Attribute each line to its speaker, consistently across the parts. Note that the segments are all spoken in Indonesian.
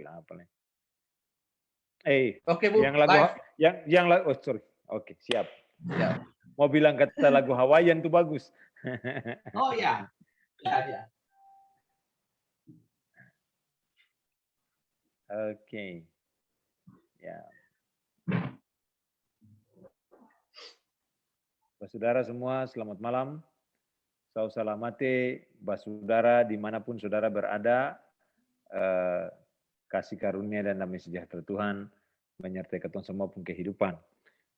Speaker 1: bilang apa nih?
Speaker 2: Oke, Bu,
Speaker 1: yang lagu
Speaker 2: live.
Speaker 1: yang lagu, oh sorry, oke siap.
Speaker 2: Ya.
Speaker 1: Mau bilang kata lagu Hawaiian tuh bagus.
Speaker 2: Oh ya, ya.
Speaker 1: Oke, ya. Saudara semua, selamat malam. Sau salamate, basudara dimanapun saudara berada, kasih karunia dan damai sejahtera Tuhan menyertai ketong semua pun kehidupan.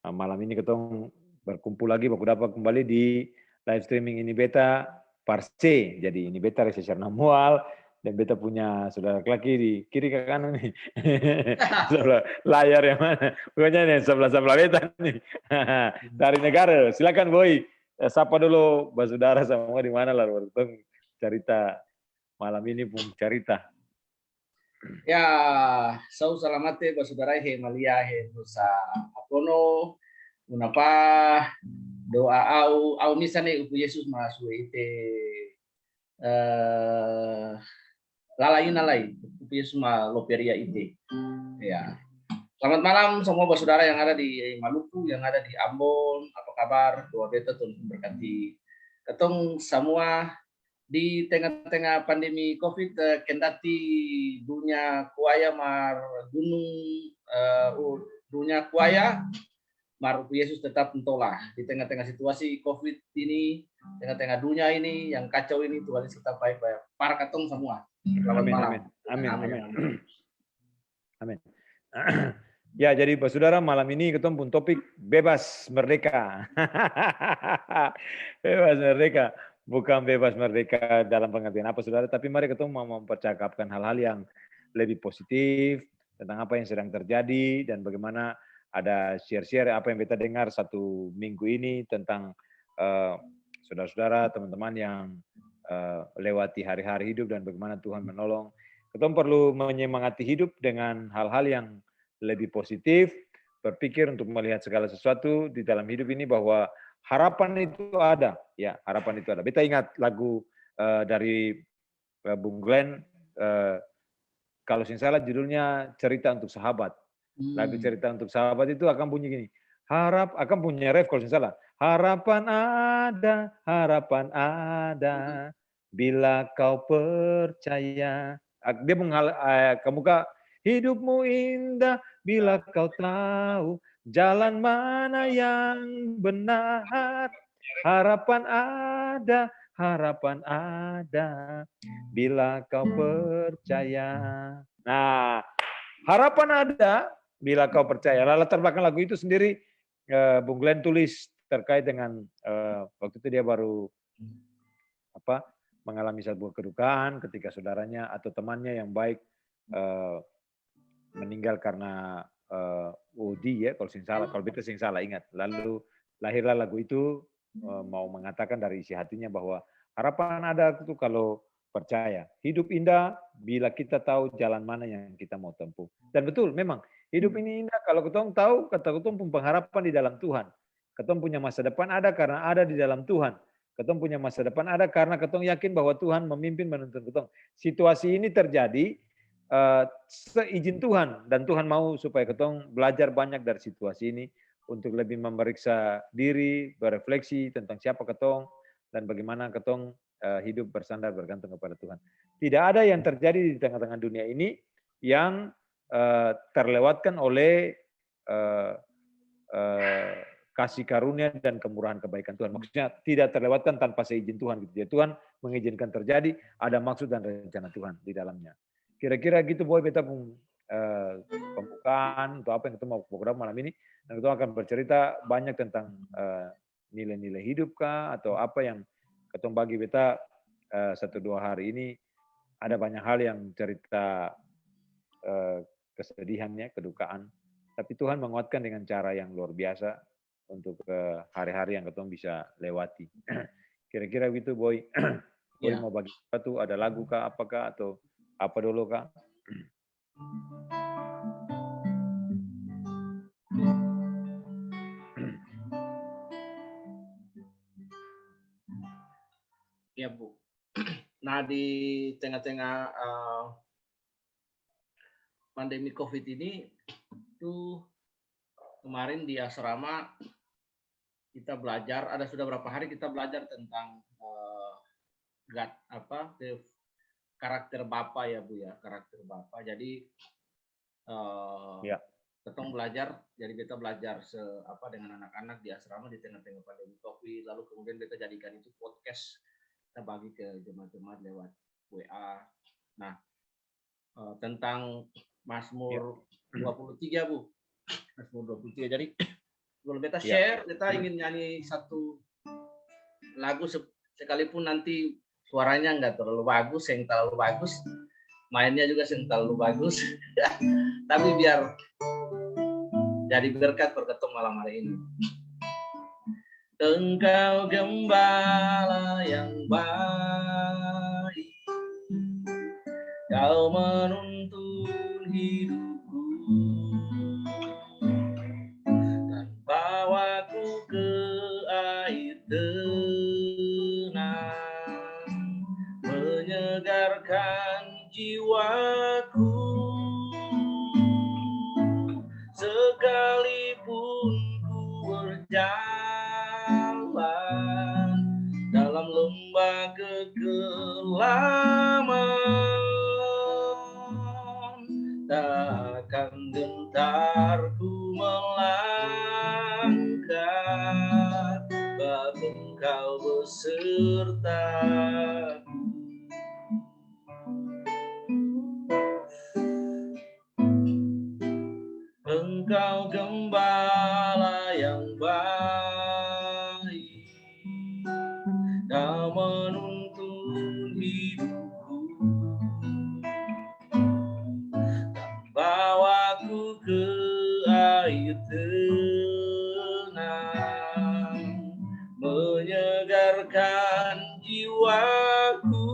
Speaker 1: Malam ini ketong berkumpul lagi, baku dapat kembali di live streaming ini beta Parse. Jadi ini beta Resesar Namual dan beta punya saudara laki di kiri ke kanan nih. Sebelah layar yang mana? Pokoknya nih sebelah beta nih. Dari negara. Silakan Boy. Sapa dulu saudara semua di mana lah ketong cerita malam ini pun cerita.
Speaker 2: Ya, sau salamate saudara he Malia he Nusa Apono unapa doa au misane upu Yesus masuk ite lalai upu Yesus ma loperia ite. Ya. Selamat malam semua saudara yang ada di Maluku, yang ada di Ambon, apa kabar? Doa beta Tuhan berkati ketong semua di tengah-tengah pandemi COVID, kendati dunia kuaya mar gunung dunia kuaya mar Yesus tetap mentolah di tengah-tengah situasi COVID ini, tengah-tengah dunia ini yang kacau ini, Tuhan Yesus tetap baik para katong semua. Selamat malam.
Speaker 1: Amin. Ya, jadi saudara malam ini ketemu pun topik bebas merdeka. Bebas merdeka. Bukan bebas merdeka dalam pengertian apa saudara, tapi mari ketemu mau mempercakapkan hal-hal yang lebih positif tentang apa yang sedang terjadi dan bagaimana ada share-share apa yang kita dengar satu minggu ini tentang saudara-saudara, teman-teman yang lewati hari-hari hidup dan bagaimana Tuhan menolong. Kita perlu menyemangati hidup dengan hal-hal yang lebih positif, berpikir untuk melihat segala sesuatu di dalam hidup ini bahwa harapan itu ada, ya harapan itu ada. Beta ingat lagu dari Bung Glenn, kalau tidak salah judulnya Cerita untuk Sahabat. Lagu Cerita untuk Sahabat itu akan bunyi gini, akan punya ref kalau tidak salah. Harapan ada, bila kau percaya. Dia kemuka, hidupmu indah bila kau tahu jalan mana yang benar. Harapan ada bila kau percaya. Nah, harapan ada bila kau percaya. Latar belakang lagu itu sendiri Bung Glenn tulis terkait dengan waktu itu dia baru mengalami sebuah kedukaan ketika saudaranya atau temannya yang baik meninggal karena UDI ya kalau beta sing salah ingat. Lalu lahirlah lagu itu mau mengatakan dari isi hatinya bahwa harapan ada itu kalau percaya. Hidup indah bila kita tahu jalan mana yang kita mau tempuh. Dan betul memang hidup ini indah kalau ketong tahu kata ketong pun pengharapan di dalam Tuhan. Ketong punya masa depan ada karena ada di dalam Tuhan. Ketong punya masa depan ada karena ketong yakin bahwa Tuhan memimpin menuntun ketong. Situasi ini terjadi seizin Tuhan dan Tuhan mau supaya ketong belajar banyak dari situasi ini untuk lebih memeriksa diri, berefleksi tentang siapa ketong dan bagaimana ketong hidup bersandar bergantung kepada Tuhan. Tidak ada yang terjadi di tengah-tengah dunia ini yang terlewatkan oleh kasih karunia dan kemurahan kebaikan Tuhan. Maksudnya tidak terlewatkan tanpa seizin Tuhan. Gitu. Ya, Tuhan mengizinkan terjadi, ada maksud dan rencana Tuhan di dalamnya. Kira-kira gitu Boy, beta pembukaan untuk apa yang kita mau program malam ini. Dan kita akan bercerita banyak tentang nilai-nilai hidup kah, atau apa yang ketong bagi beta 1-2 hari ini. Ada banyak hal yang cerita kesedihannya, kedukaan. Tapi Tuhan menguatkan dengan cara yang luar biasa untuk hari-hari yang ketong bisa lewati. Kira-kira gitu Boy. Boy mau bagi sesuatu, ada lagu kah, apakah, atau apa dulu kah?
Speaker 2: Ya Bu. Nah di tengah-tengah pandemi COVID ini itu kemarin di asrama kita belajar, ada sudah berapa hari kita belajar tentang karakter Bapak ya Bu ya, karakter Bapak. Jadi
Speaker 1: Ya.
Speaker 2: kita belajar, jadi kita belajar dengan anak-anak di asrama di tengah-tengah pandemi COVID, lalu kemudian kita jadikan itu podcast, kita bagi ke jemaat-jemaat lewat WA. Nah, tentang Mazmur 23 Bu, Mazmur 23. Jadi kalau kita share, kita ingin nyanyi satu lagu sekalipun nanti suaranya nggak terlalu bagus, yang terlalu bagus, mainnya juga yang terlalu bagus, tapi biar jadi berkat berketum malam hari ini. Engkau gembala yang baik, Kau menuntun hidupku dan bawaku ke air tenang, menyegarkan jiwaku. Sekalipun ku berjalan dalam lembah kekelaman, takkan gentar ku melangkah, sebab Engkau besertaku. Engkau gembala yang baik, Kau menuntun hidupku dan bawaku ke air tenang, menyegarkan jiwaku.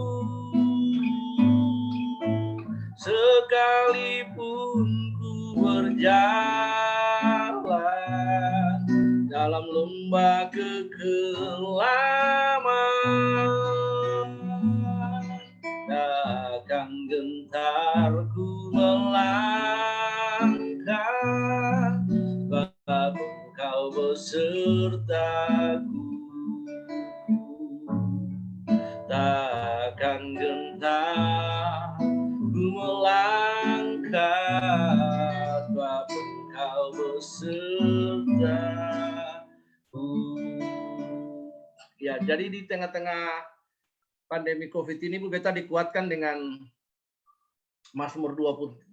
Speaker 2: Sekalipun berjalan dalam lembah kekelaman, takkan gentar ku melangkah, sebab Engkau besertaku. Takkan gentar ku melangkah, sebab Engkau besertaku. Ya, jadi di tengah-tengah pandemi COVID ini Bu, kita dikuatkan dengan Mazmur 23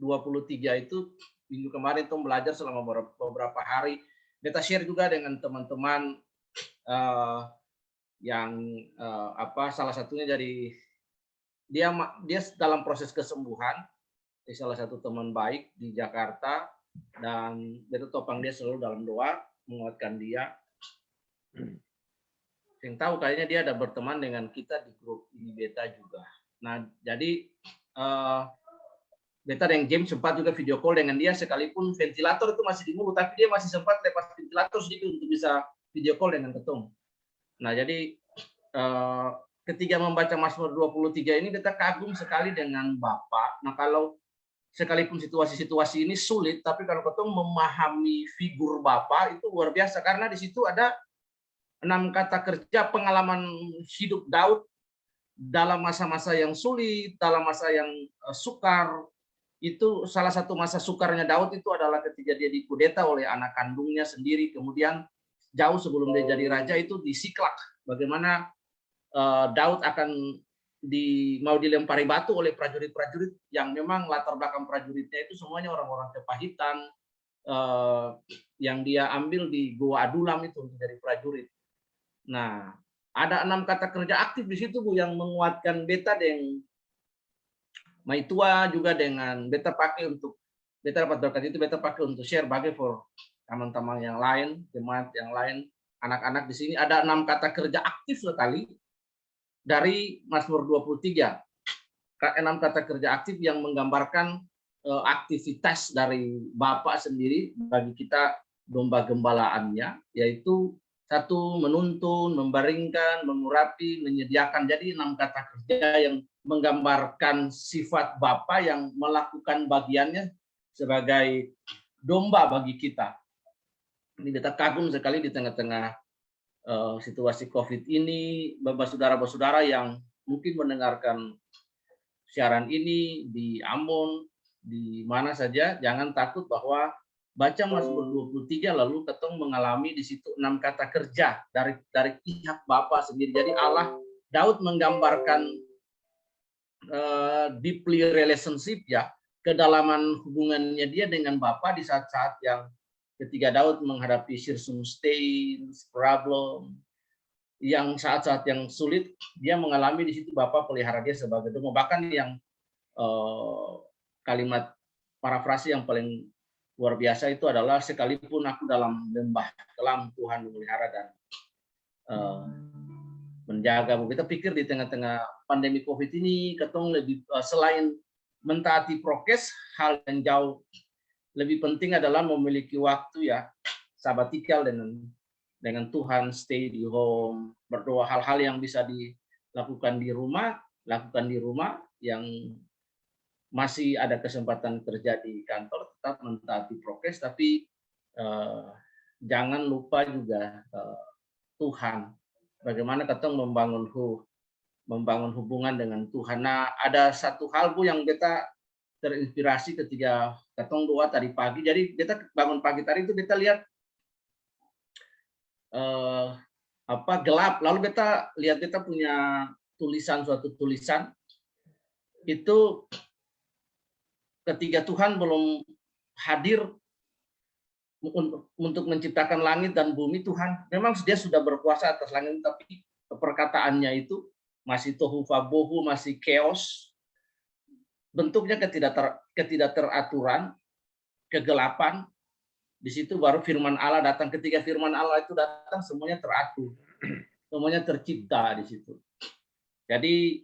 Speaker 2: itu. Minggu kemarin tuh belajar selama beberapa hari. Kita share juga dengan teman-teman salah satunya dari dia dalam proses kesembuhan, salah satu teman baik di Jakarta, dan kita topang dia selalu dalam doa, menguatkan dia. Yang tahu kayaknya dia ada berteman dengan kita di grup ini Beta juga. Nah, jadi Beta dan James sempat juga video call dengan dia, sekalipun ventilator itu masih di mulut, tapi dia masih sempat lepas ventilator sedikit untuk bisa video call dengan ketum. Nah, jadi ketika membaca Mazmur 23 ini kita kagum sekali dengan Bapak. Nah, kalau sekalipun situasi-situasi ini sulit, tapi kalau ketum memahami figur Bapak itu luar biasa, karena di situ ada 6 kata kerja pengalaman hidup Daud dalam masa-masa yang sulit, dalam masa yang sukar. Itu salah satu masa sukarnya Daud itu adalah ketika dia dikudeta oleh anak kandungnya sendiri, kemudian jauh sebelum dia jadi raja itu di Siklak, bagaimana Daud akan mau dilempari batu oleh prajurit-prajurit yang memang latar belakang prajuritnya itu semuanya orang-orang kepahitan, yang dia ambil di Goa Adulam itu untuk jadi prajurit. Nah, ada 6 kata kerja aktif di situ Bu yang menguatkan Beta dan Maitua juga, dengan Beta pakai untuk Beta dapat berkat itu, Beta pakai untuk share bagi for teman-teman yang lain, jemaat yang lain, anak-anak di sini. Ada 6 kata kerja aktif sekali dari Mazmur 23. 6 kata kerja aktif yang menggambarkan aktivitas dari Bapak sendiri bagi kita domba gembalaannya, yaitu 1, menuntun, membaringkan, mengurapi, menyediakan. Jadi 6 kata kerja yang menggambarkan sifat Bapa yang melakukan bagiannya sebagai domba bagi kita. Ini kita kagum sekali di tengah-tengah situasi COVID ini, Bapak saudara-saudara yang mungkin mendengarkan siaran ini di Ambon, di mana saja, jangan takut bahwa baca Mazmur 23 lalu ketong mengalami di situ 6 kata kerja dari pihak Bapa sendiri. Jadi Allah, Daud menggambarkan deeply relationship ya, kedalaman hubungannya dia dengan Bapa di saat-saat yang ketika Daud menghadapi circumstance, problem, yang saat-saat yang sulit, dia mengalami di situ Bapa pelihara dia sebagai domba. Bahkan yang kalimat parafrase yang paling luar biasa itu adalah sekalipun aku dalam lembah kelam, Tuhan memelihara dan menjaga. Kita pikir di tengah-tengah pandemi COVID ini, ketong lebih selain mentaati prokes, hal yang jauh lebih penting adalah memiliki waktu ya sabatikal dengan Tuhan, stay di home, berdoa, hal-hal yang bisa dilakukan di rumah, lakukan di rumah. Yang masih ada kesempatan kerja di kantor, tetap mentaati prokes, tapi jangan lupa juga Tuhan. Bagaimana ketong membangun hubungan dengan Tuhan. Nah, ada satu hal Bu yang kita terinspirasi ketika ketong doa tadi pagi. Jadi kita bangun pagi tadi itu kita lihat gelap, lalu kita lihat kita punya suatu tulisan itu ketika Tuhan belum hadir untuk menciptakan langit dan bumi, Tuhan memang dia sudah berkuasa atas langit, tapi perkataannya itu masih tohu vabohu, masih chaos, bentuknya ketidakteraturan, kegelapan. Di situ baru firman Allah datang. Ketika firman Allah itu datang, semuanya teratur, semuanya tercipta di situ. Jadi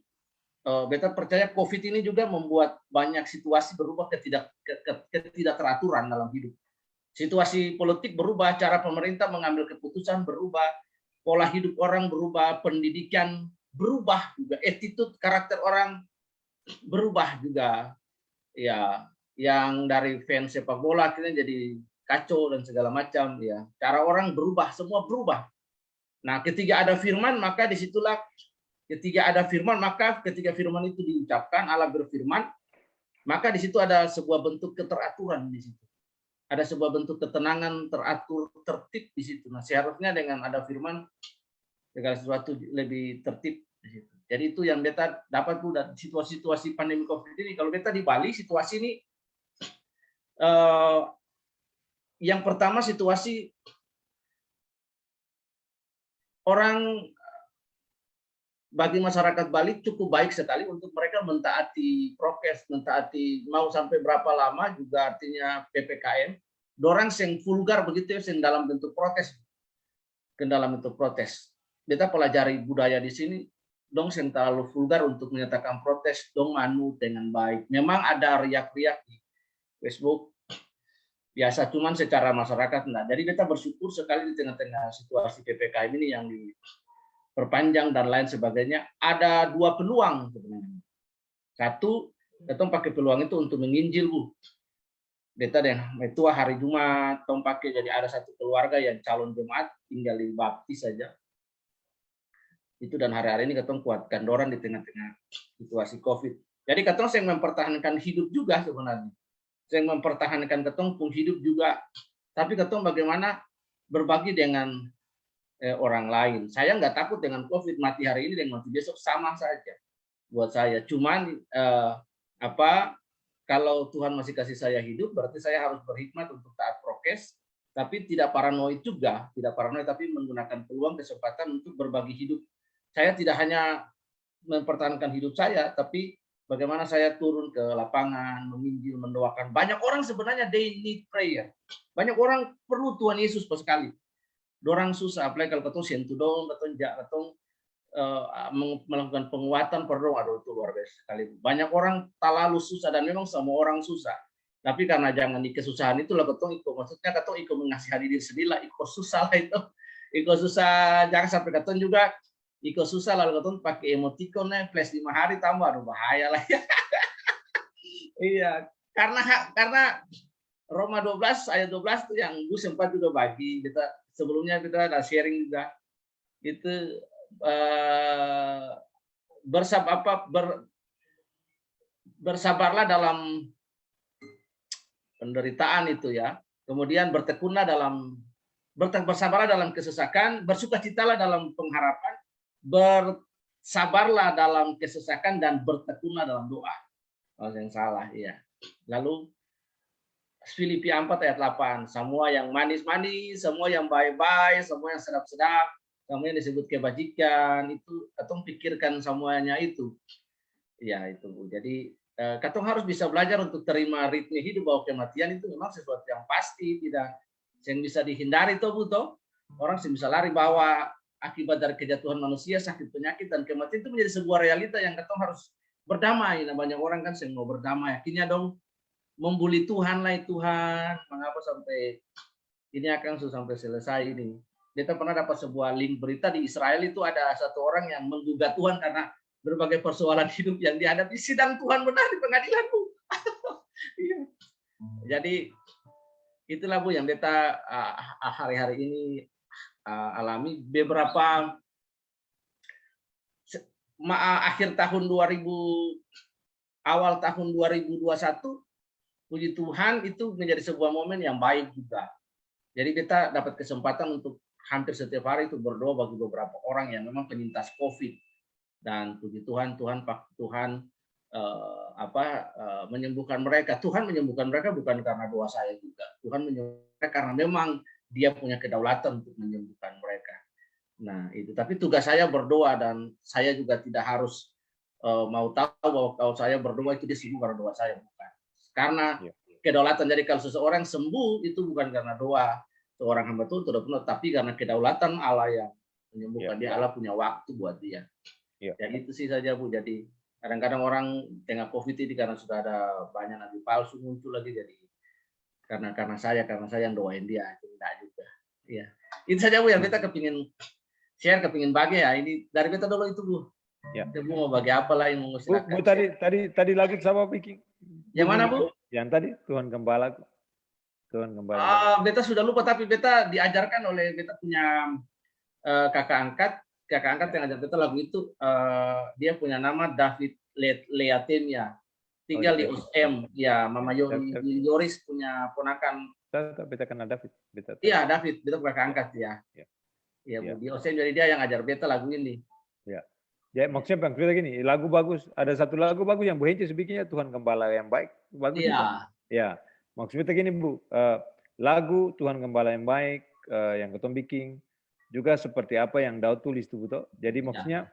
Speaker 2: beta percaya COVID ini juga membuat banyak situasi berubah ketidakteraturan dalam hidup. Situasi politik berubah, cara pemerintah mengambil keputusan berubah, pola hidup orang berubah, pendidikan berubah juga, attitude karakter orang berubah juga. Ya, yang dari fans sepak bola akhirnya jadi kacau dan segala macam ya. Cara orang berubah, semua berubah. Nah, ketika ada firman, maka disitulah ketika firman itu diucapkan, Allah berfirman, maka di situ ada sebuah bentuk keteraturan di situ. Ada sebuah bentuk ketenangan, teratur, tertib di situ. Nah, seharusnya dengan ada firman, segala sesuatu lebih tertib di situ. Jadi itu yang beta dapat tuh dari situasi pandemi COVID ini. Kalau beta di Bali, situasi ini yang pertama situasi orang bagi masyarakat Bali cukup baik sekali untuk mereka mentaati prokes, mentaati mau sampai berapa lama juga artinya PPKM. Dorang sing vulgar begitu ya, sing dalam bentuk protes. Kita pelajari budaya di sini, dong sing terlalu vulgar untuk menyatakan protes, dong manut dengan baik. Memang ada riak-riak di Facebook, biasa cuman secara masyarakat enggak. Jadi kita bersyukur sekali di tengah-tengah situasi PPKM ini yang diperpanjang dan lain sebagainya, ada dua peluang sebenarnya. Satu, kita pakai peluang itu untuk menginjil Bu. Kita itu hari Jumat, kita pakai jadi ada satu keluarga yang calon jemaat tinggal di baptis saja. Itu dan hari-hari ini kita kuatkan dorang di tengah-tengah situasi COVID. Jadi kita yang mempertahankan hidup juga sebenarnya. Yang mempertahankan ketong pun hidup juga, tapi ketong bagaimana berbagi dengan orang lain. Saya nggak takut dengan COVID, mati hari ini dengan mati besok sama saja buat saya. Cuman kalau Tuhan masih kasih saya hidup, berarti saya harus berhikmat untuk taat prokes, tapi tidak paranoid juga, tapi menggunakan peluang kesempatan untuk berbagi hidup. Saya tidak hanya mempertahankan hidup saya, tapi bagaimana saya turun ke lapangan, menginjil, mendoakan. Banyak orang sebenarnya they need prayer. Banyak orang perlu Tuhan Yesus sekali. Dorang susah, apalagi kalau ketong sentuh dong, ketong melakukan penguatan, perdong, aduh itu luar biasa sekali. Banyak orang terlalu susah dan memang semua orang susah. Tapi karena jangan di kesusahan itu lah ketong ikut. Maksudnya ketong ikut mengasihani diri sendiri lah, ikut susah lah itu. Ikut susah, jangan sampai ketong juga ikut susah lalu ketong pakai emoticon flash 5 hari tambah, aduh bahaya lah ya. Iya, karena Roma 12 ayat 12 itu yang Bu sempat juga bagi kita sebelumnya kita ada sharing juga itu bersabarlah dalam penderitaan itu ya. Kemudian bersabarlah dalam kesesakan, bersukacitalah dalam pengharapan, bersabarlah dalam kesesakan dan bertekunlah dalam doa. Oh, yang salah ya. Lalu Filipi 4 ayat 8, semua yang manis-manis, semua yang baik-baik, semua yang sedap-sedap, semua yang disebut kebajikan, itu katong pikirkan semuanya itu. Ya itu Bu. Jadi katong harus bisa belajar untuk terima ritme hidup bahwa kematian itu memang sesuatu yang pasti, tidak yang bisa dihindari toh Bu toh. Orang sih bisa lari bahwa akibat dari kejatuhan manusia, sakit penyakit dan kematian itu menjadi sebuah realita yang katong harus berdamai. Nah, banyak orang kan sih mau berdamai. Akhirnya dong membuli Tuhan lah Tuhan, mengapa sampai ini akan sampai selesai ini. Kita pernah dapat sebuah link berita di Israel itu ada satu orang yang menggugat Tuhan karena berbagai persoalan hidup yang dihadapi, sidang Tuhan benar di pengadilan Bu. Jadi itulah Bu yang kita hari-hari ini alami. Beberapa akhir tahun 2000 awal tahun 2021 puji Tuhan itu menjadi sebuah momen yang baik juga. Jadi kita dapat kesempatan untuk hampir setiap hari itu berdoa bagi beberapa orang yang memang penyintas COVID. Dan puji Tuhan, Tuhan menyembuhkan mereka. Tuhan menyembuhkan mereka bukan karena doa saya juga. Tuhan menyembuhkan mereka karena memang Dia punya kedaulatan untuk menyembuhkan mereka. Nah itu. Tapi tugas saya berdoa dan saya juga tidak harus mau tahu bahwa kalau saya berdoa itu dia sembuh karena doa saya, bukan. Karena kedaulatan. Jadi kalau seseorang sembuh itu bukan karena doa seorang hamba Tuhan tidak benar, tapi karena kedaulatan Allah yang menyembuhkan dia. Allah punya waktu buat dia. Jadi itu sih saja Bu. Jadi kadang-kadang orang tengah COVID ini karena sudah ada banyak nabi palsu muncul lagi, jadi karena saya yang doain dia, tidak juga. Ya itu saja Bu yang kita kepingin share, kepingin bagi ya. Ini dari kita dulu itu Bu. Ya. Bu mau bagi apa lah yang mau silakan.
Speaker 1: Bu tadi lagu sama bikin.
Speaker 2: Yang mana Bu?
Speaker 1: Yang tadi Tuhan Gembala. Tuhan Gembala.
Speaker 2: Beta sudah lupa, tapi beta diajarkan oleh beta punya kakak angkat yang ajar beta lagu itu. Dia punya nama David Leatin ya. Tinggal di OSM ya. Mama Yoris punya ponakan.
Speaker 1: Beta kenal David.
Speaker 2: Iya David, beta kakak angkat ya. Iya Bu, di OSM, jadi dia yang ajar beta lagu ini.
Speaker 1: Ya. Ya, maksudnya Bang Frida gini, lagu bagus. Ada satu lagu bagus yang Bu Hence bikinnya, Tuhan Gembala yang baik. Bagus. Iya. Ya, maksudnya gini Bu, lagu Tuhan Gembala yang baik, yang ketemu bikin, juga seperti apa yang Daud tulis itu betul. Jadi maksudnya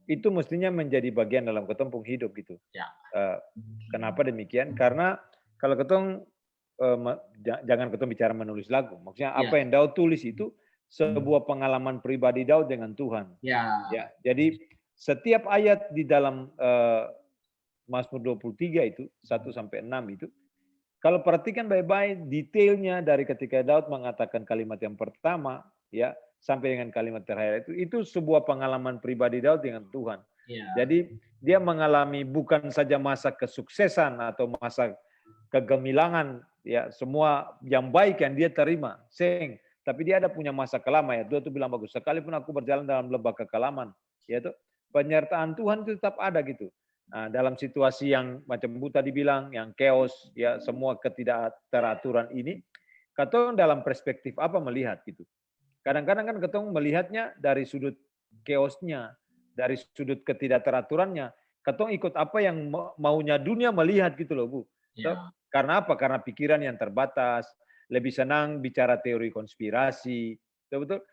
Speaker 1: itu mestinya menjadi bagian dalam ketempung hidup gitu. Ya. Kenapa demikian? Karena kalau ketemu jangan ketemu bicara menulis lagu. Maksudnya apa yang Daud tulis itu sebuah pengalaman pribadi Daud dengan Tuhan. Ya. Jadi setiap ayat di dalam Mazmur 23 itu 1 sampai 6 itu, kalau perhatikan baik-baik detailnya dari ketika Daud mengatakan kalimat yang pertama ya sampai dengan kalimat terakhir itu sebuah pengalaman pribadi Daud dengan Tuhan. Ya. Jadi dia mengalami bukan saja masa kesuksesan atau masa kegemilangan ya, semua yang baik yang dia terima, tapi dia ada punya masa kelam ya. Dia tuh bilang bagus, sekalipun aku berjalan dalam lembah kekelaman, yaitu penyertaan Tuhan itu tetap ada gitu. Nah, dalam situasi yang macam Bu tadi bilang, yang chaos, ya semua ketidakteraturan ini, katong dalam perspektif apa melihat gitu. Kadang-kadang kan katong melihatnya dari sudut chaosnya, dari sudut ketidakteraturannya. Katong ikut apa yang maunya dunia melihat gitu loh Bu. Ya. Karena apa? Karena pikiran yang terbatas, lebih senang bicara teori konspirasi, betul-betul.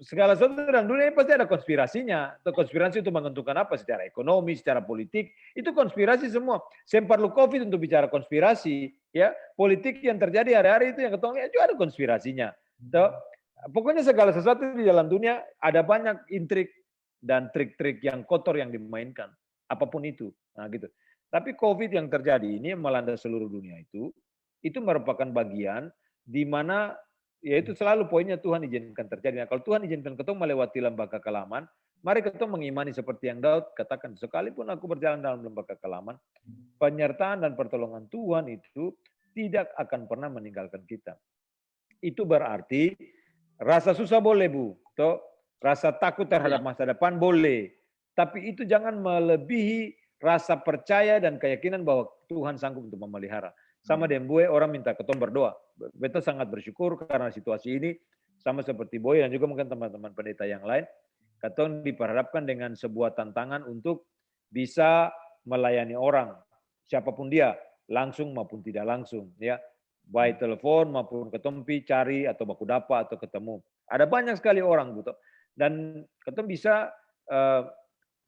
Speaker 1: Segala sesuatu dalam dunia ini pasti ada konspirasinya. Atau konspirasi itu menentukan apa? Secara ekonomi, secara politik, itu konspirasi semua. Saya perlu COVID untuk bicara konspirasi, ya. Politik yang terjadi hari-hari itu yang ketemu juga ada konspirasinya. So, pokoknya segala sesuatu di dalam dunia ada banyak intrik dan trik-trik yang kotor yang dimainkan, apapun itu. Nah, gitu. Tapi COVID yang terjadi ini melanda seluruh dunia itu merupakan bagian di mana yaitu selalu poinnya Tuhan izinkan terjadi. Nah, kalau Tuhan izinkan ketemu melewati lembah kekelaman, Mari kita mengimani seperti yang Daud katakan, sekalipun aku berjalan dalam lembah kekelaman, penyertaan dan pertolongan Tuhan itu tidak akan pernah meninggalkan kita. Itu berarti rasa susah boleh, Bu. Toh, rasa takut terhadap masa depan boleh. Tapi itu jangan melebihi rasa percaya dan keyakinan bahwa Tuhan sanggup untuk memelihara. Sama dengan Boy, orang minta ketong berdoa. Beta sangat bersyukur karena situasi ini, sama seperti Boy dan juga mungkin teman-teman pendeta yang lain, ketong diperhadapkan dengan sebuah tantangan untuk bisa melayani orang, siapapun dia, langsung maupun tidak langsung, ya, baik telepon maupun ketompi cari atau baku dapa atau ketemu. Ada banyak sekali orang, gitu. Dan ketong bisa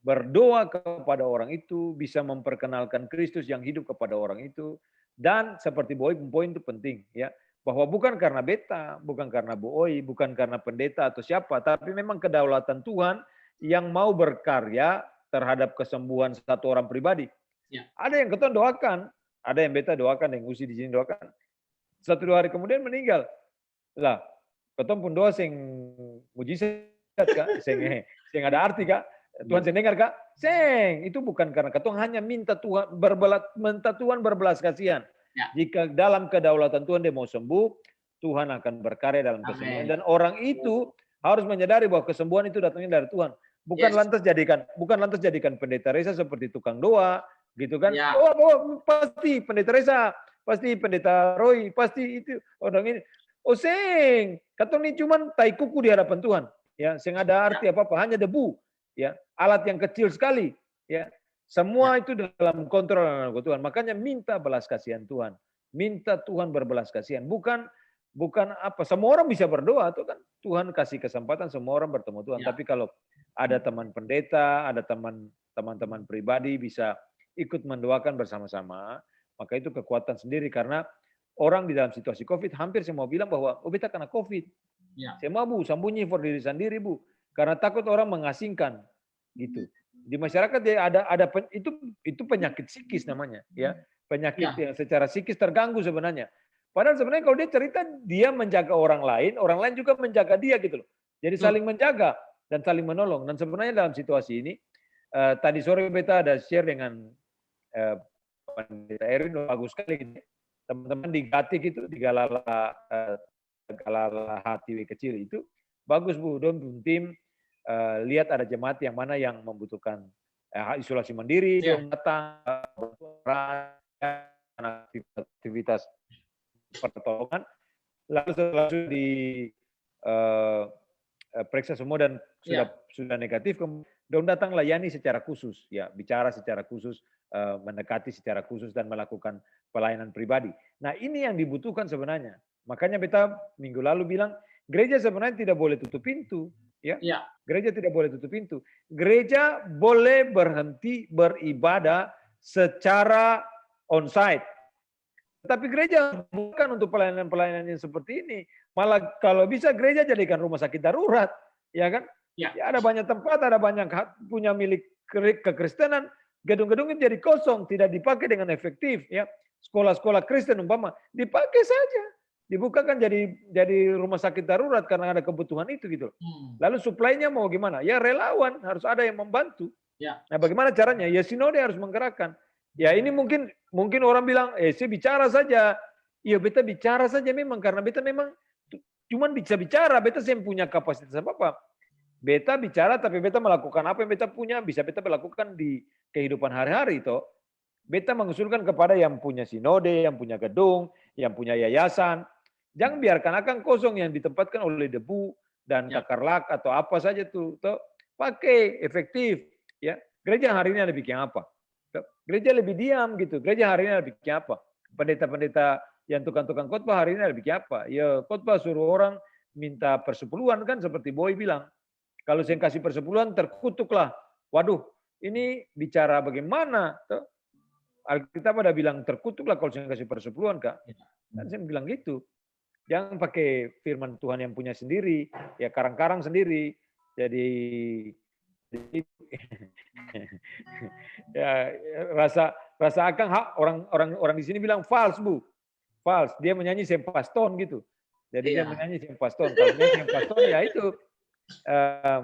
Speaker 1: berdoa kepada orang itu, bisa memperkenalkan Kristus yang hidup kepada orang itu, dan seperti Boy, poin itu penting, ya, bahwa bukan karena beta, bukan karena Boy, bukan karena pendeta atau siapa, tapi memang kedaulatan Tuhan yang mau berkarya terhadap kesembuhan satu orang pribadi. Ya. Ada yang ketong doakan, ada yang beta doakan, yang usi di sini doakan, 1-2 hari kemudian meninggal. Lah, ketong pun doa sing mujizat kak, sing ada arti kak. Tuhan saya dengar kak, itu bukan karena ketong hanya minta Tuhan berbelas kasihan. Ya. Jika dalam kedaulatan Tuhan dia mau sembuh, Tuhan akan berkarya dalam kesembuhan. Dan orang itu harus menyadari bahwa kesembuhan itu datangnya dari Tuhan. Bukan lantas jadikan pendeta Reza seperti tukang doa, gitu kan? Ya. Oh, pasti pendeta Reza, pasti pendeta Roy, pasti itu orang ini. Oh ketong ini cuman tai kuku di hadapan Tuhan. Ya, sing ada arti apa-apa, hanya debu. Ya, alat yang kecil sekali. Ya. Semua itu dalam kontrol Tuhan. Makanya minta belas kasihan Tuhan. Minta Tuhan berbelas kasihan. Bukan apa. Semua orang bisa berdoa. Tuh kan Tuhan kasih kesempatan semua orang bertemu Tuhan. Ya. Tapi kalau ada teman pendeta, ada teman-teman pribadi bisa ikut mendoakan bersama-sama, maka itu kekuatan sendiri. Karena orang di dalam situasi COVID hampir semua bilang bahwa beta kena COVID. Ya. Semua Bu, sembunyi for diri sendiri Bu. Karena takut orang mengasingkan gitu. Di masyarakat dia ada itu penyakit psikis namanya, ya. Penyakit yang secara psikis terganggu sebenarnya. Padahal sebenarnya kalau dia cerita dia menjaga orang lain juga menjaga dia gitu loh. Jadi saling menjaga dan saling menolong. Dan sebenarnya dalam situasi ini tadi sore beta ada share dengan Pendeta Erin, bagus sekali gitu. Teman-teman di Gatik itu di Galala hati kecil itu bagus Bu, don tim lihat ada jemaat yang mana yang membutuhkan isolasi mandiri, datang aktivitas pertolongan, lalu di periksa semua dan sudah negatif, kemudian datang layani secara khusus, ya bicara secara khusus, mendekati secara khusus dan melakukan pelayanan pribadi. Nah ini yang dibutuhkan sebenarnya. Makanya beta minggu lalu bilang gereja sebenarnya tidak boleh tutup pintu. Ya. Gereja tidak boleh tutup pintu. Gereja boleh berhenti beribadah secara onsite. Tetapi gereja bukan untuk pelayanan-pelayanan yang seperti ini. Malah kalau bisa gereja jadikan rumah sakit darurat, ya kan? Ya, ada banyak tempat, ada banyak punya milik kekristenan, gedung-gedung itu jadi kosong, tidak dipakai dengan efektif, ya. Sekolah-sekolah Kristen umpama dipakai saja. Dibukakan jadi rumah sakit darurat karena ada kebutuhan itu gitu. Lalu suplainya mau gimana? Ya relawan, harus ada yang membantu. Ya. Nah bagaimana caranya? Ya sinode harus menggerakkan. Ya ini mungkin orang bilang, saya bicara saja. Iya beta bicara saja memang karena beta memang cuman bisa bicara. Beta saya punya kapasitas apa-apa. Beta bicara tapi beta melakukan apa yang beta punya bisa beta melakukan di kehidupan hari-hari toh. Beta mengusulkan kepada yang punya sinode, yang punya gedung, yang punya yayasan. Jangan biarkan akan kosong yang ditempatkan oleh debu dan kakarlak atau apa saja tuh. Pakai efektif. Ya. Gereja hari ini ada bikin apa? Gereja lebih diam gitu. Gereja hari ini ada bikin apa? Pendeta-pendeta yang tukang-tukang khotbah hari ini ada bikin apa? Ya khotbah suruh orang minta persepuluhan kan seperti Boy bilang. Kalau saya kasih persepuluhan terkutuklah. Waduh, ini bicara bagaimana? Alkitab ada bilang terkutuklah kalau saya kasih persepuluhan kak. Dan saya bilang gitu. Jangan pakai firman Tuhan yang punya sendiri, ya karang-karang sendiri. Jadi ya rasa akan orang di sini bilang false Bu. False. Dia menyanyi sempaston gitu. Jadi dia menyanyi sempaston. Kalau dia sempaston ya itu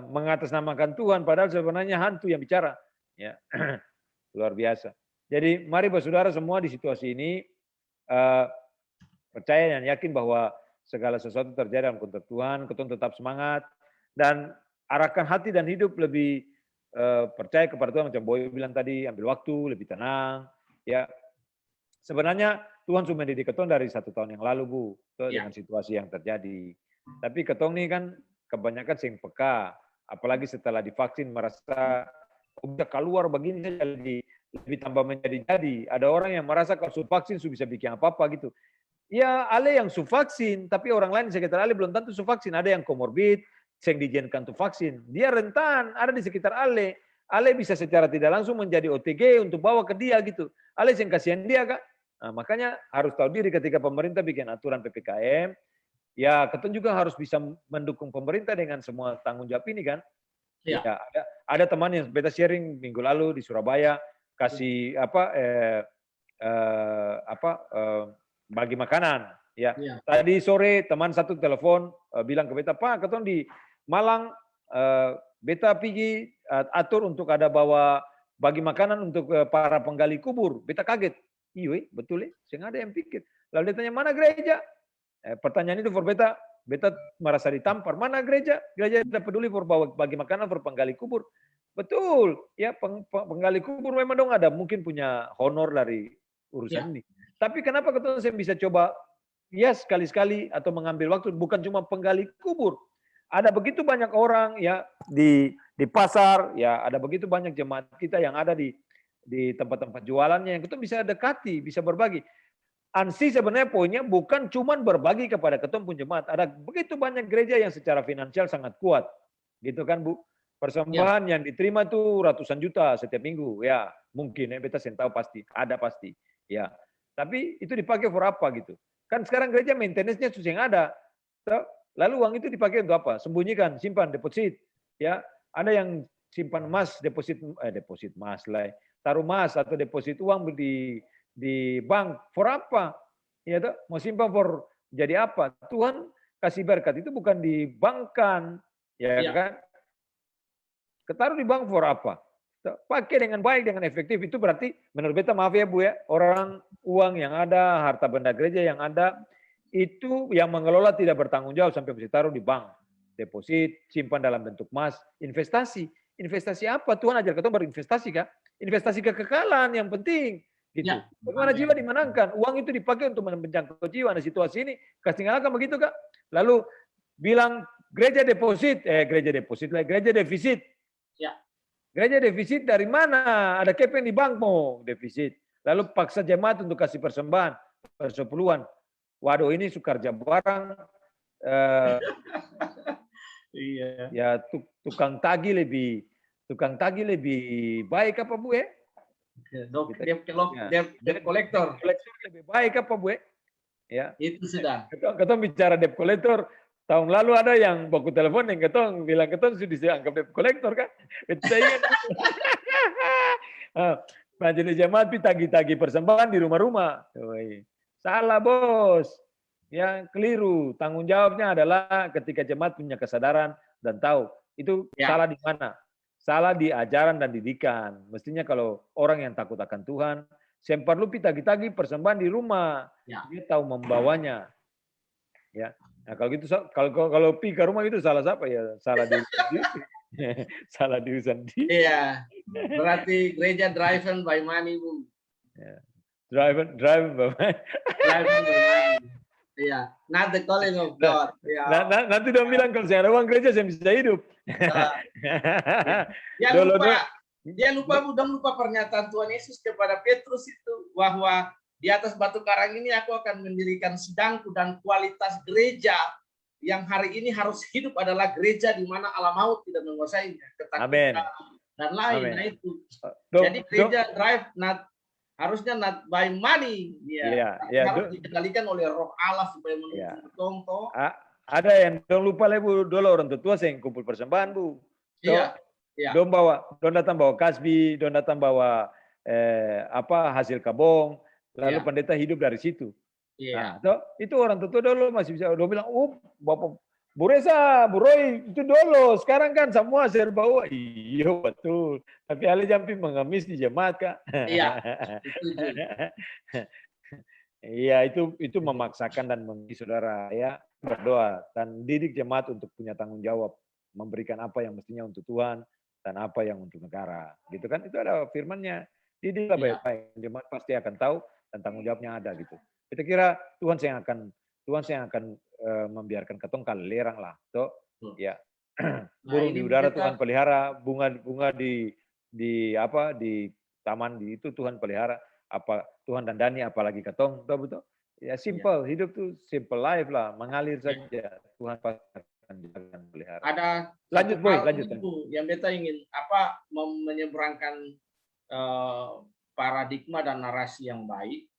Speaker 1: mengatasnamakan Tuhan, padahal sebenarnya hantu yang bicara. Ya, luar biasa. Jadi mari saudara semua di situasi ini percaya dan yakin bahwa segala sesuatu terjadi dalam konteks Tuhan, kita tetap semangat dan arahkan hati dan hidup lebih percaya kepada Tuhan, macam Boy bilang tadi, ambil waktu, lebih tenang. Ya, sebenarnya Tuhan sudah mendidik ketong dari 1 tahun yang lalu, Bu, dengan situasi yang terjadi. Tapi ketong ini kan kebanyakan sing peka, apalagi setelah divaksin merasa udah keluar begini saja lebih tambah menjadi-jadi. Ada orang yang merasa kalau vaksin sudah bisa bikin apa-apa gitu. Ya, ale yang vaksin, tapi orang lain di sekitar ale belum tentu vaksin. Ada yang komorbid, yang diizinkan untuk vaksin. Dia rentan, ada di sekitar ale. Ale bisa secara tidak langsung menjadi OTG untuk bawa ke dia gitu. Ale yang kasihan dia, Kak. Nah, makanya harus tahu diri ketika pemerintah bikin aturan PPKM, ya ketemu juga harus bisa mendukung pemerintah dengan semua tanggung jawab ini kan. Ya, ada teman yang beta sharing minggu lalu di Surabaya kasih bagi makanan. Ya. Tadi sore teman satu telepon bilang ke beta, Pak, ketemu di Malang, beta pergi atur untuk ada bawa bagi makanan untuk para penggali kubur. Beta kaget. Iya, betul saya ada yang pikir. Lalu dia tanya, mana gereja? Pertanyaan itu for beta merasa ditampar. Mana gereja? Gereja tidak peduli for bawa bagi makanan for penggali kubur. Betul, ya penggali kubur memang dong ada mungkin punya honor dari urusan ini. Tapi kenapa ketemu saya bisa coba ya sekali-sekali atau mengambil waktu, bukan cuma penggali kubur. Ada begitu banyak orang ya di pasar, ya ada begitu banyak jemaat kita yang ada di tempat-tempat jualannya yang kita bisa dekati, bisa berbagi. Ansi sebenarnya poinnya bukan cuma berbagi kepada ketum pun jemaat. Ada begitu banyak gereja yang secara finansial sangat kuat. Gitu kan, Bu? Persembahan yang diterima tuh ratusan juta setiap minggu. Ya, mungkin ya, beta tahu pasti, ada pasti. Ya. Tapi itu dipakai for apa gitu. Kan sekarang gereja maintenance-nya susah yang ada. Lalu uang itu dipakai untuk apa? Sembunyikan, simpan, deposit. Ya, ada yang simpan emas, deposit emas lah. Taruh emas atau deposit uang di bank for apa? Ya, mau simpan for jadi apa? Tuhan kasih berkat itu bukan di bank kan, ya kan? Ketaruh di bank for apa? Pakai dengan baik, dengan efektif. Itu berarti menurut beta, maaf ya Bu ya, orang uang yang ada, harta benda gereja yang ada, itu yang mengelola tidak bertanggung jawab sampai mesti taruh di bank. Deposit, simpan dalam bentuk emas, investasi. Investasi apa? Tuhan ajar kita berinvestasi Kak? Investasi kekekalan yang penting. Gitu. Bagaimana jiwa dimenangkan? Uang itu dipakai untuk menjangkau jiwa. Nah situasi ini, ketinggalan begitu Kak? Lalu bilang gereja deposit, gereja defisit. Gereja defisit dari mana? Ada kepeng di bank mau defisit. Lalu paksa jemaat untuk kasih persembahan, persepuluhan. Waduh ini sukarja barang. Ya tukang tagih lebih baik apa Bu ya?
Speaker 2: Debt kolektor
Speaker 1: lebih baik apa Bu ya?
Speaker 2: Itu sudah.
Speaker 1: Kita bicara debt kolektor. Tahun lalu ada yang baku telepon yang ketong bilang ketong sudah dianggap debt kolektor kan? Saya ingat. Majelis jemaat tagih-tagih persembahan di rumah-rumah. Salah bos. Yang keliru. Tanggung jawabnya adalah ketika jemaat punya kesadaran dan tahu itu salah di mana. Salah di ajaran dan didikan. Mestinya kalau orang yang takut akan Tuhan, sempat lu tagih-tagih persembahan di rumah. Dia tahu membawanya. Ya. Nah, kalau gitu kalau pi ke rumah itu salah siapa ya? Salah di salah diurusan dia.
Speaker 2: Iya. Berarti gereja driven by money, Bu.
Speaker 1: Ya. Driven by money.
Speaker 2: Driven by money. Iya, not the calling of God.
Speaker 1: Nanti dong bilang kalau saya ada uang gereja saya bisa hidup.
Speaker 2: Dia lupa pernyataan Tuhan Yesus kepada Petrus itu bahwa di atas batu karang ini aku akan mendirikan sidangku dan kualitas gereja yang hari ini harus hidup adalah gereja di mana alam maut tidak menguasainya, ketakutan dan lain. Nah itu. Jadi gereja drive harusnya not by money, harus dikendalikan oleh Roh Allah supaya mendukung toh.
Speaker 1: Ada yang dong lupa lah Bu, dulu orang tua yang kumpul persembahan Bu. Dong datang bawa kasbi, dong datang bawa hasil kabong. Lalu pendeta hidup dari situ. Nah, itu orang tua dulu masih bisa. Dia bilang, bapak Bu Reza, Bu Roy, itu dulu. Sekarang kan semua serba uang. Iya betul. Tapi Ale jampi mengemis di jemaat kak.
Speaker 2: Iya, setuju.
Speaker 1: Iya itu memaksakan dan mengikat saudara ya berdoa dan didik jemaat untuk punya tanggung jawab memberikan apa yang mestinya untuk Tuhan dan apa yang untuk negara. Gitu kan itu ada firman-Nya. Didiklah
Speaker 2: Iya,
Speaker 1: baik-baik. Jemaat pasti akan tahu dan tanggung jawabnya ada gitu. Kita kira Tuhan yang akan membiarkan ketong kalerang lah. Toh
Speaker 2: betul.
Speaker 1: ya
Speaker 2: Nah,
Speaker 1: burung
Speaker 2: ini
Speaker 1: di udara
Speaker 2: kita
Speaker 1: Tuhan pelihara, bunga-bunga di taman di itu Tuhan pelihara, apa Tuhan dandani apalagi ketong, betul betul. Ya
Speaker 2: ya,
Speaker 1: simple, hidup tuh simple life lah, mengalir
Speaker 2: ya.
Speaker 1: saja. Tuhan pasti akan jaga dan pelihara.
Speaker 2: Ada satu
Speaker 1: Lanjut boy,
Speaker 2: hal
Speaker 1: lanjut.
Speaker 2: ini Bu, yang beta ingin apa menyeberangkan eh, paradigma dan narasi yang baik,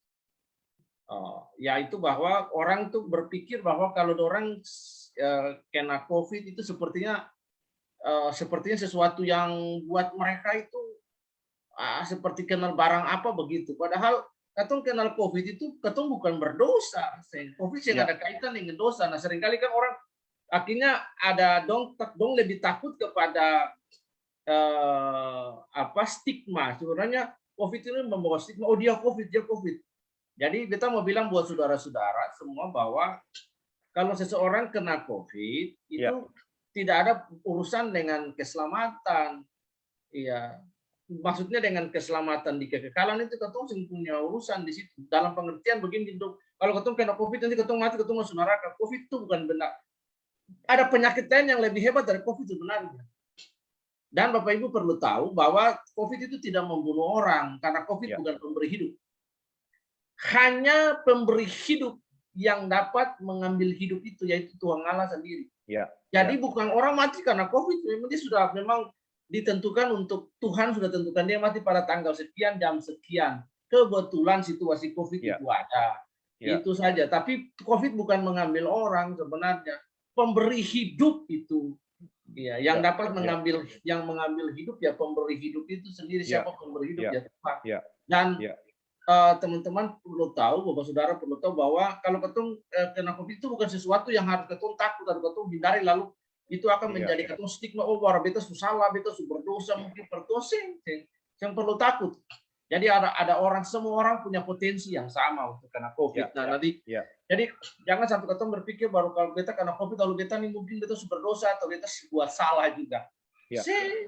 Speaker 2: yaitu bahwa orang tuh berpikir bahwa kalau orang kena COVID itu sepertinya sesuatu yang buat mereka itu seperti kenal barang apa begitu. Padahal katong kenal COVID itu katong bukan berdosa. COVID yang
Speaker 1: Ya,
Speaker 2: ada kaitan dengan dosa. Nah seringkali kan orang akhirnya ada dong lebih takut kepada stigma. Sebenarnya COVID ini membawa stigma. Oh dia COVID. Jadi kita mau bilang buat saudara-saudara semua bahwa kalau seseorang kena COVID itu
Speaker 1: ya,
Speaker 2: tidak ada urusan dengan keselamatan. Iya, maksudnya dengan keselamatan di kekekalan itu ketong punya urusan di situ. Dalam pengertian begini, dok. Kalau ketong kena COVID nanti ketong mati, ketong masuk neraka. COVID itu bukan benar. Ada penyakit lain yang lebih hebat dari COVID sebenarnya. Dan Bapak Ibu perlu tahu bahwa COVID itu tidak membunuh orang karena COVID
Speaker 1: ya,
Speaker 2: bukan pemberi hidup. Hanya pemberi hidup yang dapat mengambil hidup itu yaitu Tuhan Allah sendiri.
Speaker 1: ya,
Speaker 2: Jadi
Speaker 1: ya,
Speaker 2: bukan orang mati karena COVID, dia sudah memang ditentukan untuk Tuhan sudah tentukan dia mati pada tanggal sekian jam sekian. Kebetulan situasi COVID
Speaker 1: ya,
Speaker 2: itu ada.
Speaker 1: ya,
Speaker 2: Itu saja. Tapi COVID bukan mengambil orang sebenarnya. Pemberi hidup itu. Ya, yang
Speaker 1: ya,
Speaker 2: dapat mengambil hidup ya pemberi hidup itu sendiri.
Speaker 1: ya,
Speaker 2: Siapa pemberi hidup
Speaker 1: ya,
Speaker 2: ya Tuhan.
Speaker 1: ya,
Speaker 2: Dan
Speaker 1: ya,
Speaker 2: teman-teman perlu tahu, Bapak Saudara perlu tahu bahwa kalau ketong kena COVID itu bukan sesuatu yang harus ketong takut atau ketong hindari lalu itu akan
Speaker 1: ya,
Speaker 2: menjadi ketong stigma. Oh, bahwa beta salah, beta berdosa, mungkin berdosa yang perlu takut. Jadi ada orang, semua orang punya potensi yang sama untuk kena COVID. Nah, nanti
Speaker 1: ya,
Speaker 2: jadi jangan sampai ketong berpikir baru kalau beta kena COVID lalu beta nih mungkin beta berdosa atau beta buat salah juga.
Speaker 1: ya,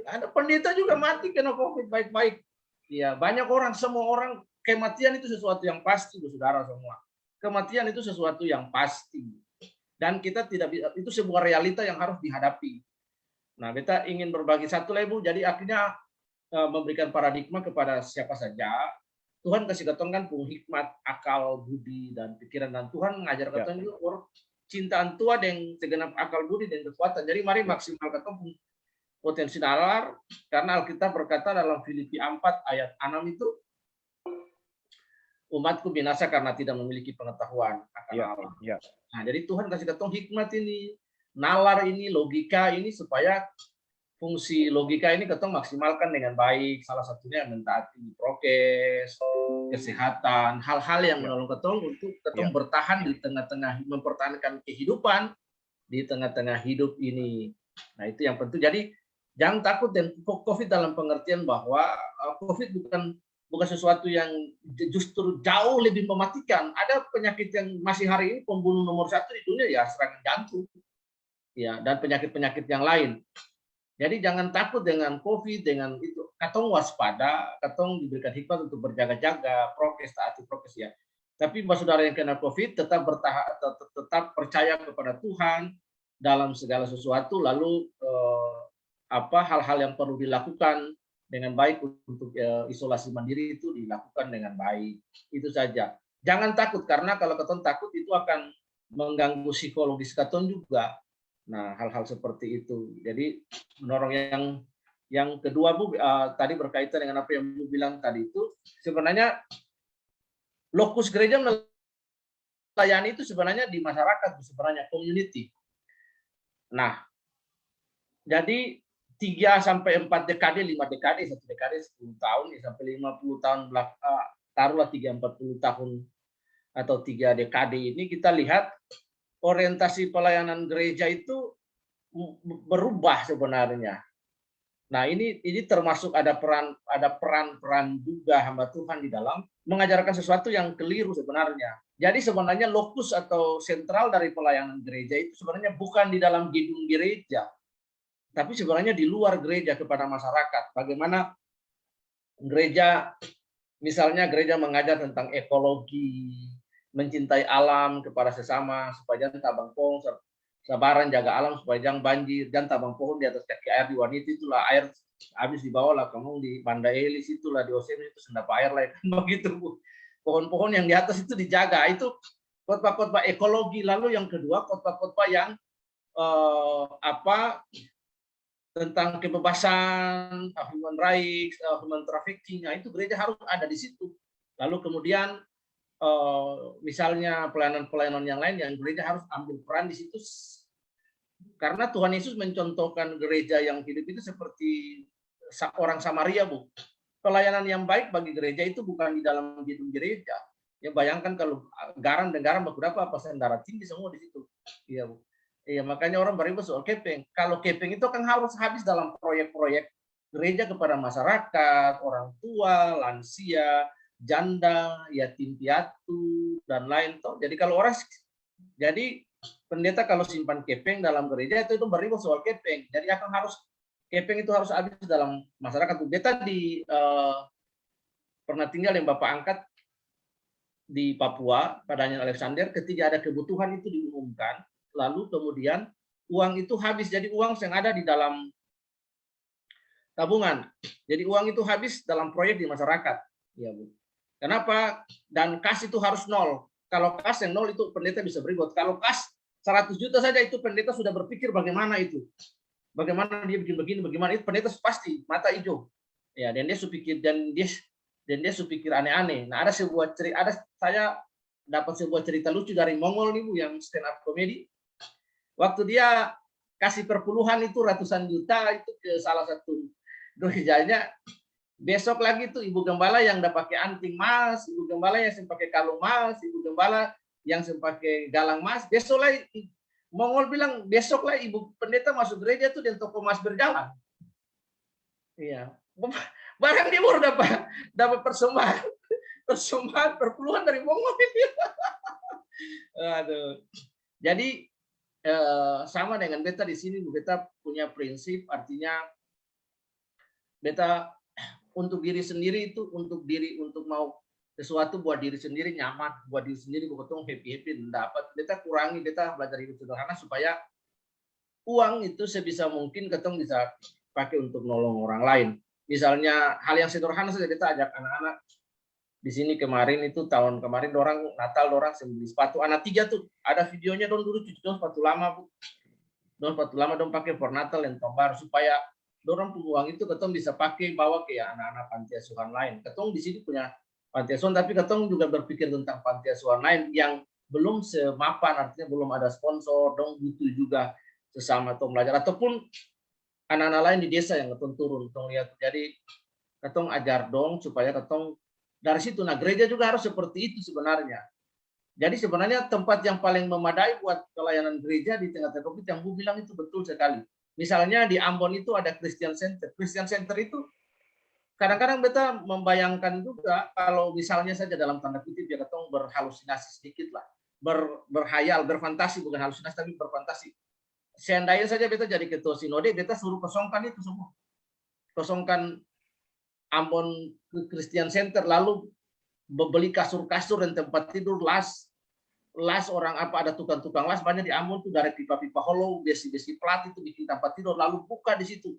Speaker 2: Ada pendeta juga mati kena COVID baik-baik. Ya, banyak orang, semua orang. Kematian itu sesuatu yang pasti, saudara semua. Kematian itu sesuatu yang pasti. Dan kita tidak bisa, itu sebuah realita yang harus dihadapi. Nah, kita ingin berbagi satu lagi, Bu. Jadi akhirnya memberikan paradigma kepada siapa saja. Tuhan kasih ketong kan pun hikmat, akal, budi, dan pikiran. Dan Tuhan mengajar ketong juga cintaan tua dengan segenap akal, budi, dan kekuatan. Jadi mari maksimal ketong potensi nalar. Karena Alkitab berkata dalam Filipi 4 ayat 6 itu, umatku binasa karena tidak memiliki pengetahuan akan Allah.
Speaker 1: ya,
Speaker 2: Nah, jadi Tuhan kasih ketong hikmat ini, nalar ini, logika ini supaya fungsi logika ini ketong maksimalkan dengan baik. Salah satunya mentaati prokes, kesehatan, hal-hal yang menolong ketong untuk ketong bertahan di tengah-tengah mempertahankan kehidupan di tengah-tengah hidup ini. Nah, itu yang penting. Jadi jangan takut dan COVID dalam pengertian bahwa COVID bukan sesuatu yang justru jauh lebih mematikan. Ada penyakit yang masih hari ini pembunuh nomor 1 di dunia ya serangan jantung, ya dan penyakit-penyakit yang lain. Jadi jangan takut dengan COVID, dengan itu. Katong waspada, katong diberikan hikmat untuk berjaga-jaga, prokes, taati prokes ya. Tapi Mbak Saudara yang kena COVID tetap tetap percaya kepada Tuhan dalam segala sesuatu. Lalu hal-hal yang perlu dilakukan dengan baik untuk isolasi mandiri itu dilakukan dengan baik. Itu saja. Jangan takut karena kalau ketong takut itu akan mengganggu psikologis ketong juga. Nah, hal-hal seperti itu. Jadi mendorong yang kedua Bu tadi berkaitan dengan apa yang Bu bilang tadi itu sebenarnya lokus gereja melayani itu sebenarnya di masyarakat sebenarnya community. Nah, jadi 3-4 dekade, 5 dekade, 1 dekade 10 tahun sampai 50 tahun taruhlah 30-40 tahun atau 3 dekade ini kita lihat orientasi pelayanan gereja itu berubah sebenarnya. Nah, ini termasuk ada peran juga hamba Tuhan di dalam mengajarkan sesuatu yang keliru sebenarnya. Jadi sebenarnya lokus atau sentral dari pelayanan gereja itu sebenarnya bukan di dalam gedung gereja, tapi sebenarnya di luar gereja kepada masyarakat. Bagaimana gereja, misalnya gereja mengajar tentang ekologi, mencintai alam kepada sesama, supaya jangan tabang pohon, sabaran jaga alam supaya jangan banjir, jangan tabang pohon di atas kaki air di wanita, itulah air habis di bawah lah, kamu di Banda Elis itulah, di Osem itu sendap air lah, begitu Bu. Pohon-pohon yang di atas itu dijaga, itu khotbah-khotbah ekologi. Lalu yang kedua khotbah-khotbah yang tentang kebebasan, human rights, human trafficking, nah itu gereja harus ada di situ. Lalu kemudian misalnya pelayanan-pelayanan yang lain yang gereja harus ambil peran di situ, karena Tuhan Yesus mencontohkan gereja yang hidup itu seperti orang Samaria, Bu. Pelayanan yang baik bagi gereja itu bukan di dalam gedung gereja. Ya bayangkan kalau garam dan garam berapa persen darah tinggi semua di situ. Iya, Bu. Iya, makanya orang beribut soal kepeng. Kalau kepeng itu kan harus habis dalam proyek-proyek gereja kepada masyarakat, orang tua, lansia, janda, yatim piatu, dan lain. Jadi kalau orang, jadi pendeta kalau simpan kepeng dalam gereja itu beribut soal kepeng. Jadi akan harus kepeng itu harus habis dalam masyarakat. Pendeta pernah tinggal yang Bapak angkat di Papua, padanya Alexander, ketika ada kebutuhan itu diumumkan, lalu kemudian uang itu habis, jadi uang yang ada di dalam tabungan. Jadi uang itu habis dalam proyek di masyarakat. Ya, Bu. Kenapa? Dan kas itu harus nol. Kalau kas yang nol itu pendeta bisa beribut. Kalau kas 100 juta saja itu pendeta sudah berpikir bagaimana itu. Bagaimana dia bikin begini, bagaimana itu pendeta pasti mata hijau. Ya, dan dia supikir supikir aneh-aneh. Nah, ada saya dapat sebuah cerita lucu dari Mongol nih Bu, yang stand up comedy. Waktu dia kasih perpuluhan itu ratusan juta itu ke salah satu gerejanya, besok lagi tuh ibu gembala yang udah pakai anting emas, ibu gembala yang pakai kalung emas, ibu gembala yang pakai galang emas, besok lagi Mongol bilang besok lah ibu pendeta masuk gereja tuh dan toko emas berjalan. Iya, barang dia baru dapat persembahan perpuluhan dari Mongol. Aduh. Jadi sama dengan beta di sini, beta punya prinsip, artinya beta untuk diri sendiri itu, untuk mau sesuatu buat diri sendiri nyaman, buat diri sendiri ketemu happy dapat, beta kurangi, beta belajar hidup sederhana supaya uang itu sebisa mungkin ketemu bisa pakai untuk nolong orang lain. Misalnya hal yang sederhana saja, kita ajak anak-anak di sini kemarin itu tahun kemarin orang Natal orang beli sepatu anak 3 tuh, ada videonya dulu cuci sepatu lama Bu. Sepatu lama pakai for Natal yang baru supaya dorang uang itu ketong bisa pakai bawa ke anak-anak panti asuhan lain. Ketong di sini punya panti asuhan, tapi ketong juga berpikir tentang panti asuhan lain yang belum semapan, artinya belum ada sponsor, dong butuh juga sesama tong belajar, ataupun anak-anak lain di desa yang ketong turun tong lihat. Jadi ketong ajar dong supaya ketong dari situ. Nah, gereja juga harus seperti itu sebenarnya. Jadi sebenarnya tempat yang paling memadai buat pelayanan gereja di tengah-tengah COVID yang Bu bilang itu betul sekali. Misalnya di Ambon itu ada Christian Center. Christian Center itu kadang-kadang beta membayangkan juga kalau misalnya saja dalam tanda kutip ya ketong berhalusinasi sedikit lah. Berhayal, berfantasi, bukan halusinasi tapi berfantasi. Seandainya saja beta jadi ketua sinode, beta suruh kosongkan itu semua. Kosongkan Ambon Christian Center, lalu beli kasur-kasur dan tempat tidur, las orang apa, ada tukang-tukang las banyak di Ambon tuh, dari pipa-pipa hollow, besi-besi plat itu bikin tempat tidur, lalu buka di situ.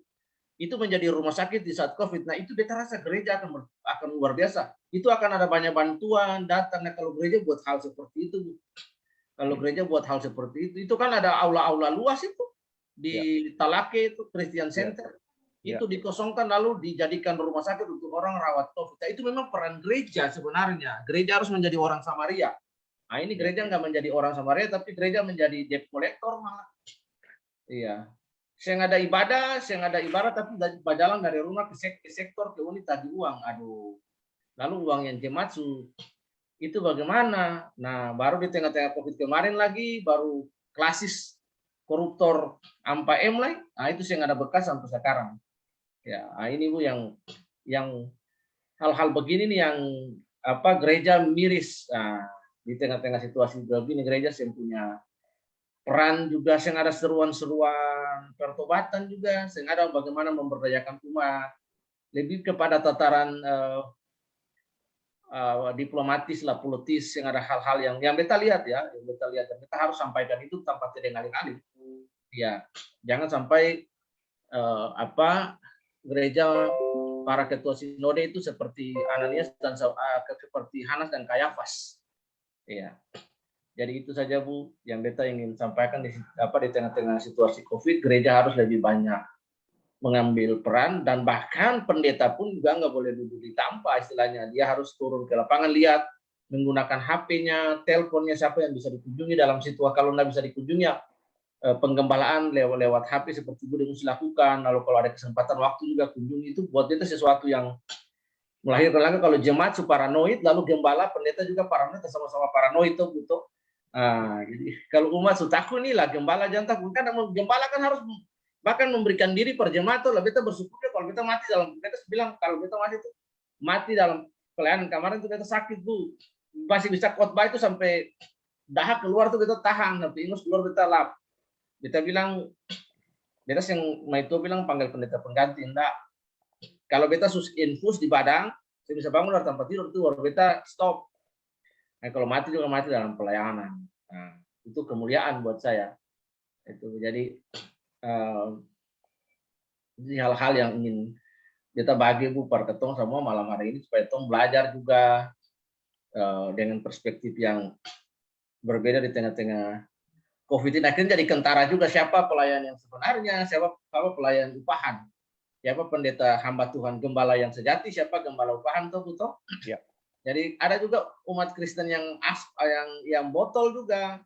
Speaker 2: Itu menjadi rumah sakit di saat COVID. Nah, itu beta rasa gereja akan luar biasa. Itu akan ada banyak bantuan datang. Nah, kalau gereja buat hal seperti itu, itu kan ada aula-aula luas itu di Talake itu Christian Center. Itu dikosongkan lalu dijadikan rumah sakit untuk orang rawat COVID. Nah, itu memang peran gereja sebenarnya. Gereja harus menjadi orang Samaria. Nah, ini gereja nggak menjadi orang Samaria, tapi gereja menjadi debt collector malah. Iya. Saya ada ibadah, tapi berjalan dari rumah ke sektor, ke unit tadi uang. Aduh. Lalu uang yang jematsu itu bagaimana? Nah, baru di tengah-tengah COVID kemarin lagi, baru klasis koruptor ampa M lah, nah itu yang ada bekas sampai sekarang. Ya, nah ini Bu yang hal-hal begini nih yang gereja miris. Nah, di tengah-tengah situasi begini gereja yang punya peran juga, yang ada seruan-seruan pertobatan juga, yang ada bagaimana memberdayakan umat lebih kepada tataran diplomatis lah, politis, yang ada hal-hal yang beta lihat ya, yang beta lihat dan kita harus sampaikan itu tanpa tidak alih-alih. Ya, jangan sampai gereja para ketua sinode itu seperti Ananias dan seperti Hanas dan Kayafas. Ya. Jadi itu saja Bu yang beta ingin sampaikan di tengah-tengah situasi Covid, gereja harus lebih banyak mengambil peran dan bahkan pendeta pun juga nggak boleh duduk di tampa istilahnya. Dia harus turun ke lapangan, lihat menggunakan HP-nya, teleponnya siapa yang bisa dikunjungi dalam situasi. Kalau nggak bisa dikunjungi penggembalaan lewat HP seperti Bu Demus lakukan. Lalu kalau ada kesempatan waktu juga kunjungi, itu buat kita sesuatu yang melahirkan lagi. Kalau jemaat paranoid, lalu gembala pendeta juga paranoid, sama-sama paranoid itu butuh. Nah, jadi kalau umat takut nih lah gembala jangan takut. Kan gembala kan harus bahkan memberikan diri per jemaat tuh. Kita bersyukur kalau kita mati dalam, kita bilang kalau kita mati dalam pelayanan kemarin tuh kita sakit Bu, masih bisa khotbah itu sampai dahak keluar tuh kita tahan, sampai ingus keluar kita lap. Kita bilang, beta yang itu bilang panggil pendeta pengganti, enggak. Kalau beta infus di badan, saya bisa bangun dari tempat tidur tuh, baru beta stop. Nah, kalau mati juga mati dalam pelayanan. Nah, itu kemuliaan buat saya. Itu jadi hal-hal yang ingin kita bagi Bu per ketong semua malam hari ini supaya ketong belajar juga dengan perspektif yang berbeda di tengah-tengah Covid ini. Akhirnya jadi kentara juga siapa pelayan yang sebenarnya, siapa pelayan upahan, siapa pendeta hamba Tuhan gembala yang sejati, siapa gembala upahan tuh betul. Ya. Jadi ada juga umat Kristen yang botol juga.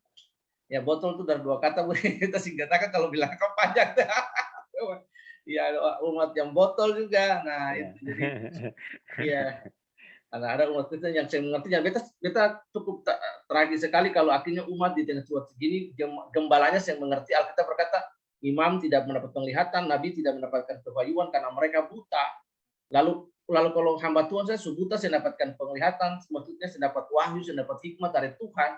Speaker 2: Ya botol itu dari dua kata Bu, kita singkatkan kalau bilang pajak. Ya umat yang botol juga. Nah itu jadi ya ada umat Kristen yang saya mengerti, yang beta cukup tragis sekali kalau akhirnya umat di tengah situasi segini gembalanya yang mengerti. Alkitab berkata imam tidak mendapat penglihatan, nabi tidak mendapatkan kewahyuan karena mereka buta. Lalu kalau hamba Tuhan saya buta, saya dapatkan penglihatan, maksudnya saya dapat wahyu, saya dapat hikmat dari Tuhan.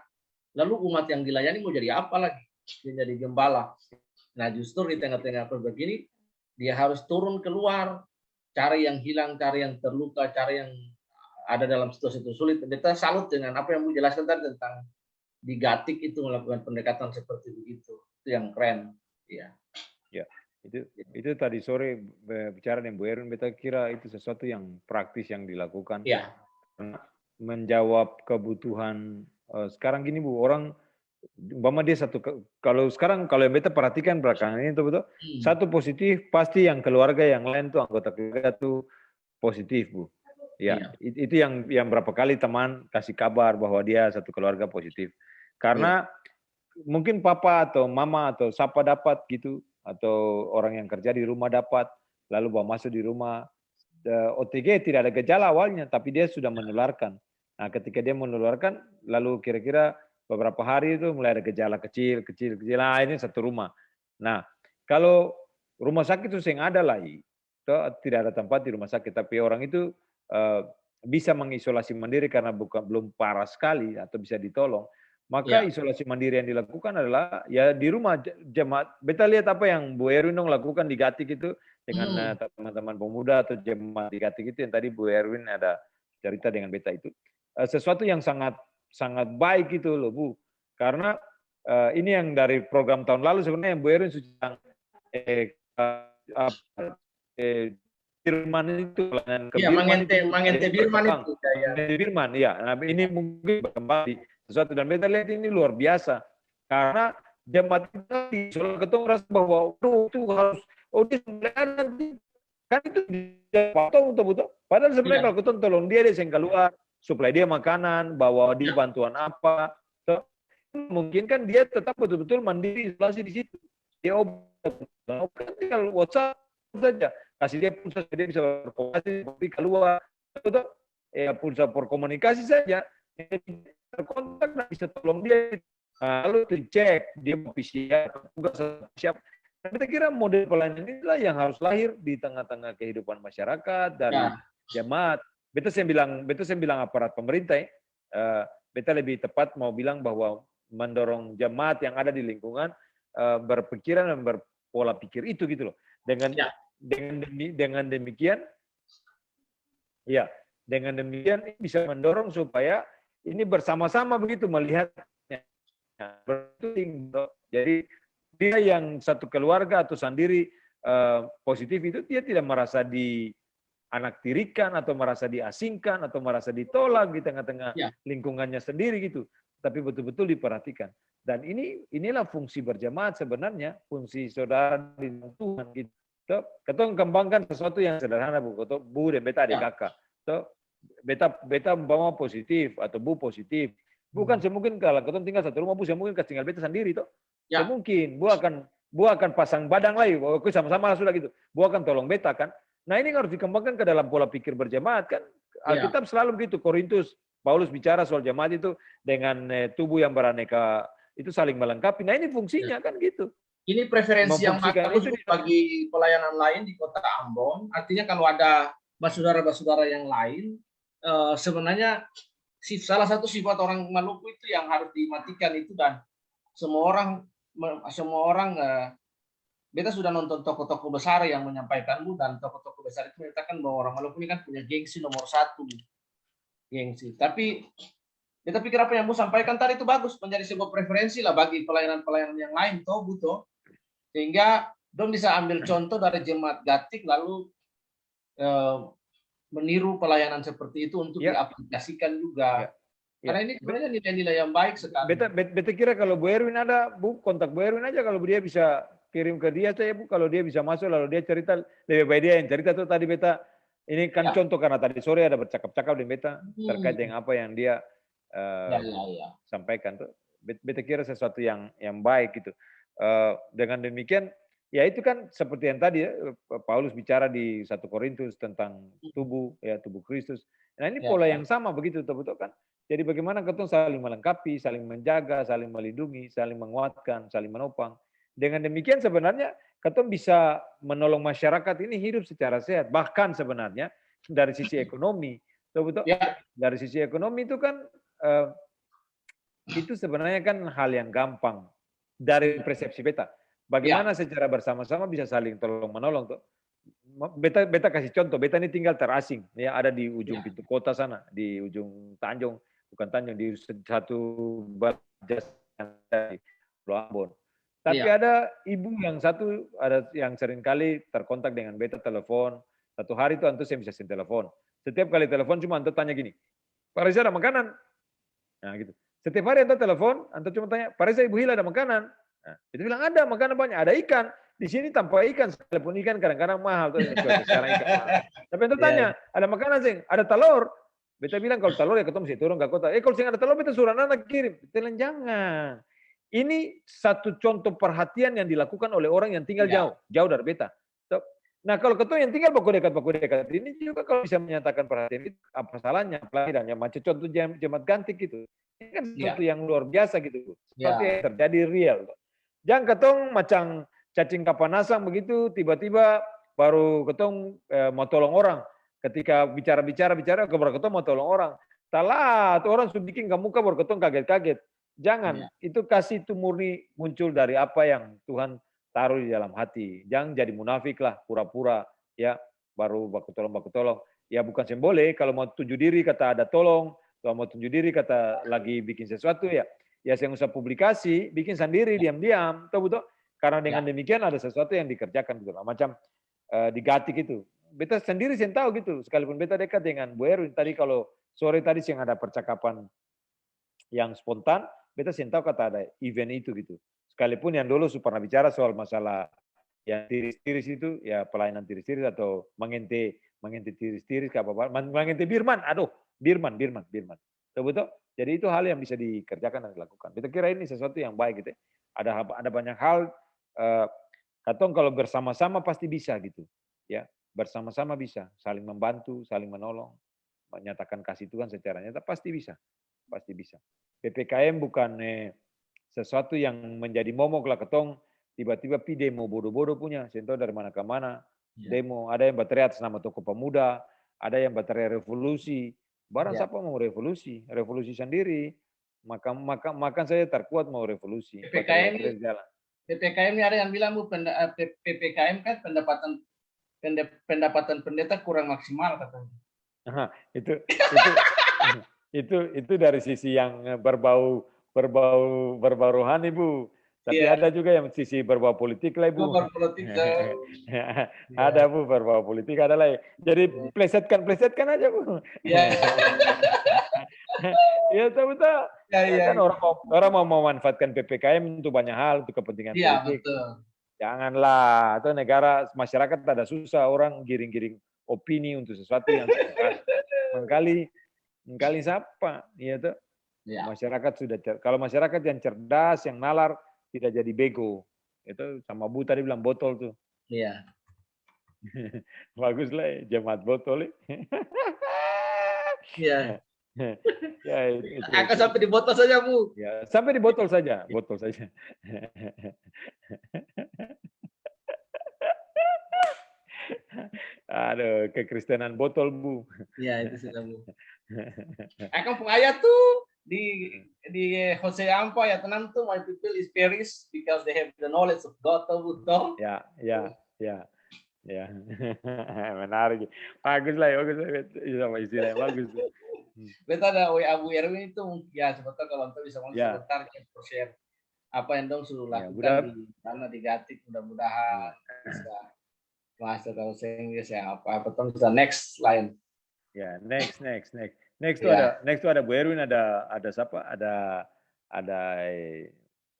Speaker 2: Lalu umat yang dilayani mau jadi apa lagi? Dia jadi gembala. Nah justru di tengah-tengah begini dia harus turun keluar, cari yang hilang, cari yang terluka, cari yang ada dalam situasi sulit. Kita salut dengan apa yang Bu jelaskan tadi tentang di Gatik itu melakukan pendekatan seperti begitu. Itu yang keren. Ya.
Speaker 1: Ya. Itu tadi sore bicara dengan Bu Erwin, beta kira itu sesuatu yang praktis yang dilakukan.
Speaker 2: Ya.
Speaker 1: Menjawab kebutuhan sekarang gini Bu, orang umpama dia kalau yang beta perhatikan belakangan ini betul, satu positif pasti yang keluarga yang lain tuh anggota keluarga tuh positif Bu. Ya, itu yang berapa kali teman kasih kabar bahwa dia satu keluarga positif. Karena mungkin papa atau mama atau siapa dapat gitu, atau orang yang kerja di rumah dapat, lalu bawa masuk di rumah. OTG tidak ada gejala awalnya, tapi dia sudah menularkan. Nah, ketika dia menularkan, lalu kira-kira beberapa hari itu mulai ada gejala kecil. Nah, ini satu rumah. Nah, kalau rumah sakit itu yang ada lagi, tidak ada tempat di rumah sakit, tapi orang itu bisa mengisolasi mandiri karena belum parah sekali atau bisa ditolong, maka isolasi mandiri yang dilakukan adalah ya di rumah jemaat. Beta lihat apa yang Bu Erwin lakukan di Gatik itu dengan teman-teman pemuda atau jemaat di Gatik itu yang tadi Bu Erwin ada cerita dengan beta itu sesuatu yang sangat baik itu loh Bu, karena ini yang dari program tahun lalu sebenarnya yang Bu Erwin sudah Birman itu
Speaker 2: mengente Birman itu
Speaker 1: Birman ya. Nah, ini mungkin kembali sesuatu dan beta lihat ini luar biasa karena jemaat kita di Solo ketemu rasa bahwa itu harus dia nanti kan itu betul. Padahal sebenarnya kalau ketemu tolong dia yang keluar, suplai dia makanan, bawa dia bantuan apa, mungkin kan dia tetap betul-betul mandiri isolasi di situ. Dia obat tinggal WhatsApp saja. Kasih dia pulsa, dia bisa berkomunikasi, seperti keluar, pulsa berkomunikasi saja, kontak bisa tolong dia. Lalu dicek dia mau PCR, tugas siap. Kita kira model pelayanan inilah yang harus lahir di tengah-tengah kehidupan masyarakat dari
Speaker 2: Ya,
Speaker 1: jemaat. Betul saya bilang aparat pemerintah. Beta lebih tepat mau bilang bahwa mendorong jemaat yang ada di lingkungan berpikiran dan berpola pikir itu gitu loh.
Speaker 2: ya,
Speaker 1: Dengan demikian, ya, dengan demikian bisa mendorong supaya ini bersama-sama begitu melihatnya. Jadi dia yang satu keluarga atau sendiri positif itu dia tidak merasa dianaktirikan atau merasa diasingkan atau merasa ditolak di tengah-tengah
Speaker 2: ya,
Speaker 1: lingkungannya sendiri gitu. Tapi betul-betul diperhatikan. Dan inilah fungsi berjamaat sebenarnya, fungsi saudara di Tuhan gitu. Kita kembangkan sesuatu yang sederhana Bu, Bu dan beta adik
Speaker 2: ya.
Speaker 1: kakak. Beta umpama positif atau Bu positif. Bukan semungkin kalau kita tinggal satu rumah Bu, semungkin tinggal beta sendiri toh.
Speaker 2: Ya,
Speaker 1: Semungkin Bu akan pasang badang lagi, oke sama-sama sudah gitu. Bu akan tolong beta kan. Nah ini harus dikembangkan ke dalam pola pikir berjamaat kan.
Speaker 2: ya.
Speaker 1: Alkitab selalu begitu. Korintus, Paulus bicara soal jemaat itu dengan tubuh yang beraneka itu saling melengkapi. Nah ini
Speaker 2: Ya.
Speaker 1: fungsinya kan gitu.
Speaker 2: Ini preferensi yang
Speaker 1: Memfungsikan
Speaker 2: bagus
Speaker 1: itu
Speaker 2: bagi pelayanan lain di kota Ambon. Artinya kalau ada basudara-basudara yang lain, sebenarnya salah satu sifat orang Maluku itu yang harus dimatikan itu, dan semua orang beta sudah nonton tokoh-tokoh besar yang menyampaikanmu, dan tokoh-tokoh besar itu menyatakan bahwa orang Maluku ini kan punya gengsi nomor satu, gengsi. Tapi beta pikir apa yang Bu sampaikan tadi itu bagus, menjadi sebuah preferensi lah bagi pelayanan-pelayanan yang lain, toh butuh, sehingga dong bisa ambil contoh dari jemaat Gatik lalu meniru pelayanan seperti itu untuk diaplikasikan juga. Karena ini sebenarnya nilai-nilai yang baik sekali.
Speaker 1: Beta kira kalau Bu Erwin ada, Bu kontak Bu Erwin aja kalau dia bisa kirim ke dia saya Bu, kalau dia bisa masuk lalu dia cerita, lebih baik dia yang cerita tuh tadi beta. Ini kan contoh karena tadi sore ada bercakap-cakap dengan beta terkait dengan apa yang dia sampaikan tuh. Beta kira sesuatu yang baik gitu. Dengan demikian, ya itu kan seperti yang tadi ya, Paulus bicara di 1 Korintus tentang tubuh, ya tubuh Kristus. Nah ini pola yang sama begitu, betul kan? Jadi bagaimana ketong saling melengkapi, saling menjaga, saling melindungi, saling menguatkan, saling menopang. Dengan demikian sebenarnya ketong bisa menolong masyarakat ini hidup secara sehat. Bahkan sebenarnya dari sisi ekonomi, betul? Dari sisi ekonomi itu kan itu sebenarnya kan hal yang gampang dari persepsi beta. Bagaimana secara bersama-sama bisa saling tolong menolong tuh. Beta kasih contoh, beta ini tinggal terasing, ya ada di ujung pintu kota sana, di ujung Tanjung, bukan Tanjung, di satu bajas di Pulau Ambon. Tapi ada ibu yang satu, ada yang seringkali terkontak dengan beta telepon. Satu hari itu antum saya bisa telepon. Setiap kali telepon cuma antum tanya gini, Pak Reza ada makanan? Nah gitu. Setiap hari antum telepon, antum cuma tanya, Pak Reza Ibu Hila ada makanan? Nah, itu bilang ada makanan banyak, ada ikan. Di sini tanpa ikan, sekalipun ikan kadang-kadang mahal. Tuh, sekarang ikan mahal. Tapi antum tanya, ada makanan sih? Ada telur? Beta bilang kalau telur ya ketemu mesti turun ke kota. Kalau sih ada telur, beta suruh anak kirim. Beta bilang jangan. Ini satu contoh perhatian yang dilakukan oleh orang yang tinggal jauh dari beta. Nah kalau ketemu yang tinggal baku dekat, ini juga kalau bisa menyatakan perhatian itu apa salahnya? Apalagi macam contoh jemaat Gantik gitu. Ini kan sesuatu yang luar biasa gitu. Seperti yang terjadi real. Jangan ketong macam cacing kapanasang begitu, tiba-tiba baru ketong mau tolong orang. Ketika bicara, baru ketong mau tolong orang. Talat, orang sudah bikin muka baru ketong kaget-kaget. Jangan, itu kasih itu murni muncul dari apa yang Tuhan taruh di dalam hati. Jangan jadi munafik lah, pura-pura ya, baru baku tolong. Ya bukan semboleh, kalau mau tunjuk diri kata ada tolong, kalau mau tunjuk diri kata lagi bikin sesuatu ya saya usah publikasi, bikin sendiri diam-diam, betul. Karena dengan demikian ada sesuatu yang dikerjakan gitu. Macam di Gatik itu. Beta sendiri saya tahu gitu, sekalipun beta dekat dengan Bu Erwin tadi kalau sore tadi yang ada percakapan yang spontan, beta saya tahu kata ada event itu gitu. Sekalipun yang dulu pernah bicara soal masalah yang tiris-tiris itu, ya pelayanan tiris-tiris atau mengente tiris-tiris, mengente Birman, Birman. Betul? Jadi itu hal yang bisa dikerjakan dan dilakukan. Kita kira ini sesuatu yang baik gitu. Ada banyak hal, katong kalau bersama-sama pasti bisa gitu. Ya, bersama-sama bisa, saling membantu, saling menolong, menyatakan kasih Tuhan secara nyata pasti bisa. PPKM bukan sesuatu yang menjadi momok lah ketong tiba-tiba pi demo bodoh-bodoh punya, sento dari mana ke mana, demo, ada yang berteriak atas nama Tokoh Pemuda, ada yang berteriak revolusi, barang siapa mau revolusi, revolusi sendiri, maka saya terkuat mau revolusi.
Speaker 2: PPKM ini ada yang bilang Bu, PPKM kan pendapatan pendeta kurang maksimal katanya.
Speaker 1: Itu dari sisi yang berbau rohani Bu. Tapi ada juga yang sisi berbau politik lah Bu.
Speaker 2: Politik,
Speaker 1: ada Bu, berbau politik ada lah. Jadi plesetkan aja Bu. Ya betul. Kan orang mau memanfaatkan PPKM untuk banyak hal, untuk kepentingan politik.
Speaker 2: Betul.
Speaker 1: Janganlah, atau negara masyarakat ada susah, orang giring-giring opini untuk sesuatu yang mengkali siapa, ya tuh. Masyarakat sudah kalau masyarakat yang cerdas, yang nalar, tidak jadi bego. Itu sama Bu tadi bilang botol tuh.
Speaker 2: Iya.
Speaker 1: Bagus lah, jemaat botol.
Speaker 2: Iya.
Speaker 1: Ya,
Speaker 2: akan sampai di botol saja Bu.
Speaker 1: Ya, sampai di botol saja, Aduh, kekristenan botol Bu.
Speaker 2: Iya, itu sudah Bu. Akan pengayat tuh di Hosea 4 ayat 6 tuh, my people is perish because they have the knowledge of God tuh.
Speaker 1: Ya. Menarik. Bagus lah, sama istilah bagus.
Speaker 2: Beta ada WA Bu Erwin itu ya sebentar kalau Anda bisa sebentar share apa yang dong suruh lakukan di sana di Gatik, mudah-mudahan bisa masuk kalau saya apa tuh bisa next line.
Speaker 1: Ya, next tuh ada Bu Erwin, ada siapa? Ada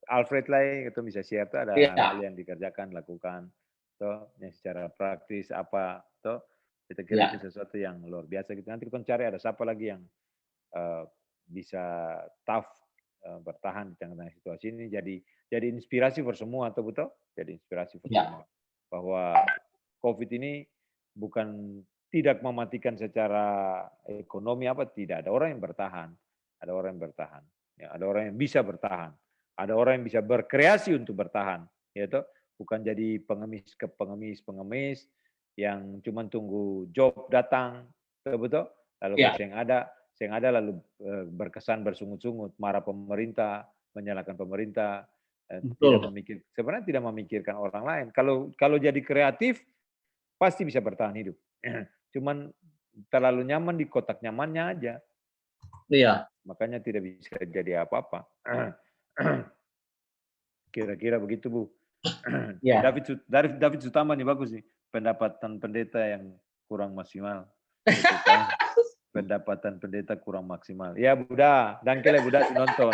Speaker 1: Alfred lah, itu bisa share tuh ada hal yang dikerjakan, lakukan. Toh, yang secara praktis apa toh kita kira itu sesuatu yang luar biasa gitu. Nanti kita cari ada siapa lagi yang bisa tough bertahan di tengah-tengah situasi ini, jadi inspirasi for semua atau betul? Jadi inspirasi for semua bahwa COVID ini bukan tidak mematikan secara ekonomi apa, tidak, ada orang yang bertahan, ya, ada orang yang bisa bertahan, ada orang yang bisa berkreasi untuk bertahan, ya toh, bukan jadi pengemis yang cuma tunggu job datang, betul? Lalu yang ada lalu berkesan bersungut-sungut, marah pemerintah, menyalahkan pemerintah, sebenarnya tidak memikirkan orang lain. Kalau jadi kreatif pasti bisa bertahan hidup. Cuman terlalu nyaman di kotak nyamannya aja.
Speaker 2: Iya.
Speaker 1: Makanya tidak bisa jadi apa-apa. Kira-kira begitu Bu. David Sutama nih bagus nih. Pendapatan pendeta yang kurang maksimal. Pendapatan pendeta kurang maksimal. Ya Buddha, dangkel ya Buddha nonton.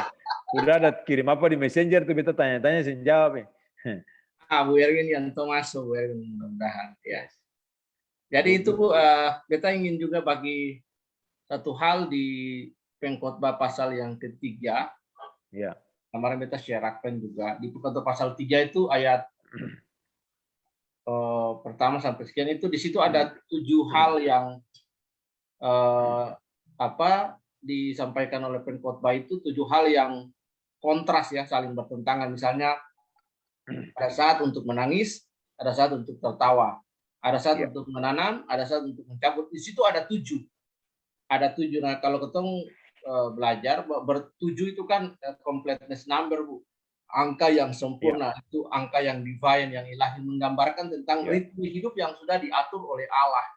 Speaker 1: Buddha ada kirim apa di Messenger tuh, beta tanya-tanya saya jawab.
Speaker 2: Bu Erwin yang masuk, Bu Erwin mudah-mudahan. Ya. Jadi itu Bu, beta ingin juga bagi satu hal di pengkhotbah pasal yang ketiga.
Speaker 1: Ya.
Speaker 2: Kemarin beta sharekan juga di pengkhotbah pasal 3 itu ayat pertama sampai sekian itu, di situ ada 7 hal yang disampaikan oleh pengkhotbah itu, 7 hal yang kontras ya, saling bertentangan. Misalnya ada saat untuk menangis, ada saat untuk tertawa, ada saat untuk menanam, ada saat untuk mencabut. Di situ ada 7. Ada 7. Nah, kalau ketemu belajar bertujuh itu kan completeness number Bu. Angka yang sempurna, itu angka yang divine, yang ilahi, menggambarkan tentang ritme hidup yang sudah diatur oleh Allah.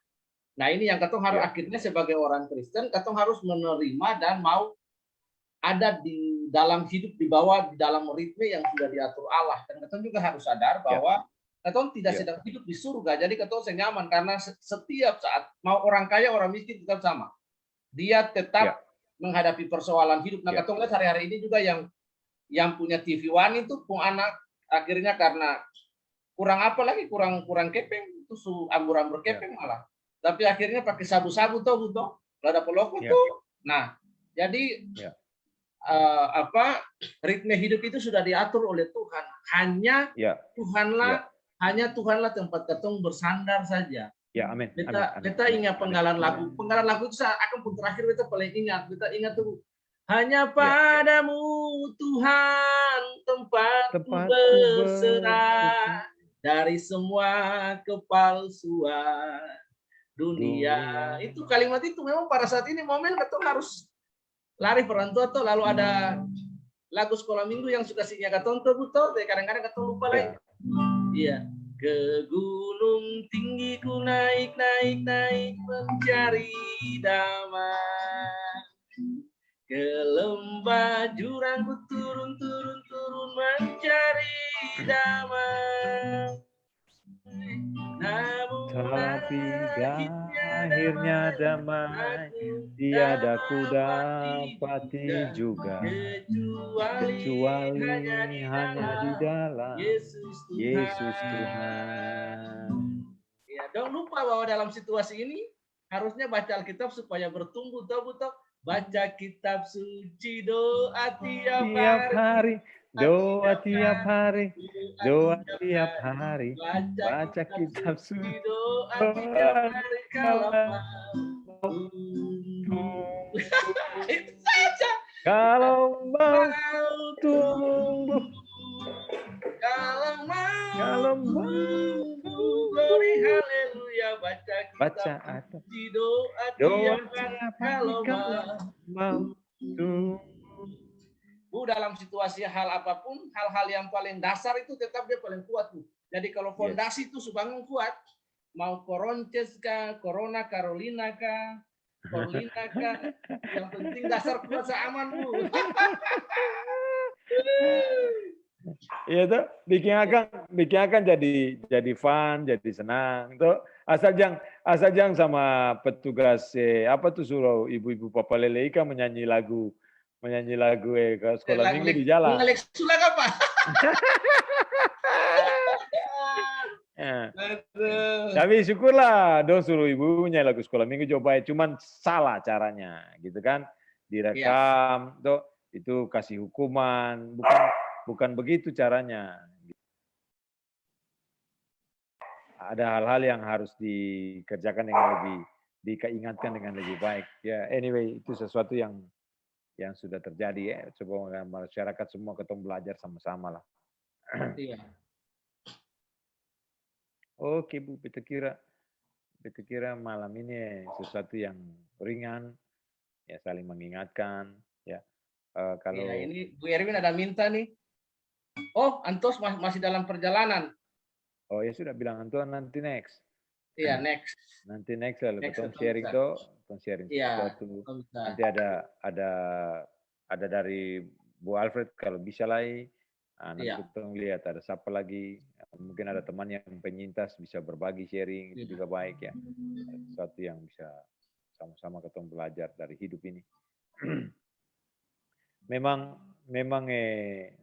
Speaker 2: Nah, ini yang ketong harus akhirnya sebagai orang Kristen, ketong harus menerima dan mau ada di dalam hidup di dalam ritme yang sudah diatur Allah. Dan ketong juga harus sadar bahwa ketong tidak sedang hidup di surga, jadi ketong senyaman karena setiap saat mau orang kaya, orang miskin tetap sama. Dia tetap menghadapi persoalan hidup. Nah, ketong lihat hari-hari ini juga yang punya TV One itu pun anak akhirnya karena kurang kepeng itu ambur-ambur kepeng malah. Tapi akhirnya pakai sabu-sabu tuh, lada peloko tuh. Nah, jadi ritme hidup itu sudah diatur oleh Tuhan. Hanya Tuhanlah tempat ketong bersandar saja.
Speaker 1: Ya, amin.
Speaker 2: Kita ingat penggalan lagu. Penggalan lagu itu akan pun terakhir kita paling ingat. Kita ingat tuh Hanya
Speaker 1: Ya.
Speaker 2: padamu Tuhan tempatku
Speaker 1: Tempatku
Speaker 2: berserah dari semua kepalsuan dunia. Itu kalimat itu memang pada saat ini momen ketong harus lari perantau tuh, lalu ada lagu sekolah minggu yang suka sinya katong tuh butuh, kadang-kadang katong lupa lagi. Iya. Ke gunung tinggi ku naik mencari damai. Ke lembah jurang ku turun mencari damai. Namun
Speaker 1: Tapi akhirnya damai tiada ku dapati juga, kecuali hanya di dalam Yesus Tuhan.
Speaker 2: Ya, don't lupa bahwa dalam situasi ini harusnya baca Alkitab supaya bertumbuh, toh. Baca kitab suci, doa tiap hari,
Speaker 1: doa tiap hari, doa tiap hari, baca kitab suci,
Speaker 2: doa tiap hari kalau itu saja.
Speaker 1: Kalau mau tumbuh,
Speaker 2: kalau
Speaker 1: kalau
Speaker 2: mau
Speaker 1: mau
Speaker 2: glory haleluya, baca kitab
Speaker 1: atau
Speaker 2: suci, doa
Speaker 1: doa
Speaker 2: tiap hari
Speaker 1: tiap
Speaker 2: kalau
Speaker 1: hari mau tumbuh.
Speaker 2: Bu, dalam situasi hal apapun, hal-hal yang paling dasar itu tetap dia paling kuat, Bu. Jadi kalau fondasi itu bangun kuat, mau Koronces kah, Corona, Carolina kah, yang penting dasar kuat seaman, Bu.
Speaker 1: Iya tuh, bikin akan jadi fun, jadi senang. Tuh asal jangan sama petugas apa tuh suruh ibu-ibu Papa Lele Ika menyanyi lagu ke sekolah minggu di jalan.
Speaker 2: Alex Sulak apa?
Speaker 1: Tapi syukurlah dong suruh ibunya lagu sekolah minggu coba, cuman salah caranya gitu kan, direkam tuh itu kasih hukuman, bukan begitu caranya. Ada hal-hal yang harus dikerjakan dengan lebih dikeingatkan dengan lebih baik. Ya, anyway itu sesuatu yang sudah terjadi ya. Coba masyarakat semua ketemu belajar sama-sama lah.
Speaker 2: Iya.
Speaker 1: Oke Bu, kita kira malam ini sesuatu yang ringan, ya saling mengingatkan, ya. Kalau
Speaker 2: ya, ini Bu Erwin ada minta nih. Oh, Antos masih dalam perjalanan.
Speaker 1: Oh ya sudah bilang Antuan nanti next.
Speaker 2: Iya, next.
Speaker 1: Nanti next lalu kita sharing tuh, sharing sesuatu. Nanti ada dari Bu Alfred kalau bisa lagi. Nanti kita lihat ada siapa lagi. Mungkin ada teman yang penyintas bisa berbagi sharing, itu juga baik ya. Sesuatu yang bisa sama-sama ketemu belajar dari hidup ini. Memang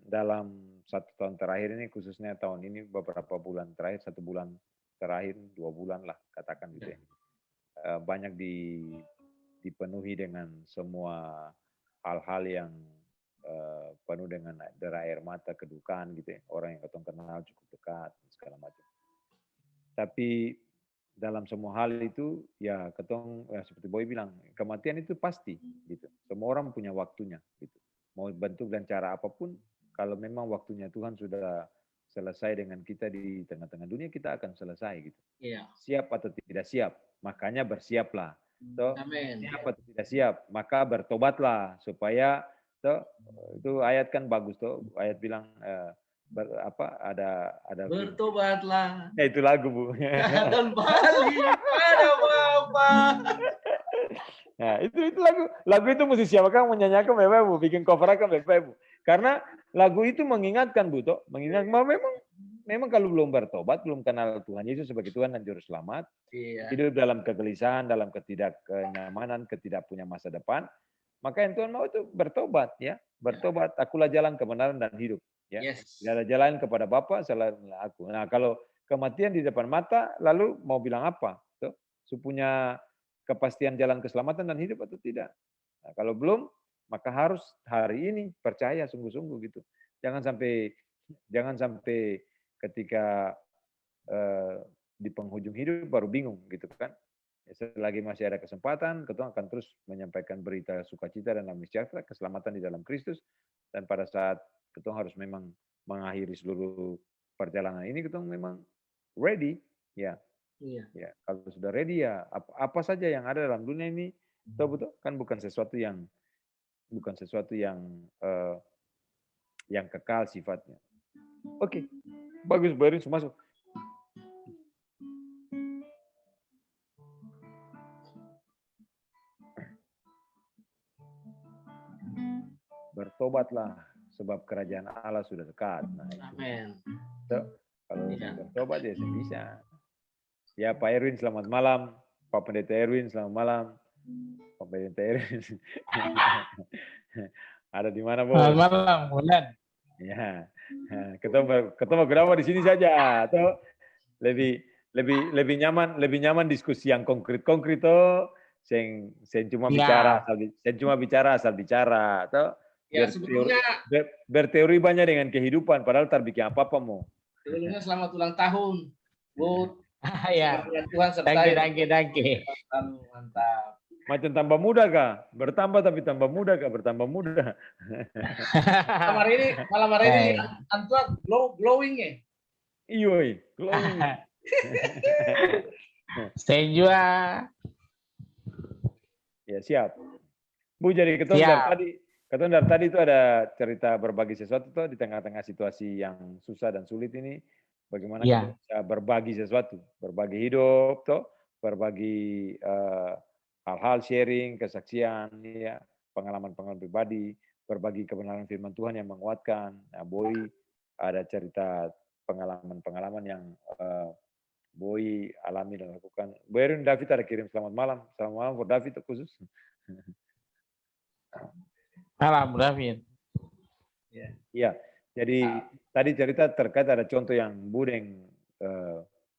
Speaker 1: dalam 1 tahun terakhir ini, khususnya tahun ini beberapa bulan terakhir, 1 bulan terakhir, 2 bulan lah katakan gitu ya, banyak dipenuhi dengan semua hal-hal yang penuh dengan derai air mata, kedukaan gitu ya, orang yang ketong kenal cukup dekat segala macam. Tapi dalam semua hal itu ya ketong seperti Boy bilang, kematian itu pasti gitu. Semua orang punya waktunya gitu. Mau bentuk dan cara apapun, kalau memang waktunya Tuhan sudah selesai dengan kita di tengah-tengah dunia, kita akan selesai gitu.
Speaker 2: Iya.
Speaker 1: Siap atau tidak siap, makanya bersiaplah.
Speaker 2: Amin.
Speaker 1: Siap atau tidak siap, maka bertobatlah supaya itu ayat kan bagus tuh, ayat bilang ada
Speaker 2: bertobatlah.
Speaker 1: Ya itu lagu Bu.
Speaker 2: Dan balik pada Bapa.
Speaker 1: Nah, itu lagu itu mesti siapa kan menyanyikan Bapak Bu, bikin cover kan Bapak Bu. Karena lagu itu mengingatkan Bu toh, mengingatkan bahwa memang kalau belum bertobat, belum kenal Tuhan Yesus sebagai Tuhan dan juru selamat, hidup dalam kegelisahan, dalam ketidaknyamanan, ketidakpunya masa depan, maka yang Tuhan mau itu bertobat ya, bertobat. Akulah jalan kebenaran dan hidup ya. Tidak ada jalan kepada Bapa selain aku. Nah, kalau kematian di depan mata, lalu mau bilang apa? Tuh, punya kepastian jalan keselamatan dan hidup atau tidak. Nah, kalau belum, maka harus hari ini percaya sungguh-sungguh gitu. Jangan sampai ketika di penghujung hidup baru bingung gitu kan. Selagi masih ada kesempatan, kita akan terus menyampaikan berita sukacita dan damai sejahtera, keselamatan di dalam Kristus. Dan pada saat kita harus memang mengakhiri seluruh perjalanan ini, kita memang ready, ya.
Speaker 2: Iya.
Speaker 1: Ya, kalau sudah ready ya apa saja yang ada dalam dunia ini, betul kan bukan sesuatu yang yang kekal sifatnya. Oke, bagus, baru masuk. Bertobatlah sebab kerajaan Allah sudah dekat. Nah,
Speaker 2: Amin.
Speaker 1: Kalau bertobat ya bisa. Ya Pak Erwin selamat malam, Pak Pendeta Erwin selamat malam, Pak Pendeta Erwin. Ada di mana, Bos?
Speaker 3: Selamat malam, Bulan.
Speaker 1: Ya, ketemu kenapa di sini saja? Atau lebih nyaman diskusi yang konkret tuh, saya cuma bicara asal bicara, atau
Speaker 2: Ya, sebetulnya
Speaker 1: berteori banyak dengan kehidupan, padahal tak bikin apa-apa mau.
Speaker 2: sebelumnya selamat ulang tahun, Bu.
Speaker 3: Ya,
Speaker 2: Tuhan sertai.
Speaker 3: Dangke.
Speaker 2: Mantap.
Speaker 1: Macam tambah muda kah? Bertambah tapi tambah muda kah? Bertambah muda.
Speaker 2: Malam hari ini Antua glowing ya?
Speaker 1: Iya, glowing.
Speaker 3: Saya juga.
Speaker 1: Ya siap. Bu, jadi ketemu dari tadi itu ada cerita berbagi sesuatu tuh di tengah-tengah situasi yang susah dan sulit ini. Bagaimana kita bisa berbagi sesuatu, berbagi hidup, toh, berbagi hal-hal sharing, kesaksian, ya, pengalaman-pengalaman pribadi, berbagi kebenaran firman Tuhan yang menguatkan. Nah, Boy ada cerita pengalaman-pengalaman yang Boy alami dan lakukan. Boy David ada kirim selamat malam for David khusus.
Speaker 3: Malam, David.
Speaker 1: Iya, jadi tadi cerita terkait ada contoh yang Budeng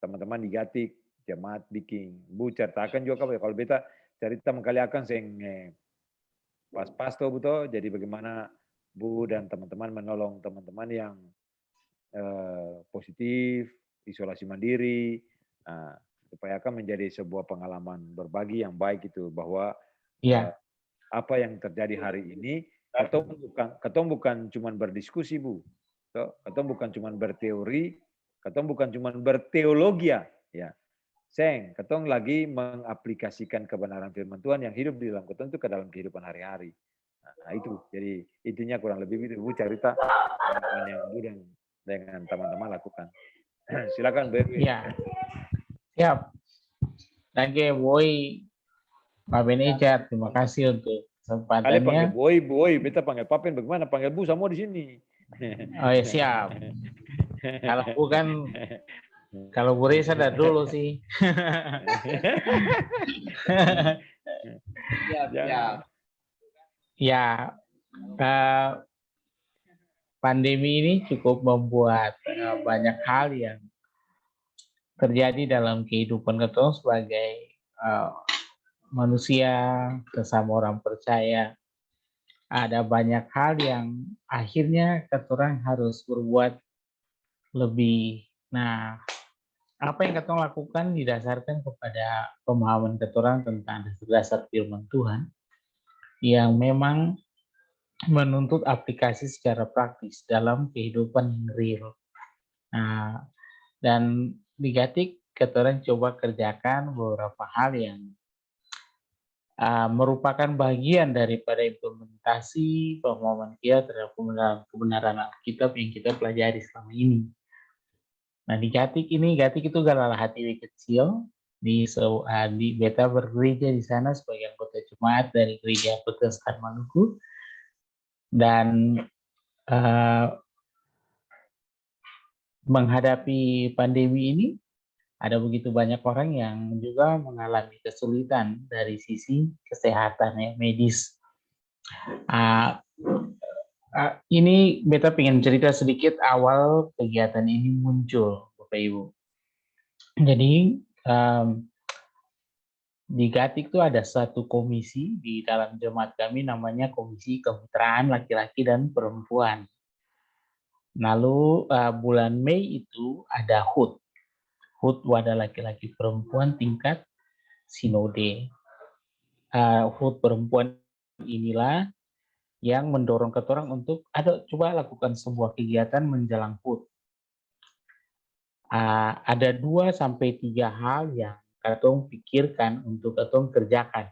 Speaker 1: teman-teman di Gatik, jemaat bikin. Bu ceritakan juga kalau beta cerita mengkali akan pas-pas tuh betul. Jadi bagaimana Bu dan teman-teman menolong teman-teman yang positif, isolasi mandiri, supaya akan menjadi sebuah pengalaman berbagi yang baik itu bahwa apa yang terjadi hari ini, ketong bukan cuma berdiskusi Bu, ketong bukan cuma berteori, ketong bukan cuma berteologi ya. Ketong lagi mengaplikasikan kebenaran firman Tuhan yang hidup di dalam ketong itu ke dalam kehidupan hari-hari. Nah, itu. Jadi intinya kurang lebih itu Bu cerita yang Bu dengan teman-teman lakukan. Silakan Bu.
Speaker 3: Iya. Siap. Dangke Boy, Pak Benejar, terima kasih untuk kesempatannya.
Speaker 1: Kali panggil Boy, beta panggil Papen, bagaimana? Panggil Bu semua di sini.
Speaker 3: Oh ya siap. Kalau bukan kalau Bu Risa dari dulu sih. Ya, pandemi ini cukup membuat banyak hal yang terjadi dalam kehidupan kita sebagai manusia, sesama orang percaya. Ada banyak hal yang akhirnya kita orang harus berbuat lebih. Nah, apa yang kita lakukan didasarkan kepada pemahaman kita orang tentang dasar firman Tuhan yang memang menuntut aplikasi secara praktis dalam kehidupan yang real. Nah, dan di Gatik kita orang coba kerjakan beberapa hal yang merupakan bagian daripada implementasi pemahaman kita terhadap kebenaran Alkitab yang kita pelajari selama ini. Nah di Gatik itu adalah hati kecil di beta bergereja di sana sebagai anggota jemaat dari gereja Protestan Maluku dan menghadapi pandemi ini ada begitu banyak orang yang juga mengalami kesulitan dari sisi kesehatan medis. Ini beta pengen cerita sedikit awal kegiatan ini muncul, Bapak Ibu. Jadi di Gatik itu ada satu komisi di dalam jemaat kami namanya Komisi Kemitraan Laki-laki dan Perempuan. Lalu bulan Mei itu ada HUT. HUT wadah laki-laki perempuan tingkat sinode. HUT perempuan inilah yang mendorong ketorang untuk coba lakukan sebuah kegiatan menjelang HUT. Ada 2 sampai 3 hal yang katong pikirkan untuk katong kerjakan.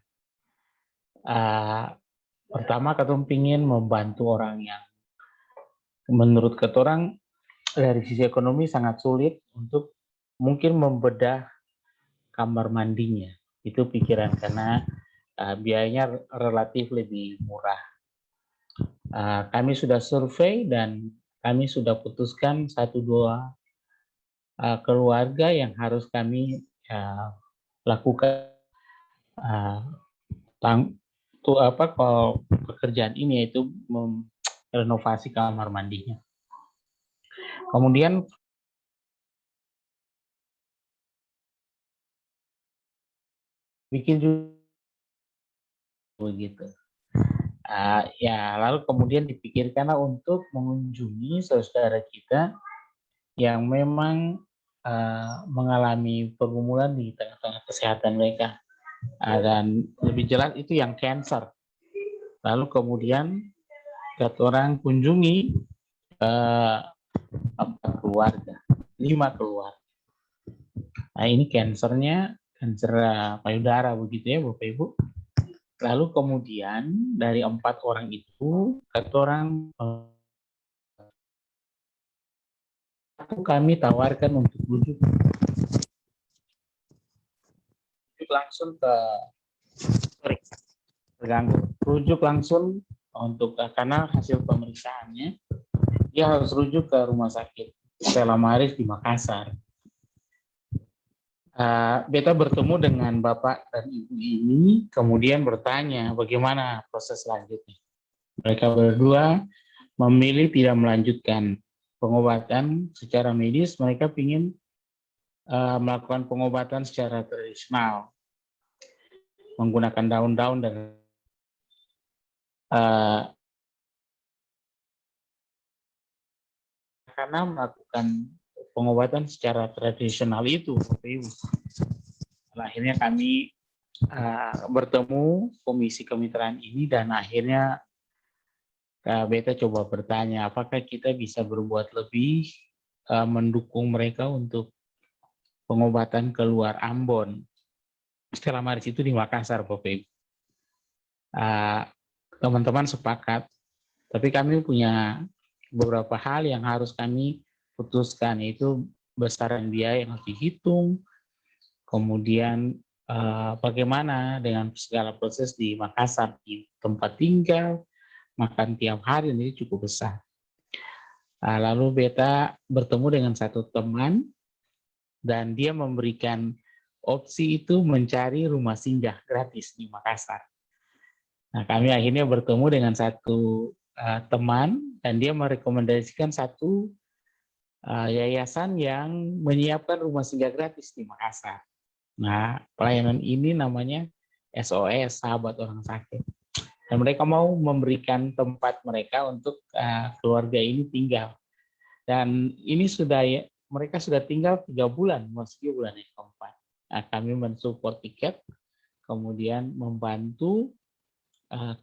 Speaker 3: Pertama, katong ingin membantu orang yang menurut ketorang dari sisi ekonomi sangat sulit untuk mungkin membedah kamar mandinya. Itu pikiran karena biayanya relatif lebih murah. Kami sudah survei dan kami sudah putuskan 1-2 keluarga yang harus kami lakukan kalau pekerjaan ini, yaitu renovasi kamar mandinya. Kemudian bikin juga begitu. Lalu kemudian dipikirkanlah untuk mengunjungi saudara kita yang memang mengalami pergumulan di tengah-tengah kesehatan mereka, dan lebih jelas itu yang cancer. Lalu kemudian orang kunjungi 4 keluarga, 5 keluarga. Nah, ini kanker payudara begitu ya Bapak Ibu. Lalu kemudian dari 4 orang itu, kami tawarkan untuk rujuk langsung untuk karena hasil pemeriksaannya dia harus rujuk ke rumah sakit Stella Maris di Makassar. Beta bertemu dengan Bapak dan Ibu ini, kemudian bertanya bagaimana proses selanjutnya. Mereka berdua memilih tidak melanjutkan pengobatan secara medis, mereka ingin melakukan pengobatan secara tradisional, menggunakan daun-daun dan karena melakukan pengobatan secara tradisional itu, akhirnya kami bertemu komisi kemitraan ini dan akhirnya beta coba bertanya apakah kita bisa berbuat lebih mendukung mereka untuk pengobatan keluar Ambon. Stella Maris itu di Makassar, Bapak Ibu. Teman-teman sepakat, tapi kami punya beberapa hal yang harus kami putuskan, yaitu besaran biaya yang harus dihitung, kemudian bagaimana dengan segala proses di Makassar, di tempat tinggal, makan tiap hari, ini cukup besar. Lalu beta bertemu dengan satu teman dan dia memberikan opsi itu mencari rumah singgah gratis di Makassar. Nah, kami akhirnya bertemu dengan satu teman dan dia merekomendasikan satu yayasan yang menyiapkan rumah singgah gratis di Makassar. Nah, pelayanan ini namanya SOS, Sahabat Orang Sakit. Dan mereka mau memberikan tempat mereka untuk keluarga ini tinggal. Dan ini mereka sudah tinggal 3 bulan, meski bulan yang keempat. Nah, kami mensupport tiket, kemudian membantu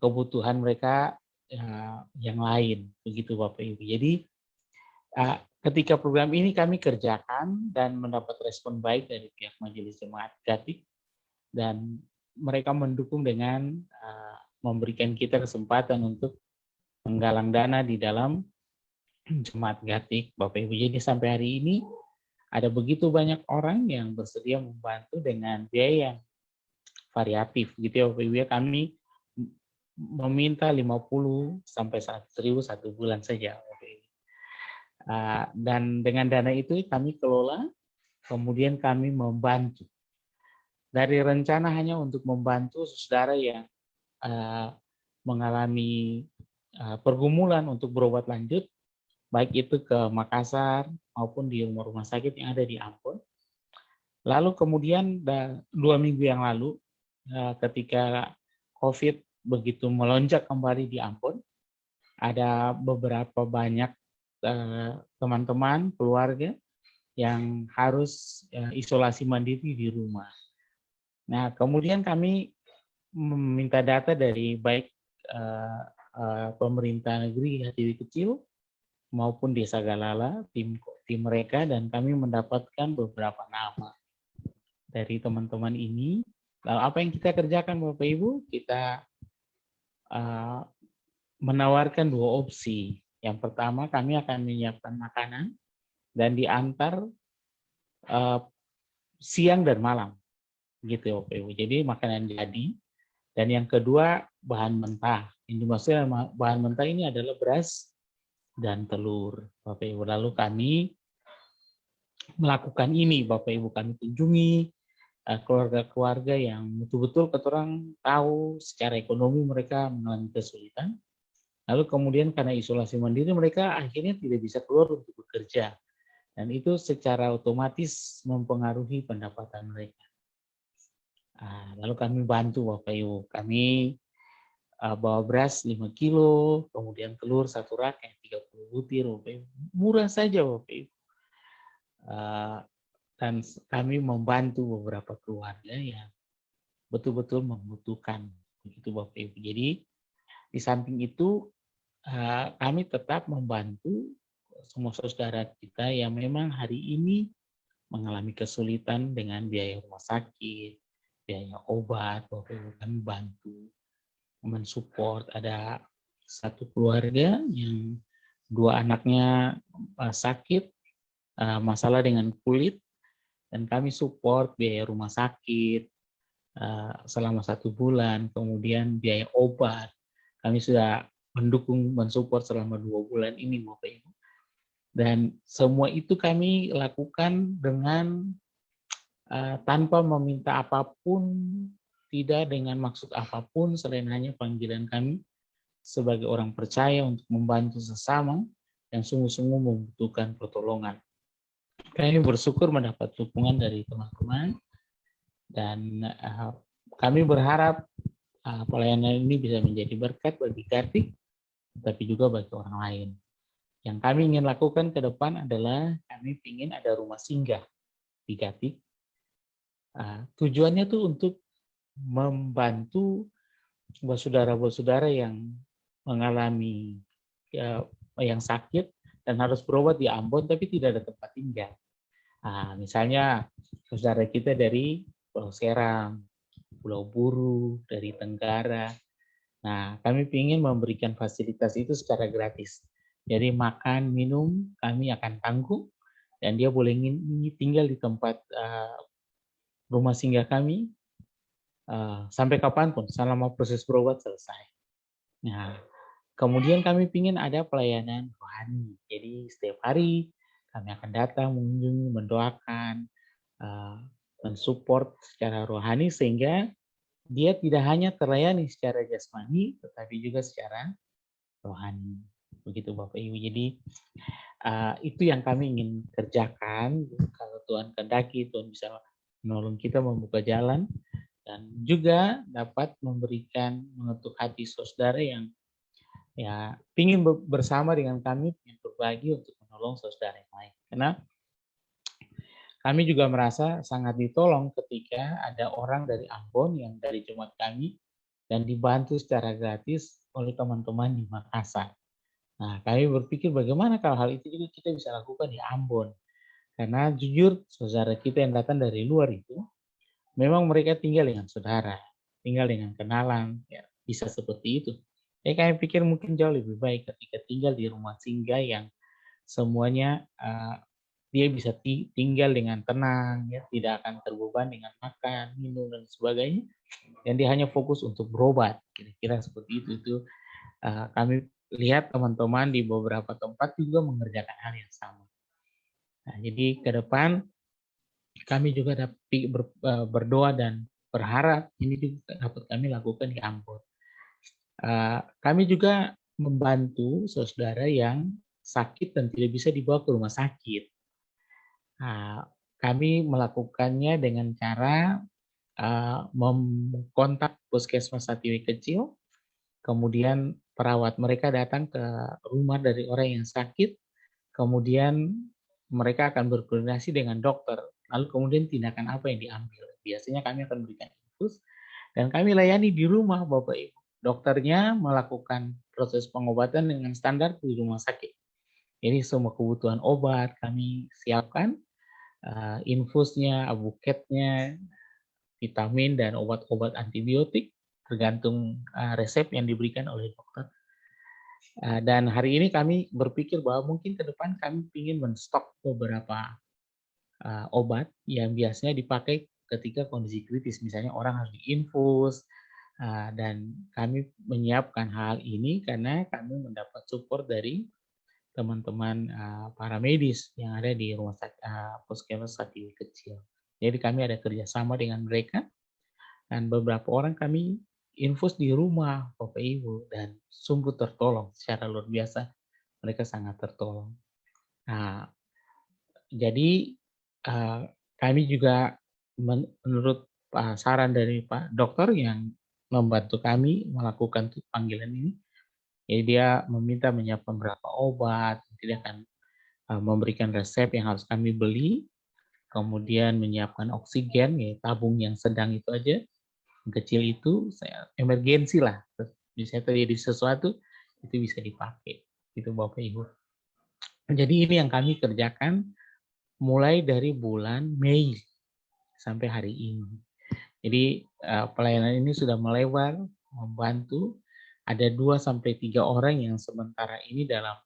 Speaker 3: kebutuhan mereka yang lain, begitu Bapak Ibu. Jadi ketika program ini kami kerjakan dan mendapat respon baik dari pihak Majelis Jemaat Gatik, dan mereka mendukung dengan memberikan kita kesempatan untuk menggalang dana di dalam Jemaat Gatik, Bapak Ibu. Jadi sampai hari ini ada begitu banyak orang yang bersedia membantu dengan biaya yang variatif, gitu ya Bapak Ibu. Kami meminta 50 sampai 100.000 satu bulan saja, Bapak Ibu. Dan dengan dana itu kami kelola, kemudian kami membantu. Dari rencana hanya untuk membantu saudara yang mengalami pergumulan untuk berobat lanjut, baik itu ke Makassar maupun di rumah-rumah sakit yang ada di Ambon. Lalu kemudian 2 minggu yang lalu, ketika COVID begitu melonjak kembali di Ambon, ada beberapa banyak teman-teman, keluarga yang harus isolasi mandiri di rumah. Nah, kemudian kami meminta data dari baik pemerintah negeri HTW kecil maupun Desa Galala, tim mereka, dan kami mendapatkan beberapa nama dari teman-teman ini. Lalu apa yang kita kerjakan Bapak Ibu? Kita menawarkan dua opsi. Yang pertama, kami akan menyiapkan makanan dan diantar siang dan malam, gitu ya Bapak Ibu. Jadi makanan jadi. Dan yang kedua, bahan mentah. Yang dimaksud bahan mentah ini adalah beras dan telur, Bapak Ibu. Lalu kami melakukan ini, Bapak Ibu. Kami kunjungi keluarga-keluarga yang betul-betul ketorang tahu secara ekonomi mereka mengalami kesulitan. Lalu kemudian karena isolasi mandiri mereka akhirnya tidak bisa keluar untuk bekerja. Dan itu secara otomatis mempengaruhi pendapatan mereka. Lalu kami bantu Bapak Ibu. Kami bawa beras 5 kilo, kemudian telur 1 rak yang 30 butir Bapak Ibu. Murah saja Bapak Ibu. Dan kami membantu beberapa keluarga yang betul-betul membutuhkan. Begitu Bapak Ibu. Jadi di samping itu kami tetap membantu semua saudara kita yang memang hari ini mengalami kesulitan dengan biaya rumah sakit, biaya obat, Bapak Ibu. Kami bantu mensupport. Ada satu keluarga yang 2 anaknya sakit, masalah dengan kulit, dan kami support biaya rumah sakit selama 1 bulan, kemudian biaya obat. Kami sudah mendukung, mensupport selama 2 bulan ini, Bapak Ibu. Dan semua itu kami lakukan dengan tanpa meminta apapun, tidak dengan maksud apapun, selain hanya panggilan kami sebagai orang percaya untuk membantu sesama yang sungguh-sungguh membutuhkan pertolongan. Kami bersyukur mendapat dukungan dari teman-teman, dan kami berharap pelayanan ini bisa menjadi berkat bagi Kartik, tapi juga bagi orang lain. Yang kami ingin lakukan ke depan adalah kami ingin ada rumah singgah di Kartik. Tujuannya tuh untuk membantu saudara-saudara yang mengalami yang sakit dan harus berobat di Ambon tapi tidak ada tempat tinggal. Misalnya saudara kita dari Pulau Seram, Pulau Buru, dari Tenggara. Nah, kami ingin memberikan fasilitas itu secara gratis. Jadi makan, minum kami akan tanggung, dan dia boleh tinggal di tempat rumah singgah kami sampai kapanpun selama proses berobat selesai. Nah, kemudian kami ingin ada pelayanan rohani. Jadi setiap hari kami akan datang, mengunjungi, mendoakan, mensupport secara rohani sehingga dia tidak hanya terlayani secara jasmani, tetapi juga secara rohani. Begitu Bapak Ibu. Jadi itu yang kami ingin kerjakan. Kalau Tuhan kehendaki, Tuhan bisa menolong kita membuka jalan dan juga dapat memberikan mengetuk hati saudara yang ya ingin bersama dengan kami, ingin berbagi untuk menolong saudara yang lain. Karena kami juga merasa sangat ditolong ketika ada orang dari Ambon yang dari jemaat kami dan dibantu secara gratis oleh teman-teman di Makassar. Nah, kami berpikir bagaimana kalau hal itu juga kita bisa lakukan di Ambon. Karena jujur, saudara kita yang datang dari luar itu, memang mereka tinggal dengan saudara, tinggal dengan kenalan, ya, bisa seperti itu. Kami pikir mungkin jauh lebih baik ketika tinggal di rumah singgah yang semuanya dia bisa tinggal dengan tenang, ya, tidak akan terbeban dengan makan, minum, dan sebagainya. Dan dia hanya fokus untuk berobat, kira-kira seperti itu. Kami lihat teman-teman di beberapa tempat juga mengerjakan hal yang sama. Nah, jadi ke depan kami juga dapat berdoa dan berharap ini juga dapat kami lakukan di Ambon. Kami juga membantu saudara yang sakit dan tidak bisa dibawa ke rumah sakit. Kami melakukannya dengan cara mengkontak puskesmas HTW kecil, kemudian perawat mereka datang ke rumah dari orang yang sakit, kemudian mereka akan berkoordinasi dengan dokter lalu kemudian tindakan apa yang diambil. Biasanya kami akan berikan infus dan kami layani di rumah Bapak Ibu. Dokternya melakukan proses pengobatan dengan standar di rumah sakit. Jadi semua kebutuhan obat kami siapkan, infusnya, buketnya, vitamin dan obat-obat antibiotik tergantung resep yang diberikan oleh dokter. Dan hari ini kami berpikir bahwa mungkin ke depan kami ingin menstok beberapa obat yang biasanya dipakai ketika kondisi kritis, misalnya orang harus diinfus, dan kami menyiapkan hal ini karena kami mendapat support dari teman-teman para medis yang ada di rumah sakit puskesmas Sati Kecil. Jadi kami ada kerjasama dengan mereka dan beberapa orang kami infus di rumah Bapak Ibu dan sungguh tertolong secara luar biasa. Mereka sangat tertolong. Nah, jadi kami juga menurut saran dari Pak Dokter yang membantu kami melakukan panggilan ini, jadi dia meminta menyiapkan berapa obat, dia akan memberikan resep yang harus kami beli, kemudian menyiapkan oksigen, ya, tabung yang sedang itu aja, yang kecil itu, emergensi lah, bisa terjadi sesuatu, itu bisa dipakai, itu Bapak Ibu. Jadi ini yang kami kerjakan mulai dari bulan Mei sampai hari ini. Jadi pelayanan ini sudah melebar, membantu. Ada 2-3 orang yang sementara ini dalam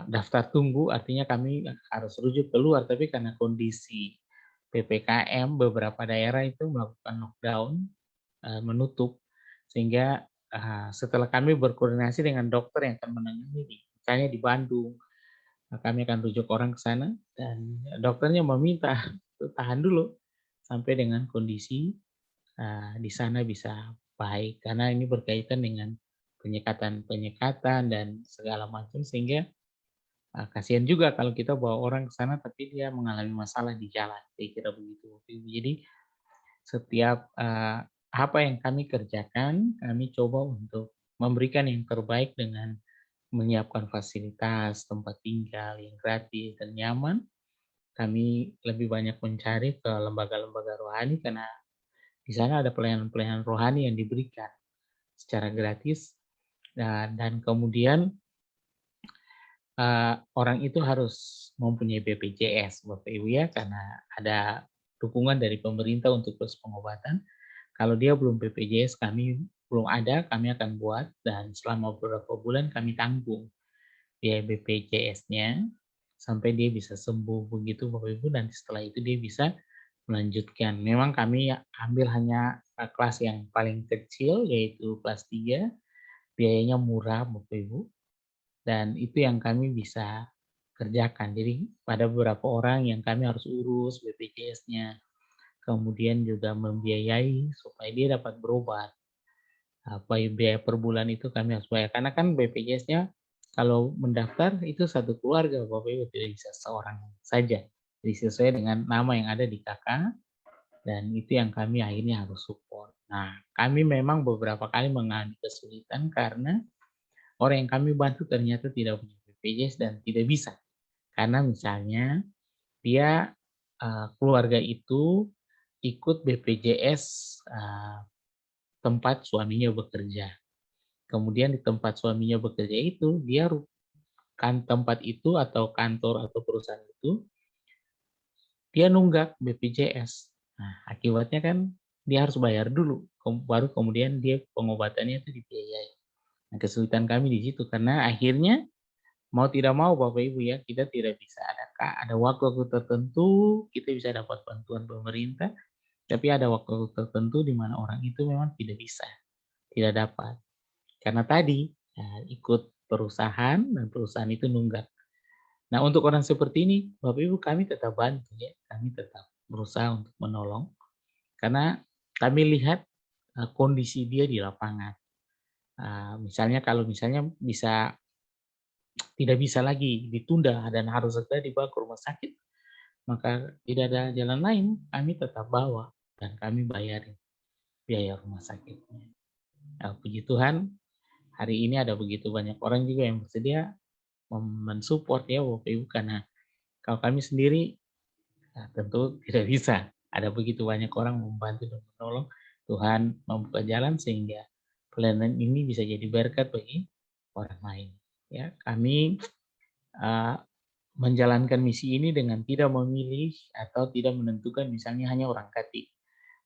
Speaker 3: daftar tunggu, artinya kami harus rujuk keluar, tapi karena kondisi PPKM beberapa daerah itu melakukan lockdown, menutup, sehingga setelah kami berkoordinasi dengan dokter yang akan menangani, misalnya di Bandung, kami akan rujuk orang ke sana dan dokternya meminta tahan dulu sampai dengan kondisi di sana bisa baik, karena ini berkaitan dengan penyekatan dan segala macam, sehingga kasihan juga kalau kita bawa orang ke sana tapi dia mengalami masalah di jalan, saya kira begitu. Jadi setiap apa yang kami kerjakan, kami coba untuk memberikan yang terbaik dengan menyiapkan fasilitas, tempat tinggal yang gratis dan nyaman. Kami lebih banyak mencari ke lembaga-lembaga rohani karena di sana ada pelayanan-pelayanan rohani yang diberikan secara gratis, dan kemudian orang itu harus mempunyai BPJS, Bapak Ibu ya, karena ada dukungan dari pemerintah untuk proses pengobatan. Kalau dia belum BPJS, kami belum ada, kami akan buat dan selama beberapa bulan kami tanggung biaya BPJS-nya sampai dia bisa sembuh begitu Bapak Ibu, dan setelah itu dia bisa melanjutkan. Memang kami ambil hanya kelas yang paling kecil yaitu kelas 3, biayanya murah Bapak Ibu, dan itu yang kami bisa kerjakan. Jadi pada beberapa orang yang kami harus urus BPJS-nya, kemudian juga membiayai supaya dia dapat berobat. Biaya per bulan itu kami harus bayar, karena kan BPJS-nya kalau mendaftar itu satu keluarga Bapak Ibu, tidak bisa seorang saja. Jadi sesuai dengan nama yang ada di KK, dan itu yang kami akhirnya harus support. Nah, kami memang beberapa kali mengalami kesulitan karena orang yang kami bantu ternyata tidak punya BPJS dan tidak bisa. Karena misalnya dia keluarga itu ikut BPJS tempat suaminya bekerja. Kemudian di tempat suaminya bekerja itu, dia kan tempat itu atau kantor atau perusahaan itu, dia nunggak BPJS. Nah, akibatnya kan dia harus bayar dulu, baru kemudian dia pengobatannya itu dibiayai. Nah, kesulitan kami di situ karena akhirnya mau tidak mau Bapak Ibu ya, kita tidak bisa ada waktu-waktu tertentu kita bisa dapat bantuan pemerintah, tapi ada waktu tertentu di mana orang itu memang tidak bisa, tidak dapat. Karena tadi ikut perusahaan dan perusahaan itu nunggak. Nah, untuk orang seperti ini, Bapak Ibu kami tetap bantu ya, kami tetap berusaha untuk menolong karena kami lihat kondisi dia di lapangan. Misalnya kalau bisa tidak bisa lagi ditunda dan harus segera dibawa ke rumah sakit, maka tidak ada jalan lain, kami tetap bawa dan kami bayarin biaya rumah sakitnya. Nah, puji Tuhan, hari ini ada begitu banyak orang juga yang bersedia mensupport ya Bapak Ibu, karena kalau kami sendiri Nah, tentu tidak bisa. Ada begitu banyak orang membantu dan menolong. Tuhan membuka jalan sehingga pelayanan ini bisa jadi berkat bagi orang lain. Ya, kami menjalankan misi ini dengan tidak memilih atau tidak menentukan misalnya hanya orang Katolik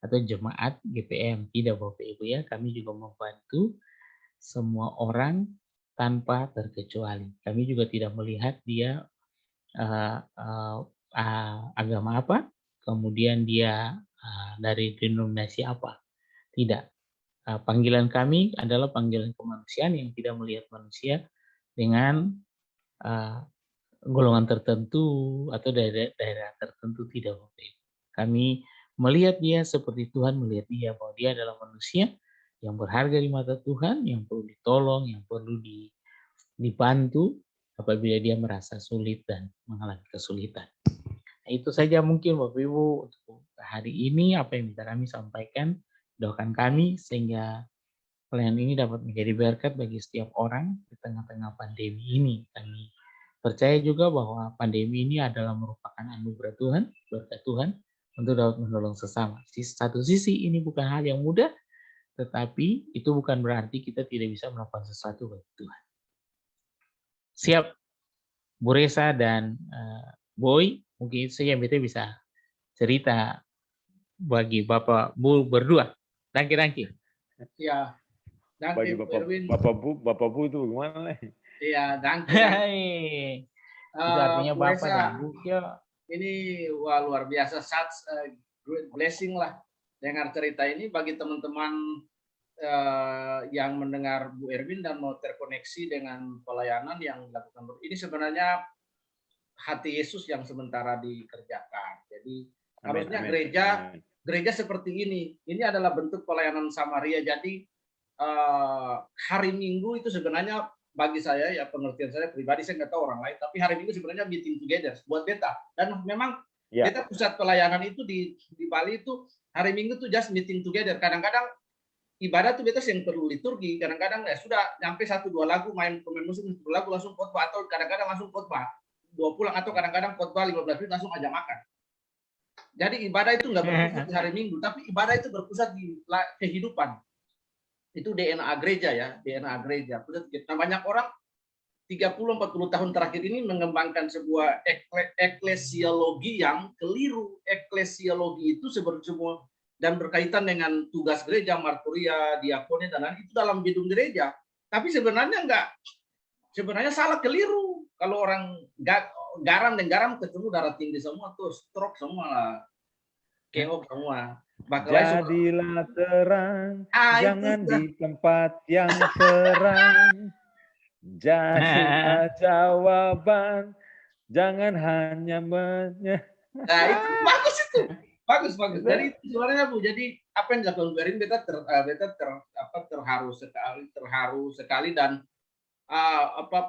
Speaker 3: atau jemaat GPM. Tidak Bapak Ibu ya, kami juga membantu semua orang tanpa terkecuali. Kami juga tidak melihat dia agama apa, kemudian dia dari denominasi apa. Tidak. Panggilan kami adalah panggilan kemanusiaan yang tidak melihat manusia dengan golongan tertentu atau daerah tertentu, tidak Bapak Ibu. Kami melihat dia seperti Tuhan melihat dia, bahwa dia adalah manusia yang berharga di mata Tuhan, yang perlu ditolong, yang perlu dibantu apabila dia merasa sulit dan mengalami kesulitan. Nah, itu saja mungkin Bapak Ibu untuk hari ini apa yang bisa kami sampaikan. Doakan kami sehingga pelayanan ini dapat menjadi berkat bagi setiap orang di tengah-tengah pandemi ini. Kami percaya juga bahwa pandemi ini adalah merupakan anugerah Tuhan, berkat Tuhan untuk dapat menolong sesama. Di satu sisi ini bukan hal yang mudah, tetapi itu bukan berarti kita tidak bisa melakukan sesuatu bagi Tuhan. Siap, Bu Resa dan Boy, mungkin itu saja yang kita bisa cerita bagi Bapak Bu berdua. Dangki.
Speaker 2: Ya,
Speaker 1: Bagi Bapak Bu itu gimana?
Speaker 2: Iya, dangki.
Speaker 3: Itu artinya
Speaker 2: Bu
Speaker 3: Bapak
Speaker 2: Resa,
Speaker 3: dan Bu ya.
Speaker 2: Ini wah, luar biasa, such a great blessing lah dengar cerita ini bagi teman-teman yang mendengar Bu Erwin dan mau terkoneksi dengan pelayanan yang dilakukan. Ini sebenarnya hati Yesus yang sementara dikerjakan. Jadi harusnya gereja seperti ini. Ini adalah bentuk pelayanan Samaria. Jadi hari Minggu itu sebenarnya bagi saya, ya pengertian saya pribadi, saya nggak tahu orang lain, tapi hari Minggu sebenarnya meeting together buat beta. Dan memang beta pusat pelayanan itu di Bali itu hari Minggu tuh just meeting together. Kadang-kadang ibadah tuh beta yang perlu liturgi, kadang-kadang ya sudah nyampe 1-2 lagu, main pemain musik 1 lagu langsung khotbah, atau kadang-kadang langsung khotbah 2 pulang, atau kadang-kadang khotbah 15 menit langsung ajak makan. Jadi ibadah itu nggak berpusat di hari Minggu, tapi ibadah itu berpusat di kehidupan. Itu DNA gereja ya, DNA gereja. Nah, banyak orang 30-40 tahun terakhir ini mengembangkan sebuah eklesiologi yang keliru. Eklesiologi itu semua dan berkaitan dengan tugas gereja, marturia, diakonia, dan lain itu dalam gedung gereja. Tapi sebenarnya salah, keliru. Kalau orang garam ketemu darah tinggi semua, tuh stroke semua lah, keok semua.
Speaker 1: Jadilah terang, jangan di tempat yang terang. Jadilah jawaban, jangan hanya
Speaker 2: Nah, itu bagus itu. Bagus. Jadi sebenarnya Bu, jadi apa yang dilakukan Bu Erin, beta terharu sekali dan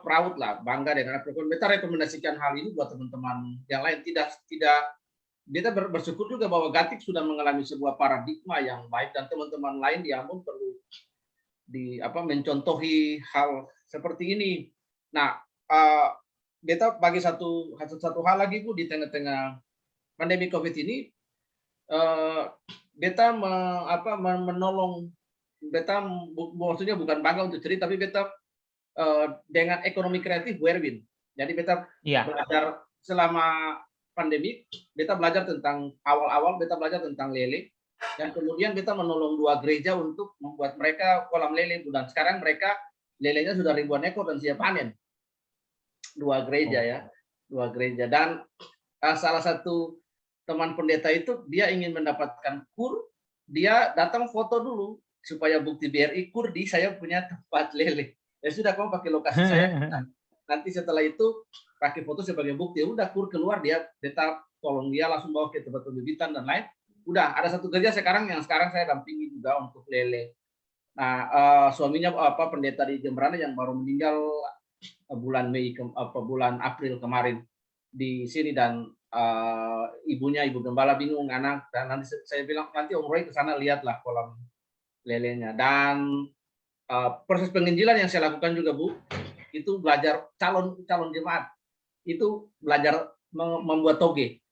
Speaker 2: proud lah, bangga dengan apa. Beta rekomendasikan hal ini buat teman-teman yang lain. Tidak beta bersyukur juga bahwa Gatik sudah mengalami sebuah paradigma yang baik, dan teman-teman lain di Ambon perlu mencontohi hal seperti ini. Nah, beta bagi satu hal lagi Bu, di tengah-tengah pandemi COVID ini, beta menolong, beta maksudnya bukan bangga untuk cerita, tapi beta dengan ekonomi kreatif Bu Erwin. Jadi beta belajar selama pandemi, beta belajar tentang awal beta belajar tentang lele, dan kemudian beta menolong 2 gereja untuk membuat mereka kolam lele, dan sekarang mereka lelenya sudah ribuan ekor dan siap panen. 2 gereja ya, 2 gereja. Dan salah satu teman pendeta itu dia ingin mendapatkan kur, dia datang foto dulu supaya bukti BRI kur di saya punya tempat lele. Ya sudah, kamu pakai lokasi saya. Nanti setelah itu pakai foto sebagai bukti. Udah kur keluar, dia beta tolong dia langsung bawa ke tempat pembibitan dan lain. Udah ada satu gereja sekarang saya dampingi juga untuk lele. Nah, suaminya pendeta di Jemberana yang baru meninggal bulan April kemarin di sini, dan ibunya, Ibu Gembala bingung anak, dan nanti saya bilang nanti Om Roy ke sana lihatlah kolam lelenya. Dan proses penginjilan yang saya lakukan juga Bu, itu belajar calon jemaat itu belajar membuat toge.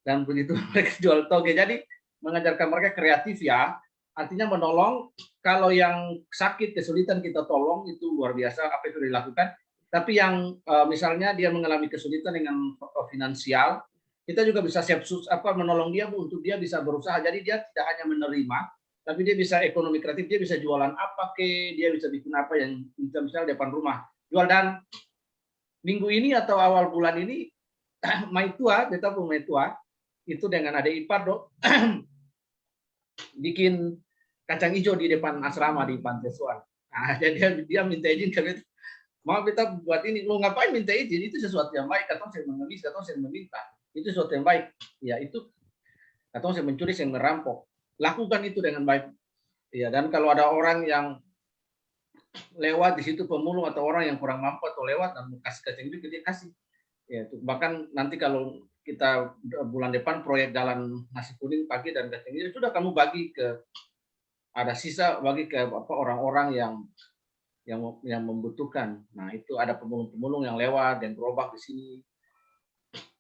Speaker 2: dan begitu mereka jual toge. Jadi mengajarkan mereka kreatif ya, artinya menolong. Kalau yang sakit kesulitan kita tolong, itu luar biasa apa itu dilakukan. Tapi yang misalnya dia mengalami kesulitan dengan finansial, kita juga bisa siap menolong dia untuk dia bisa berusaha. Jadi dia tidak hanya menerima, tapi dia bisa ekonomi kreatif, dia bisa jualan apa dia bisa bikin apa yang misalnya depan rumah jual. Dan minggu ini atau awal bulan ini Maitua, beta pun Maitua itu dengan adik ipar bikin kacang hijau di depan asrama di Pantai Suan. Nah, jadi dia minta izin ke beta, mau beta buat ini. Lo ngapain minta izin? Itu sesuatu yang baik. Katong saya mengemis, katong saya meminta. Itu sesuatu yang baik. Ya itu katong saya mencuri, saya merampok. Lakukan itu dengan baik. Ya, dan kalau ada orang yang lewat di situ, pemulung atau orang yang kurang mampu atau lewat dan mau kasih kacang hijau, dia kasih. Ya, itu. Bahkan nanti kalau kita bulan depan proyek jalan nasi kuning pagi dan kacang hijau, sudah kamu bagi ke, ada sisa bagi ke orang-orang yang membutuhkan. Nah, itu ada pemulung-pemulung yang lewat dan gerobak di sini,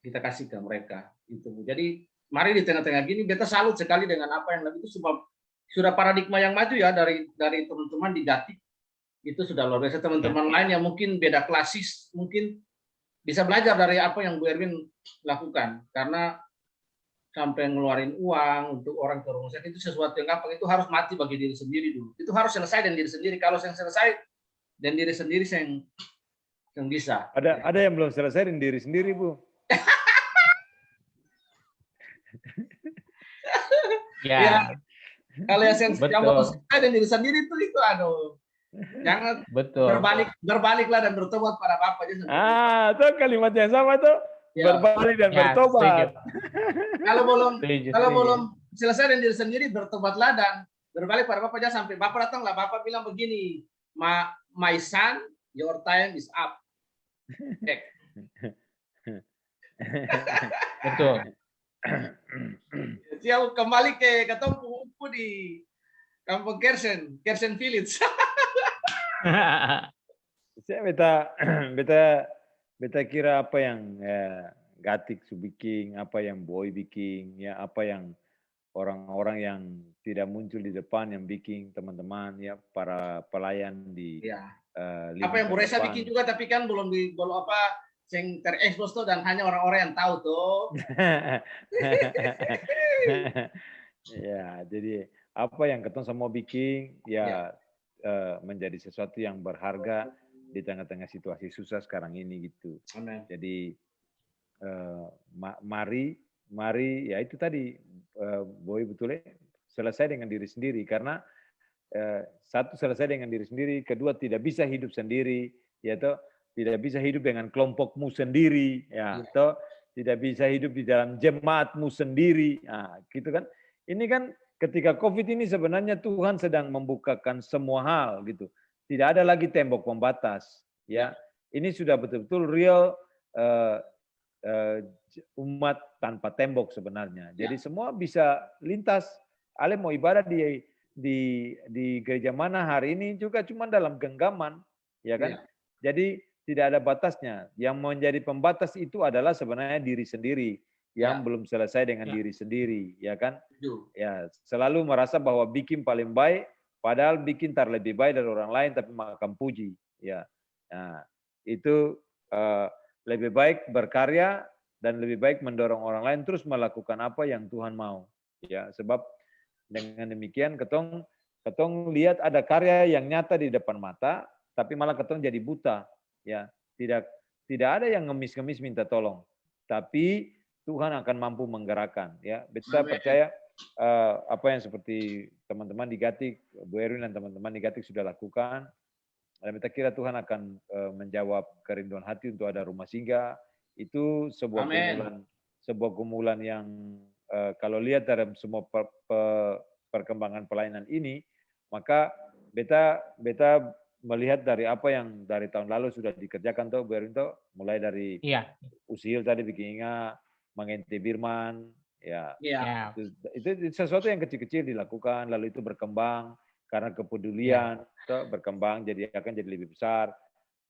Speaker 2: kita kasih ke mereka. Itu. Jadi mari di tengah-tengah gini, beta salut sekali dengan apa yang itu, sebab sudah paradigma yang maju ya dari teman-teman di Gatik. Itu sudah luar biasa. Teman-teman lain yang mungkin beda klasis mungkin bisa belajar dari apa yang Bu Erwin lakukan, karena sampai ngeluarin uang untuk orang ke rumah sakit itu sesuatu yang gampang. Itu harus mati bagi diri sendiri dulu. Itu harus selesai dan diri sendiri. Kalau yang selesai dan diri sendiri yang bisa.
Speaker 1: Ada yang belum selesai dan diri sendiri, Bu.
Speaker 2: Ya. Kalau yang mau selesai dan diri sendiri itu aduh. Jangan berbaliklah dan bertobat pada Bapa.
Speaker 1: Itu kalimat yang sama tuh. Ya. Berbalik dan bertobat.
Speaker 2: Kalau belum selesai dan diri sendiri, bertobatlah dan berbalik pada Bapa. Jangan sampai Bapa datanglah, Bapa bilang begini, my son, your time is up.
Speaker 3: Betul.
Speaker 2: Siap kembali ke ketemu di Kampung Kersen Village.
Speaker 1: Saya beta kira apa yang Gatik bikin, apa yang Boy bikin, ya apa yang orang-orang yang tidak muncul di depan yang bikin, teman-teman ya, para pelayan di
Speaker 2: apa yang Bu Reza bikin juga, tapi kan belum apa yang terekspos tuh, dan hanya orang-orang yang tahu tuh.
Speaker 1: Ya, jadi apa yang ketemu semua bikin ya. Menjadi sesuatu yang berharga di tengah-tengah situasi susah sekarang ini gitu.
Speaker 2: Amen.
Speaker 1: Jadi mari ya itu tadi Boy betul selesai dengan diri sendiri, karena satu selesai dengan diri sendiri, kedua tidak bisa hidup sendiri, yaitu tidak bisa hidup dengan kelompokmu sendiri, ya, atau tidak bisa hidup di dalam jemaatmu sendiri, nah, gitu kan? Ini kan ketika COVID ini sebenarnya Tuhan sedang membukakan semua hal gitu. Tidak ada lagi tembok pembatas. Ya, ini sudah betul-betul real umat tanpa tembok sebenarnya. Jadi semua bisa lintas. Ale mau ibadah di gereja mana hari ini juga cuma dalam genggaman, ya kan? Jadi tidak ada batasnya. Yang menjadi pembatas itu adalah sebenarnya diri sendiri. Yang belum selesai dengan diri sendiri, ya kan? Ya, selalu merasa bahwa bikin paling baik, padahal bikin lebih baik dari orang lain, tapi makan puji, ya. Nah, itu lebih baik berkarya dan lebih baik mendorong orang lain terus melakukan apa yang Tuhan mau, ya. Sebab dengan demikian ketong lihat ada karya yang nyata di depan mata, tapi malah ketong jadi buta, ya. Tidak ada yang ngemis-ngemis minta tolong, tapi Tuhan akan mampu menggerakkan, ya. Kita percaya apa yang seperti teman-teman di Gatik, Bu Erwin dan teman-teman di Gatik sudah lakukan. Dan kita kira Tuhan akan menjawab kerinduan hati untuk ada rumah singgah. Itu sebuah gumulan yang kalau lihat dalam semua perkembangan pelayanan ini, maka beta melihat dari apa yang dari tahun lalu sudah dikerjakan tuh, Bu Erwin tuh, mulai dari usil tadi bikin ingat, mengenti Birman, ya. Itu sesuatu yang kecil-kecil dilakukan, lalu itu berkembang karena kepedulian, berkembang akan jadi lebih besar.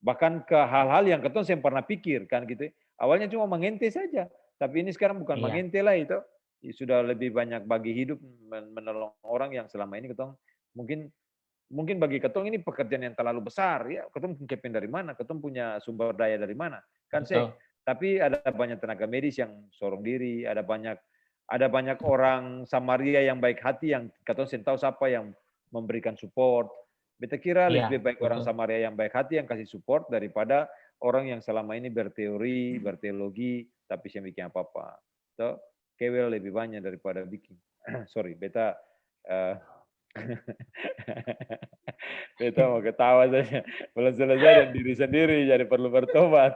Speaker 1: Bahkan ke hal-hal yang ketong saya pernah pikirkan gitu. Awalnya cuma mengenti saja, Tapi ini sekarang bukan
Speaker 3: Iya.
Speaker 1: mengente lah itu. Sudah lebih banyak bagi hidup menolong orang yang selama ini ketong mungkin bagi ketong ini pekerjaan yang terlalu besar ya. Ketong kepen dari mana? Ketong punya sumber daya dari mana? Kan
Speaker 3: Betul.
Speaker 1: tapi ada banyak tenaga medis yang sorong diri, ada banyak orang Samaria yang baik hati yang ketong tahu siapa yang memberikan support. Beta kira
Speaker 3: Iya,
Speaker 1: lebih baik orang
Speaker 3: betul.
Speaker 1: Samaria yang baik hati yang kasih support daripada orang yang selama ini berteori, berteologi, tapi saya bikin apa-apa. So, kewel lebih banyak daripada bikin. Sorry, beta beta mau ketawa saja. Belum selesai dan diri sendiri, jadi perlu bertobat.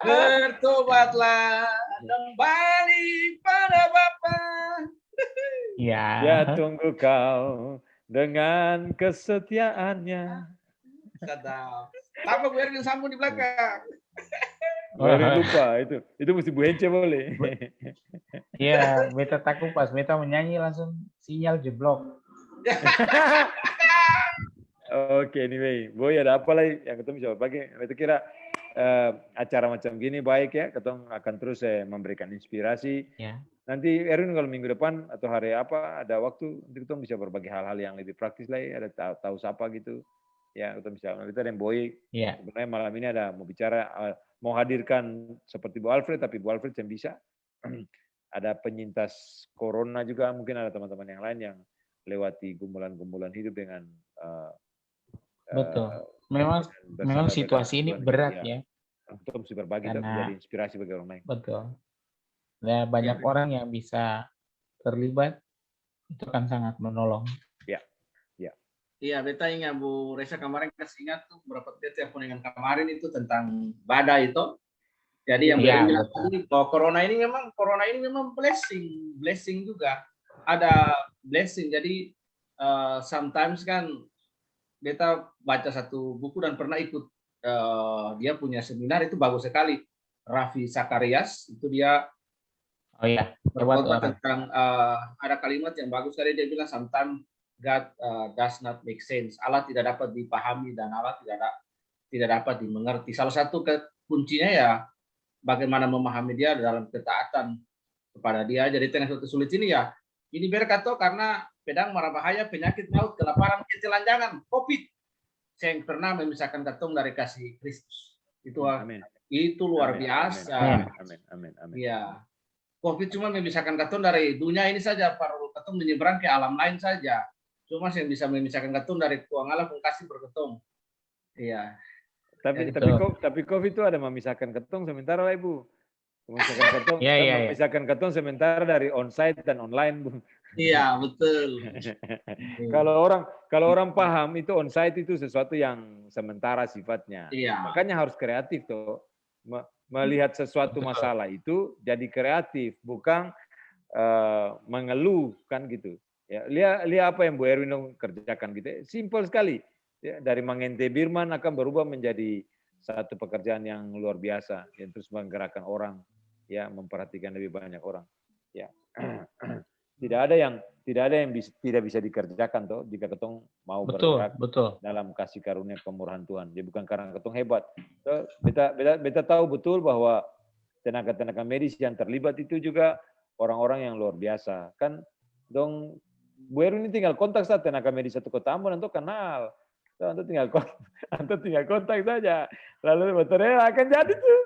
Speaker 2: Bertobatlah kembali pada Bapa.
Speaker 3: Iya.
Speaker 1: Ya tunggu kau dengan kesetiaannya.
Speaker 2: Sadap. Apa Bu Erwin sambung di belakang?
Speaker 1: Boleh lupa itu mesti Bu Hence boleh.
Speaker 3: Iya, beta takut pas beta menyanyi langsung sinyal jeblok.
Speaker 1: Oke, anyway, Boy ada apa lagi yang ketemu bisa berbagi? Beta kira acara macam gini baik ya, ketong akan terus memberikan inspirasi.
Speaker 3: Ya.
Speaker 1: Nanti Erwin kalau minggu depan atau hari apa ada waktu, nanti ketong bisa berbagi hal-hal yang lebih praktis lagi, ada tahu siapa gitu. Ya, ketong bisa. Kita ada Boy.
Speaker 3: Iya.
Speaker 1: Sebenarnya malam ini ada mau bicara, mau hadirkan seperti Bu Alfred, tapi Bu Alfred yang bisa. Ada penyintas corona juga, mungkin ada teman-teman yang lain yang lewati gumulan-gumulan hidup dengan
Speaker 3: Betul. Memang situasi ini berat ya.
Speaker 1: Untuk mesti berbagi dan
Speaker 3: Karena-
Speaker 1: menjadi inspirasi bagi orang lain.
Speaker 3: Betul. Ya, banyak orang yang bisa terlibat, itu kan sangat menolong.
Speaker 2: Iya, beta ingat Bu Reza kemarin kasih ingat tuh beberapa telepon dengan kemarin itu tentang badai itu. Jadi yang
Speaker 3: Iya,
Speaker 2: bilang
Speaker 3: betul.
Speaker 2: tadi bahwa corona ini memang blessing juga. Ada blessing. Jadi sometimes kan beta baca satu buku dan pernah ikut dia punya seminar itu bagus sekali. Raffi Sakarias itu dia
Speaker 3: Oh iya, hebat
Speaker 2: berkhotbah
Speaker 3: orang.
Speaker 2: tentang ada kalimat yang bagus sekali, dia bilang sometimes God does not make sense. Allah tidak dapat dipahami dan Allah tidak dapat dimengerti. Salah satu kuncinya ya bagaimana memahami dia dalam ketaatan kepada dia. Jadi tengah suatu sulit ini ya, ini berkat karena pedang mara bahaya, penyakit maut, kelaparan, ketelanjangan, COVID. Saya yang pernah memisahkan katong dari kasih Kristus.
Speaker 1: Amin.
Speaker 2: Itu luar
Speaker 1: Amin.
Speaker 2: biasa.
Speaker 1: Amin.
Speaker 2: Iya. COVID cuma memisahkan katong dari dunia ini saja, baru katong menyeberang ke alam lain saja. Cuma yang bisa memisahkan katong dari tuang Allah pun kasih berketong. Iya.
Speaker 1: Tapi COVID itu ada memisahkan ketong sementara lah Ibu. Memisahkan ketong, memisahkan ketong sementara dari onsite dan online Bu.
Speaker 2: Iya, betul.
Speaker 1: Kalau orang paham itu onsite itu sesuatu yang sementara sifatnya.
Speaker 2: Iya.
Speaker 1: Makanya harus kreatif tuh. Melihat sesuatu masalah itu jadi kreatif, bukan mengeluh kan gitu. Ya, lihat apa yang Bu Erwin kerjakan gitu. Simpel sekali. Ya, dari mengente Birman akan berubah menjadi satu pekerjaan yang luar biasa yang terus menggerakkan orang, ya memperhatikan lebih banyak orang. Ya, tidak ada yang tidak bisa dikerjakan toh jika ketong mau bergerak dalam kasih karunia kemurahan Tuhan. Jadi bukan karena ketong hebat. So, beta tahu betul bahwa tenaga-tenaga medis yang terlibat itu juga orang-orang yang luar biasa. Kan dong Bu Erwin ini tinggal kontak saja tenaga medis satu kota Ambon, untuk kenal. Antum tinggal kontak saja. Lalu baterai akan jadi tuh.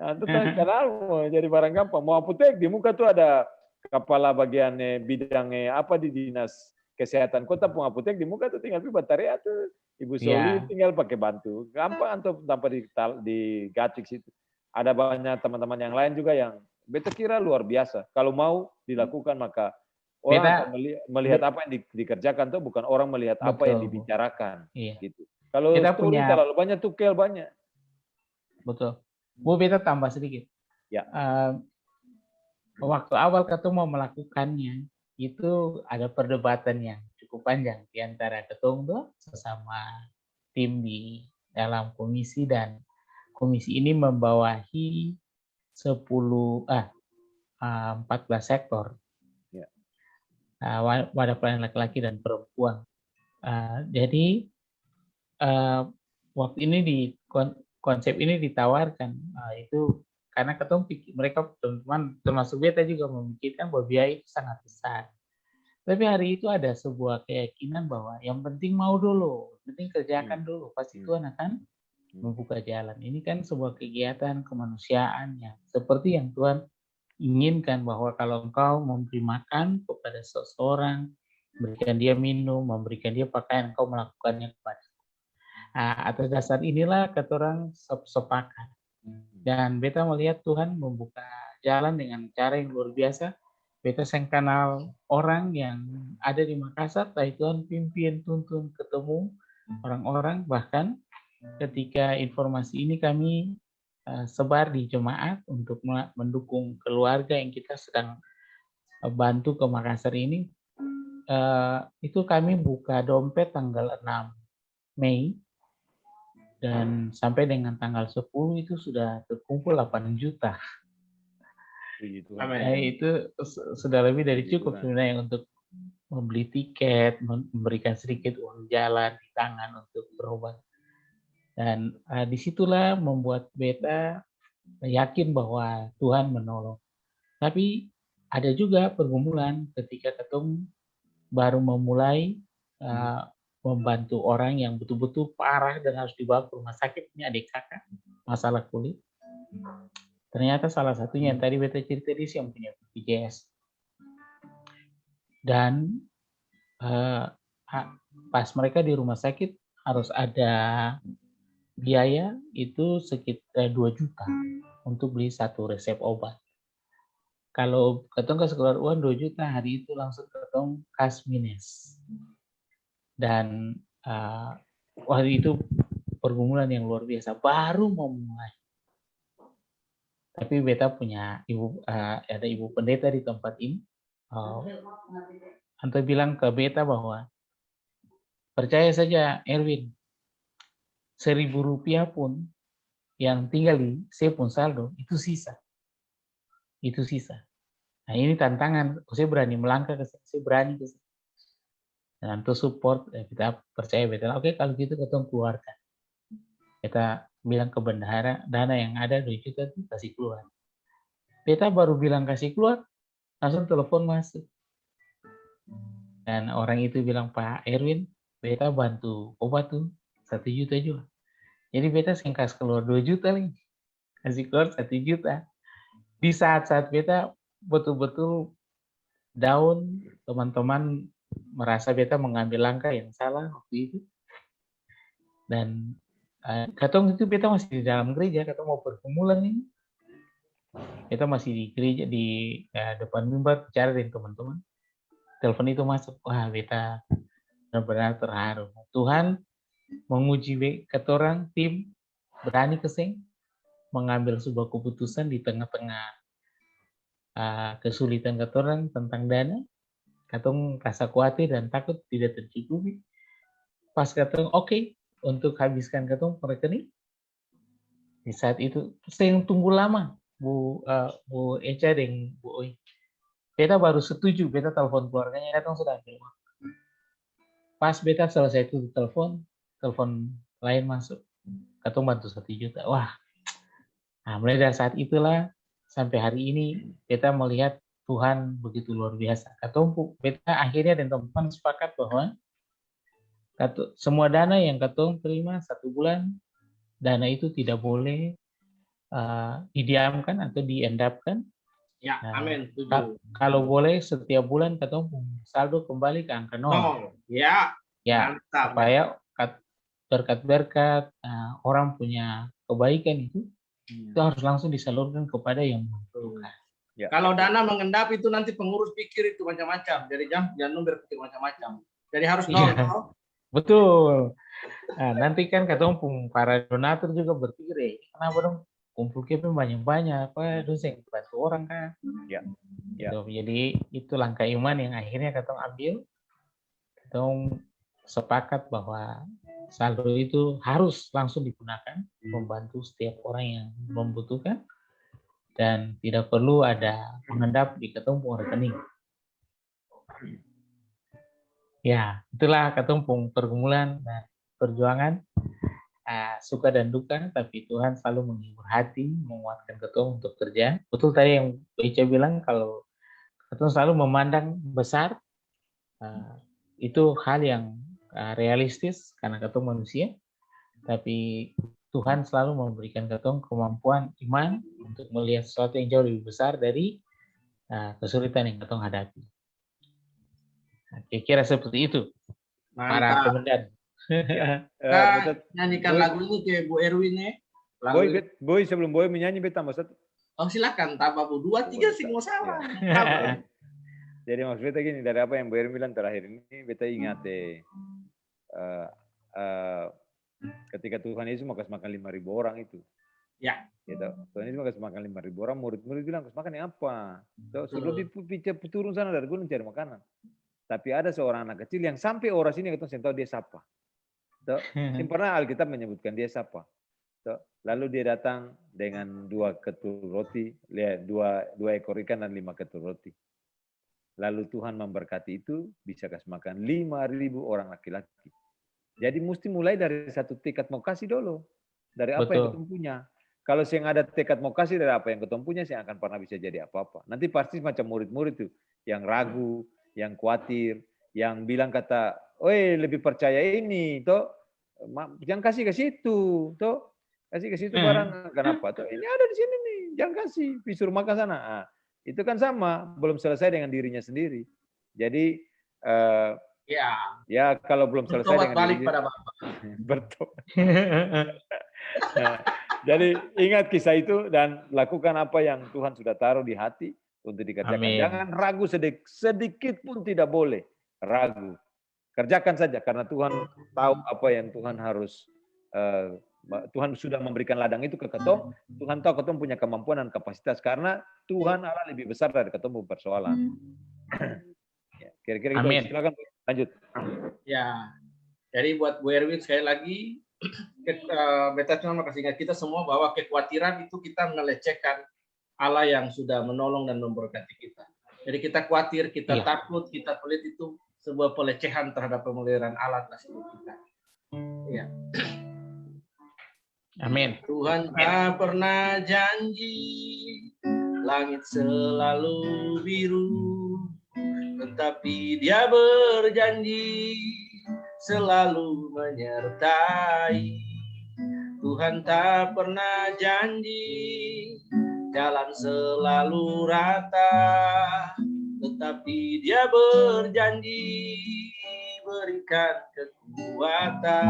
Speaker 1: Antum kenal mau jadi barang gampang. Mau apotek di muka tuh ada kepala bagian bidang apa di dinas kesehatan kota, pun apotek di muka tuh tinggal baterai tuh. Ibu Soli tinggal pakai bantu. Gampang antum tanpa di gatik situ. Ada banyak teman-teman yang lain juga yang beta kira luar biasa. Kalau mau dilakukan maka orang melihat apa yang dikerjakan tuh, bukan orang melihat apa yang dibicarakan. Gitu. Kalau story terlalu banyak tukel banyak.
Speaker 3: Betul. Bu, beta tambah sedikit.
Speaker 1: Ya.
Speaker 3: Waktu awal ketemu mau melakukannya itu ada perdebatan yang cukup panjang di antara ketum tuh sesama tim di dalam komisi, dan komisi ini membawahi 14 sektor. Wadah pelayanan laki-laki dan perempuan. Jadi waktu ini konsep ini ditawarkan itu karena ketemu mereka teman-teman termasuk beta juga memikirkan bahwa biaya itu sangat besar. Tapi hari itu ada sebuah keyakinan bahwa yang penting mau dulu, penting kerjakan dulu, pasti Tuhan akan membuka jalan. Ini kan sebuah kegiatan kemanusiaan yang seperti yang Tuhan inginkan, bahwa kalau engkau memberi makan kepada seseorang, memberikan dia minum, memberikan dia pakaian, engkau melakukannya kepada. Atas dasar inilah kata orang sepakat. Dan beta melihat Tuhan membuka jalan dengan cara yang luar biasa. Beta saya kenal orang yang ada di Makassar, tapi Tuhan pimpin, tuntun, ketemu orang-orang. Bahkan ketika informasi ini kami sebar di jemaat untuk mendukung keluarga yang kita sedang bantu ke Makassar ini, itu kami buka dompet tanggal 6 Mei, dan sampai dengan tanggal 10 itu sudah terkumpul 8 juta. Itu sudah lebih dari cukup sebenarnya untuk membeli tiket, memberikan sedikit uang jalan di tangan untuk berobat. Dan disitulah membuat beta yakin bahwa Tuhan menolong. Tapi ada juga pergumulan ketika ketemu baru memulai membantu orang yang betul-betul parah dan harus dibawa ke rumah sakit. Ini adik kakak, masalah kulit. Ternyata salah satunya yang tadi beta cerita dia yang punya BPJS. Dan pas mereka di rumah sakit harus ada biaya itu sekitar 2 juta untuk beli 1 resep obat. Kalau ketong kasih keluar uang 2 juta, hari itu langsung ketong kas minus. Dan waktu itu pergumulan yang luar biasa, baru mau mulai. Tapi beta punya ada ibu pendeta di tempat ini. Anto bilang ke beta bahwa percaya saja Erwin, 1.000 rupiah pun yang tinggal di saya pun saldo itu sisa. Itu sisa. Nah ini tantangan, saya berani melangkah ke saya berani ke sana. Dan untuk support, kita percaya beta. Oke, kalau gitu kita keluarkan. Kita bilang ke bendahara, dana yang ada 2 juta itu kasih keluar. Beta baru bilang kasih keluar, langsung telepon masuk. Dan orang itu bilang, Pak Erwin, beta bantu obat tuh 1 juta juga. Jadi beta singkas keluar 2 juta lagi. Kasih keluar 1 juta. Di saat-saat beta betul-betul down, teman-teman merasa beta mengambil langkah yang salah waktu itu. Dan katong itu beta masih di dalam gereja, katong mau pergumulan ini. Beta masih di gereja, di depan mimbar bicara dengan teman-teman. Telepon itu masuk, wah beta benar-benar terharu. Tuhan menguji ketorang tim berani keseng mengambil sebuah keputusan di tengah-tengah kesulitan ketorang tentang dana. Katong rasa khawatir dan takut tidak tercukupi. Pas katong oke, untuk habiskan katong per rekening. Di saat itu saya tunggu lama, Bu Eca dan Bu Oi. Beta baru setuju, beta telepon keluarganya, katong sudah ambil uang. Pas beta selesai itu telepon lain masuk. Katong bantu 1 juta. Wah, nah mulai dari saat itulah sampai hari ini beta melihat Tuhan begitu luar biasa. Katong beta akhirnya dan teman-teman sepakat bahwa semua dana yang katong terima 1 bulan, dana itu tidak boleh didiamkan atau diendapkan.
Speaker 2: Ya, amin.
Speaker 3: Kalau boleh setiap bulan katong saldo kembali ke angka 0.
Speaker 2: Ya.
Speaker 3: Ya, supaya berkat-berkat orang punya kebaikan itu harus langsung disalurkan kepada yang membutuhkan.
Speaker 2: Ya. Kalau dana mengendap itu nanti pengurus pikir itu macam-macam. Jadi jangan berpikir macam-macam. Jadi harus nol. Ya.
Speaker 3: Betul. Nah, nanti kan katong para donatur juga berpikir, kenapa dong kumpul KP banyak-banyak, apa dosen bantu orang kan?
Speaker 1: Ya. Ya.
Speaker 3: Jadi itu langkah iman yang akhirnya katong ambil. Katong sepakat bahwa saldo itu harus langsung digunakan membantu setiap orang yang membutuhkan dan tidak perlu ada mengendap di katong rekening. Ya, itulah katong pergumulan dan perjuangan. suka dan duka, tapi Tuhan selalu menghibur hati, menguatkan ketong untuk kerja. Betul tadi yang Ica bilang, kalau ketong selalu memandang besar, itu hal yang realistis karena ketong manusia, tapi Tuhan selalu memberikan ketong kemampuan iman untuk melihat sesuatu yang jauh lebih besar dari kesulitan yang ketong hadapi. Kira-kira seperti itu para
Speaker 2: Mantap.
Speaker 3: komandan.
Speaker 2: Kita nyanyikan lagu ini ke Bu Erwin ya.
Speaker 1: Boy, sebelum Boy menyanyi, beta tambah satu.
Speaker 2: Oh silakan, tambah Bu. 2, 3 sih mau salah.
Speaker 1: Jadi maksud beta gini, dari apa yang Bu Erwin bilang terakhir ini, beta ingat ketika Tuhan Yesus mau kasih makan 5.000 orang itu.
Speaker 2: Ya.
Speaker 1: Gitu. Tuhan Yesus mau kasih makan 5.000 orang, murid-murid bilang, kasih makan yang apa? Suruh turun sana dari gunung cari makanan. Tapi ada seorang anak kecil yang sampai orang sini kita tahu dia siapa. Yang pernah Alkitab menyebutkan dia siapa. Lalu dia datang dengan 2 ketul roti, 2 ekor ikan dan 5 ketul roti. Lalu Tuhan memberkati itu, bisa kasih makan 5.000 orang laki-laki. Jadi mesti mulai dari satu tekad mau kasih dulu. Dari apa yang kita punya. Kalau saya ada tekad mau kasih dari apa yang kita punya, saya akan pernah bisa jadi apa-apa. Nanti pasti macam murid-murid itu, yang ragu, yang khawatir, yang bilang kata, "Oi, lebih percaya ini, toh. Jangan kasih ke situ, toh. Kasih ke situ barang, kenapa? Toh, ini ada di sini nih, jangan kasih, disuruh makan sana." Itu kan sama, belum selesai dengan dirinya sendiri. Jadi, ya kalau belum selesai dengan
Speaker 2: balik pada Bapak.
Speaker 1: Bertobat. Jadi ingat kisah itu dan lakukan apa yang Tuhan sudah taruh di hati untuk dikerjakan.
Speaker 3: Amin.
Speaker 1: Jangan ragu sedikit pun, tidak boleh ragu. Kerjakan saja karena Tuhan tahu apa yang Tuhan harus. Tuhan sudah memberikan ladang itu ke ketong. Tuhan tahu ketong punya kemampuan dan kapasitas karena Tuhan Allah lebih besar dari ketong persoalan. Ya, kira-kira itu. Silakan lanjut.
Speaker 2: Ya, jadi buat Bu Erwin sekali lagi, beta cuma kasih ingat kita semua bahwa kekhawatiran itu kita melecehkan Allah yang sudah menolong dan memberkati kita. Jadi kita khawatir, kita takut, kita pelit, itu sebuah pelecehan terhadap pemeliharaan Allah atas hidup kita. Ya.
Speaker 3: Amin.
Speaker 2: Tuhan tak pernah janji langit selalu biru, tetapi Dia berjanji selalu menyertai. Tuhan tak pernah janji jalan selalu rata, tetapi Dia berjanji berikan kekuatan.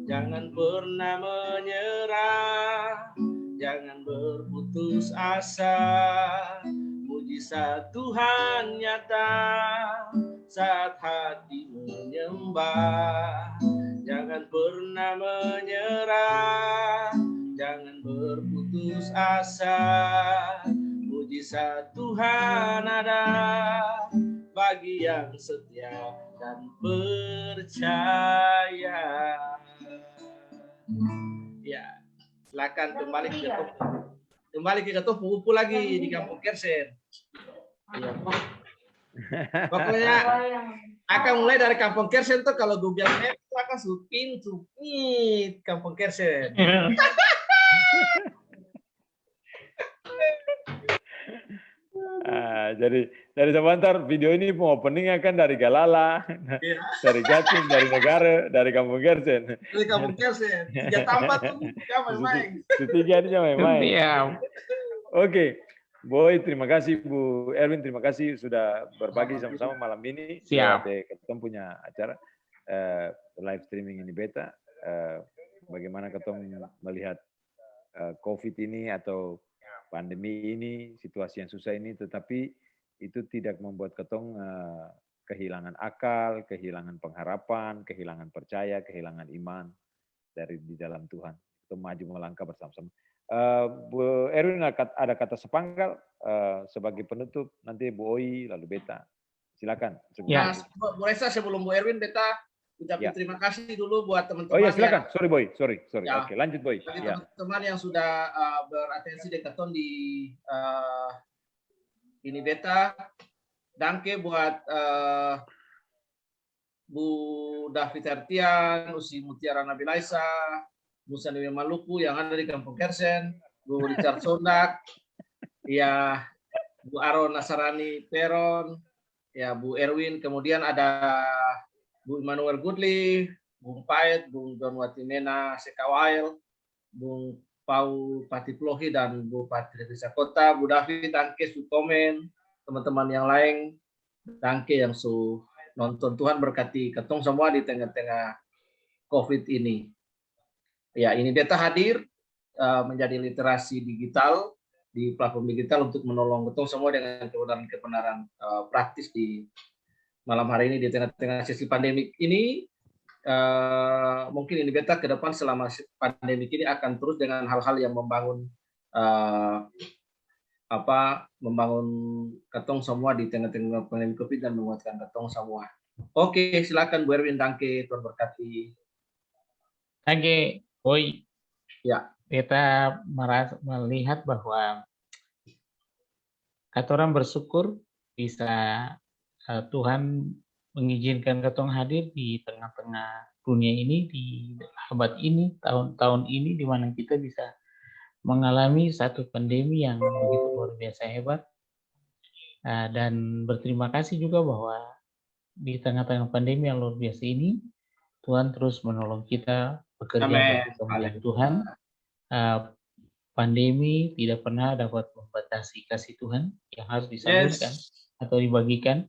Speaker 2: Jangan pernah menyerah, jangan berputus asa. Mujizat Tuhan nyata saat hati menyembah. Jangan pernah menyerah, jangan berputus asa. Mujizat Tuhan ada bagi yang setia dan percaya. Ya, silakan kembali ke ketua Pupu lagi di Kampung Kersen. Ya, pokoknya akan mulai dari Kampung Kersen tuh, kalau Google Maps itu akan supin Kampung Kersen.
Speaker 1: Jadi dari sebentar video ini openingnya kan dari Galala, dari Jatim, dari negara, dari Kampung Kersen.
Speaker 2: Dari Kampung Kersen, 3 tambah tuh, main-main.
Speaker 1: Ketiga ini main-main.
Speaker 3: Iya.
Speaker 1: Oke, Boy, terima kasih, Bu Erwin, terima kasih sudah berbagi sama-sama malam ini.
Speaker 3: Siap.
Speaker 1: Kita punya acara live streaming ini beta. Bagaimana ketemu melihat COVID ini atau pandemi ini, situasi yang susah ini, tetapi itu tidak membuat ketong kehilangan akal, kehilangan pengharapan, kehilangan percaya, kehilangan iman di dalam Tuhan. Kita maju melangkah bersama-sama. Bu Erwin ada kata sepanggal sebagai penutup, nanti Bu Oi, lalu beta. Silakan.
Speaker 2: Ya, Bu Reza, sebelum Bu Erwin, beta ucapin terima kasih dulu buat teman-teman.
Speaker 1: Oh ya, silakan. Sorry Boy, sorry. Ya. Oke, lanjut Boy.
Speaker 2: Bagi teman-teman yang sudah beratensi dengan keton di ini beta, danke buat Bu David Hertian, Usi Mutiara Nabilaisa, Musa Dewi Maluku yang ada di Kampung Kersen, Bu Richard Sondak, ya Bu Aron Nasarani Peron, ya Bu Erwin, kemudian ada Bu Immanuel Goodley, Bung Pait, Bung John Watimena Sekawail, Bung Pau Patiplohi dan Bu Patricia Kota, Bu David, Angke, Sutomen, teman-teman yang lain, Angke yang nonton. Tuhan berkati ketong semua di tengah-tengah COVID ini. Ya, ini beta hadir menjadi literasi digital di platform digital untuk menolong ketong semua dengan kebenaran-kebenaran praktis di malam hari ini di tengah-tengah sesi pandemik ini. Mungkin ini beta ke depan selama pandemi ini akan terus dengan hal-hal yang membangun membangun ketong semua di tengah-tengah pandemi COVID dan menguatkan ketong semua. Oke, silakan Bu Erwin, Dangke, Tuhan berkati.
Speaker 3: Oke, Boy.
Speaker 2: Ya.
Speaker 3: Kita melihat bahwa kata orang bersyukur bisa Tuhan mengizinkan ketong hadir di tengah-tengah dunia ini, di abad ini, tahun-tahun ini, di mana kita bisa mengalami satu pandemi yang begitu luar biasa hebat. Dan berterima kasih juga bahwa di tengah-tengah pandemi yang luar biasa ini, Tuhan terus menolong kita bekerja bagi kemuliaan Tuhan. Pandemi tidak pernah dapat membatasi kasih Tuhan yang harus disalurkan atau dibagikan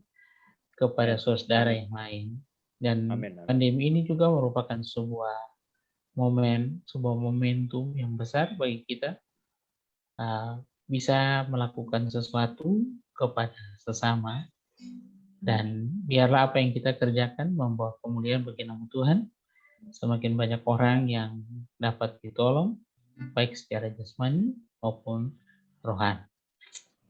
Speaker 3: kepada saudara yang lain. Dan pandemi ini juga merupakan sebuah momentum yang besar bagi kita bisa melakukan sesuatu kepada sesama, dan biarlah apa yang kita kerjakan membawa kemuliaan bagi nama Tuhan. Semakin banyak orang yang dapat ditolong baik secara jasmani maupun rohani.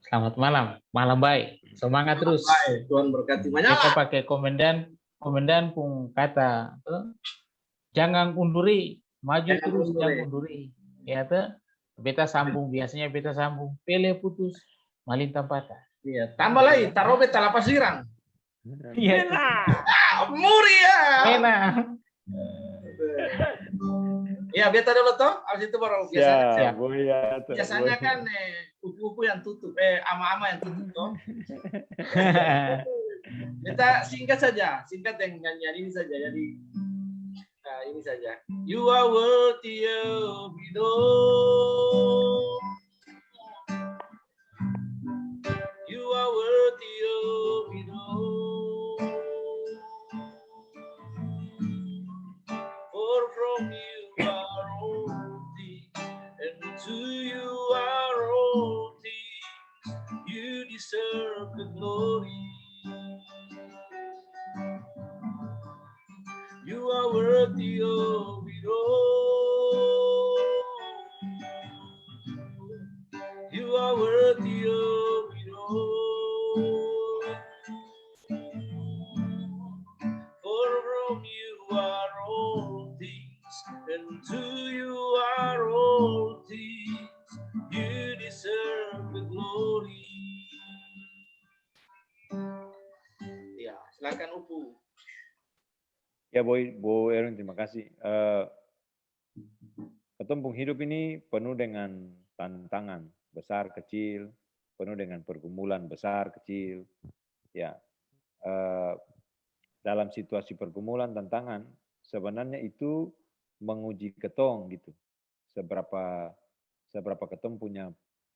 Speaker 3: Selamat malam, malam baik, semangat terus.
Speaker 2: Baik, Tuhan berkati.
Speaker 3: Kita pakai komandan pun kata, jangan unduri, maju terus, jangan unduri. Ya tuh, beta sambung, biasanya beta sambung, pele putus, malintang patah.
Speaker 2: Iya, tambah lagi, taruh beta lapas lirang.
Speaker 3: Iya.
Speaker 2: Muria.
Speaker 3: Enak.
Speaker 2: Ya, beta dulu toh, habis itu baru biasanya kan kuku yang tutup, ama-ama yang tutup toh. Beta singkat saja, singkat yang nyanyian ini saja. Jadi ini saja. You are worthy of it all. You are worthy of it all. For from you are all things, and to you are all things. You deserve the glory. You are worthy of it all. You are worthy of it all. For from you are all things, and to you are all things. You deserve the glory. Ya, silakan Upu.
Speaker 1: Ya, Bu Erwin, terima kasih. Ketumpung hidup ini penuh dengan tantangan besar kecil, penuh dengan pergumulan besar kecil. Ya, dalam situasi pergumulan tantangan sebenarnya itu menguji ketong gitu. Seberapa ketong punya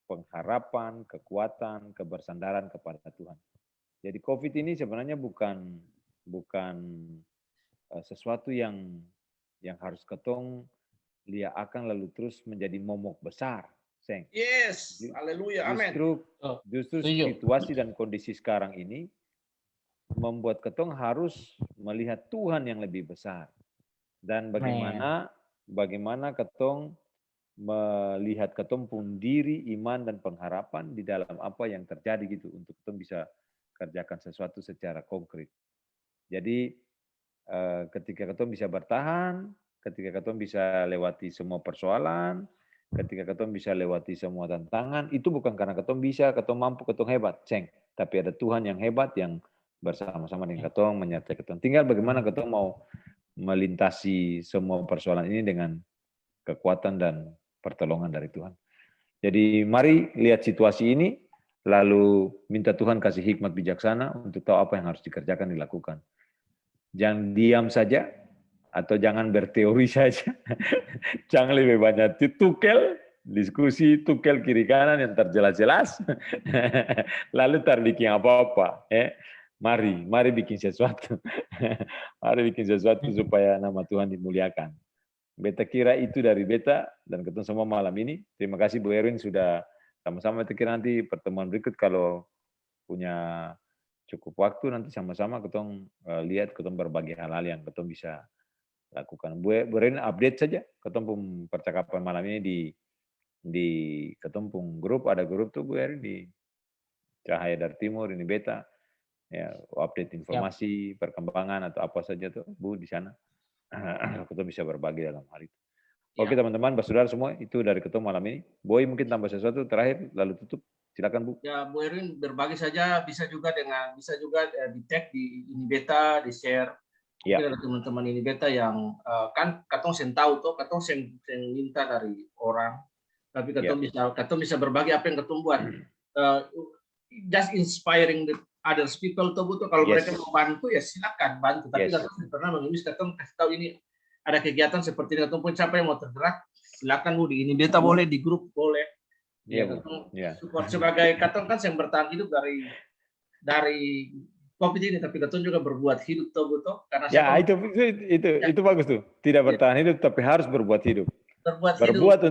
Speaker 1: pengharapan, kekuatan, kebersandaran kepada Tuhan. Jadi COVID ini sebenarnya bukan sesuatu yang harus ketong liakan lalu terus menjadi momok besar, Seng.
Speaker 2: Yes, haleluya, amin.
Speaker 1: Justru situasi dan kondisi sekarang ini membuat ketong harus melihat Tuhan yang lebih besar. Dan bagaimana ketong melihat ketong pun diri, iman dan pengharapan di dalam apa yang terjadi gitu untuk ketong bisa kerjakan sesuatu secara konkret. Jadi ketika ketong bisa bertahan, ketika ketong bisa lewati semua persoalan, ketika ketong bisa lewati semua tantangan, itu bukan karena ketong bisa, ketong mampu, ketong hebat, Ceng. Tapi ada Tuhan yang hebat yang bersama-sama dengan ketong, menyertai ketong. Tinggal bagaimana ketong mau melintasi semua persoalan ini dengan kekuatan dan pertolongan dari Tuhan. Jadi mari lihat situasi ini, lalu minta Tuhan kasih hikmat bijaksana untuk tahu apa yang harus dikerjakan, dilakukan. Jangan diam saja, atau jangan berteori saja. Jangan lebih banyak tukel, diskusi tukel kiri kanan yang terjelas-jelas. Lalu bikin apa-apa. Mari bikin sesuatu. Mari bikin sesuatu supaya nama Tuhan dimuliakan. Beta kira itu dari beta dan ketemu semua malam ini. Terima kasih Bu Erwin sudah sama-sama. Beta kira nanti pertemuan berikut kalau punya cukup waktu nanti sama-sama ketemu lihat, ketemu berbagi hal-hal yang ketemu bisa lakukan. Bu Erwin update saja ketemu percakapan malam ini di ketemu grup, ada grup tuh Bu Erwin di Cahaya dari Timur ini beta. Ya, update informasi, perkembangan atau apa saja tuh Bu di sana. Kita bisa berbagi dalam hal itu. Oke teman-teman, saudara semua, itu dari ketemu malam ini. Boy mungkin tambah sesuatu terakhir lalu tutup. Silakan Bu.
Speaker 2: Ya Bu Erwin berbagi saja, bisa juga di tag di ini beta, di share.
Speaker 1: Ya.
Speaker 2: Ada teman-teman ini beta yang kan katong sen tahu tuh, katong sen minta dari orang, tapi katong bisa berbagi apa yang katong buat. Just inspiring the others people tuh butuh kalau mereka mau bantu ya silakan bantu, tapi katong pernah mengimis, katong kasih tahu ini ada kegiatan seperti ini, katong pun siapa yang mau tergerak silakan Bu, di ini beta boleh, di grup boleh. Support sebagai katong kan yang bertahan hidup dari COVID ini, tapi katong juga berbuat hidup tuh butuh karena
Speaker 1: itu bagus tuh, tidak bertahan hidup tapi harus berbuat hidup. Berbuat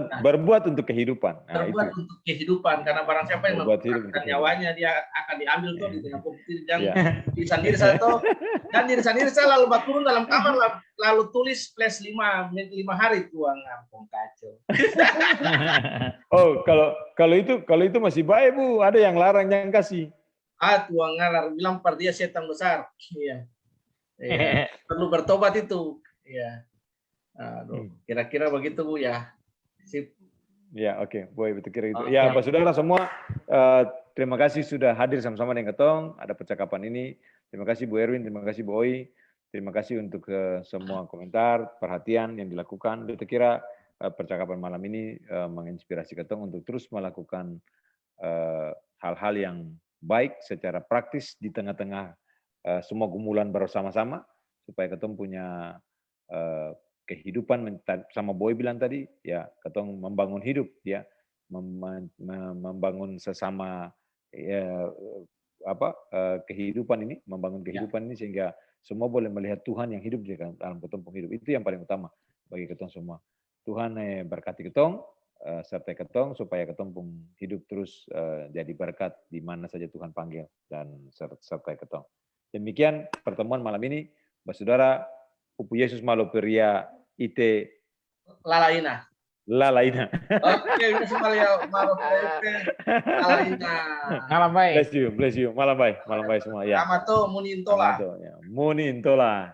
Speaker 1: untuk kehidupan.
Speaker 2: Berbuat untuk kehidupan, karena barang siapa yang mempertahankan nyawanya dia akan diambil tuh di tengah kompetisi. Diri sendiri saya lalu turun dalam kamar lalu tulis plus 5 hari tuang ngampung kacau.
Speaker 1: Oh, kalau itu masih baik Bu, ada yang larang jangan kasih.
Speaker 2: Tuang ngalar bilang per dia setan besar. Iya. Perlu bertobat itu. Iya. Kira-kira begitu Bu ya. Sip.
Speaker 1: Ya oke, Boy betul kira itu. Ya Pak Saudara semua, terima kasih sudah hadir sama-sama dengan ketong. Ada percakapan ini. Terima kasih Bu Erwin, terima kasih Bu Oi. Terima kasih untuk semua komentar, perhatian yang dilakukan. Saya kira percakapan malam ini menginspirasi ketong untuk terus melakukan hal-hal yang baik secara praktis di tengah-tengah semua gumulan bersama-sama supaya ketong punya kehidupan. Sama Boy bilang tadi ya, ketong membangun hidup ya, membangun sesama kehidupan ini, membangun kehidupan ini sehingga semua boleh melihat Tuhan yang hidup di dalam ketong hidup. Itu yang paling utama bagi ketong semua. Tuhan berkati ketong, sertai ketong supaya ketong pun hidup terus jadi berkat di mana saja Tuhan panggil dan sertai ketong. Demikian pertemuan malam ini, Saudara. Upu Yesus Maloperia ite
Speaker 2: Lalaina. Oke, Lalaina.
Speaker 3: Malam baik.
Speaker 1: Bless you. Malam baik semua ya.
Speaker 2: Amato Munintola.
Speaker 1: Munintola.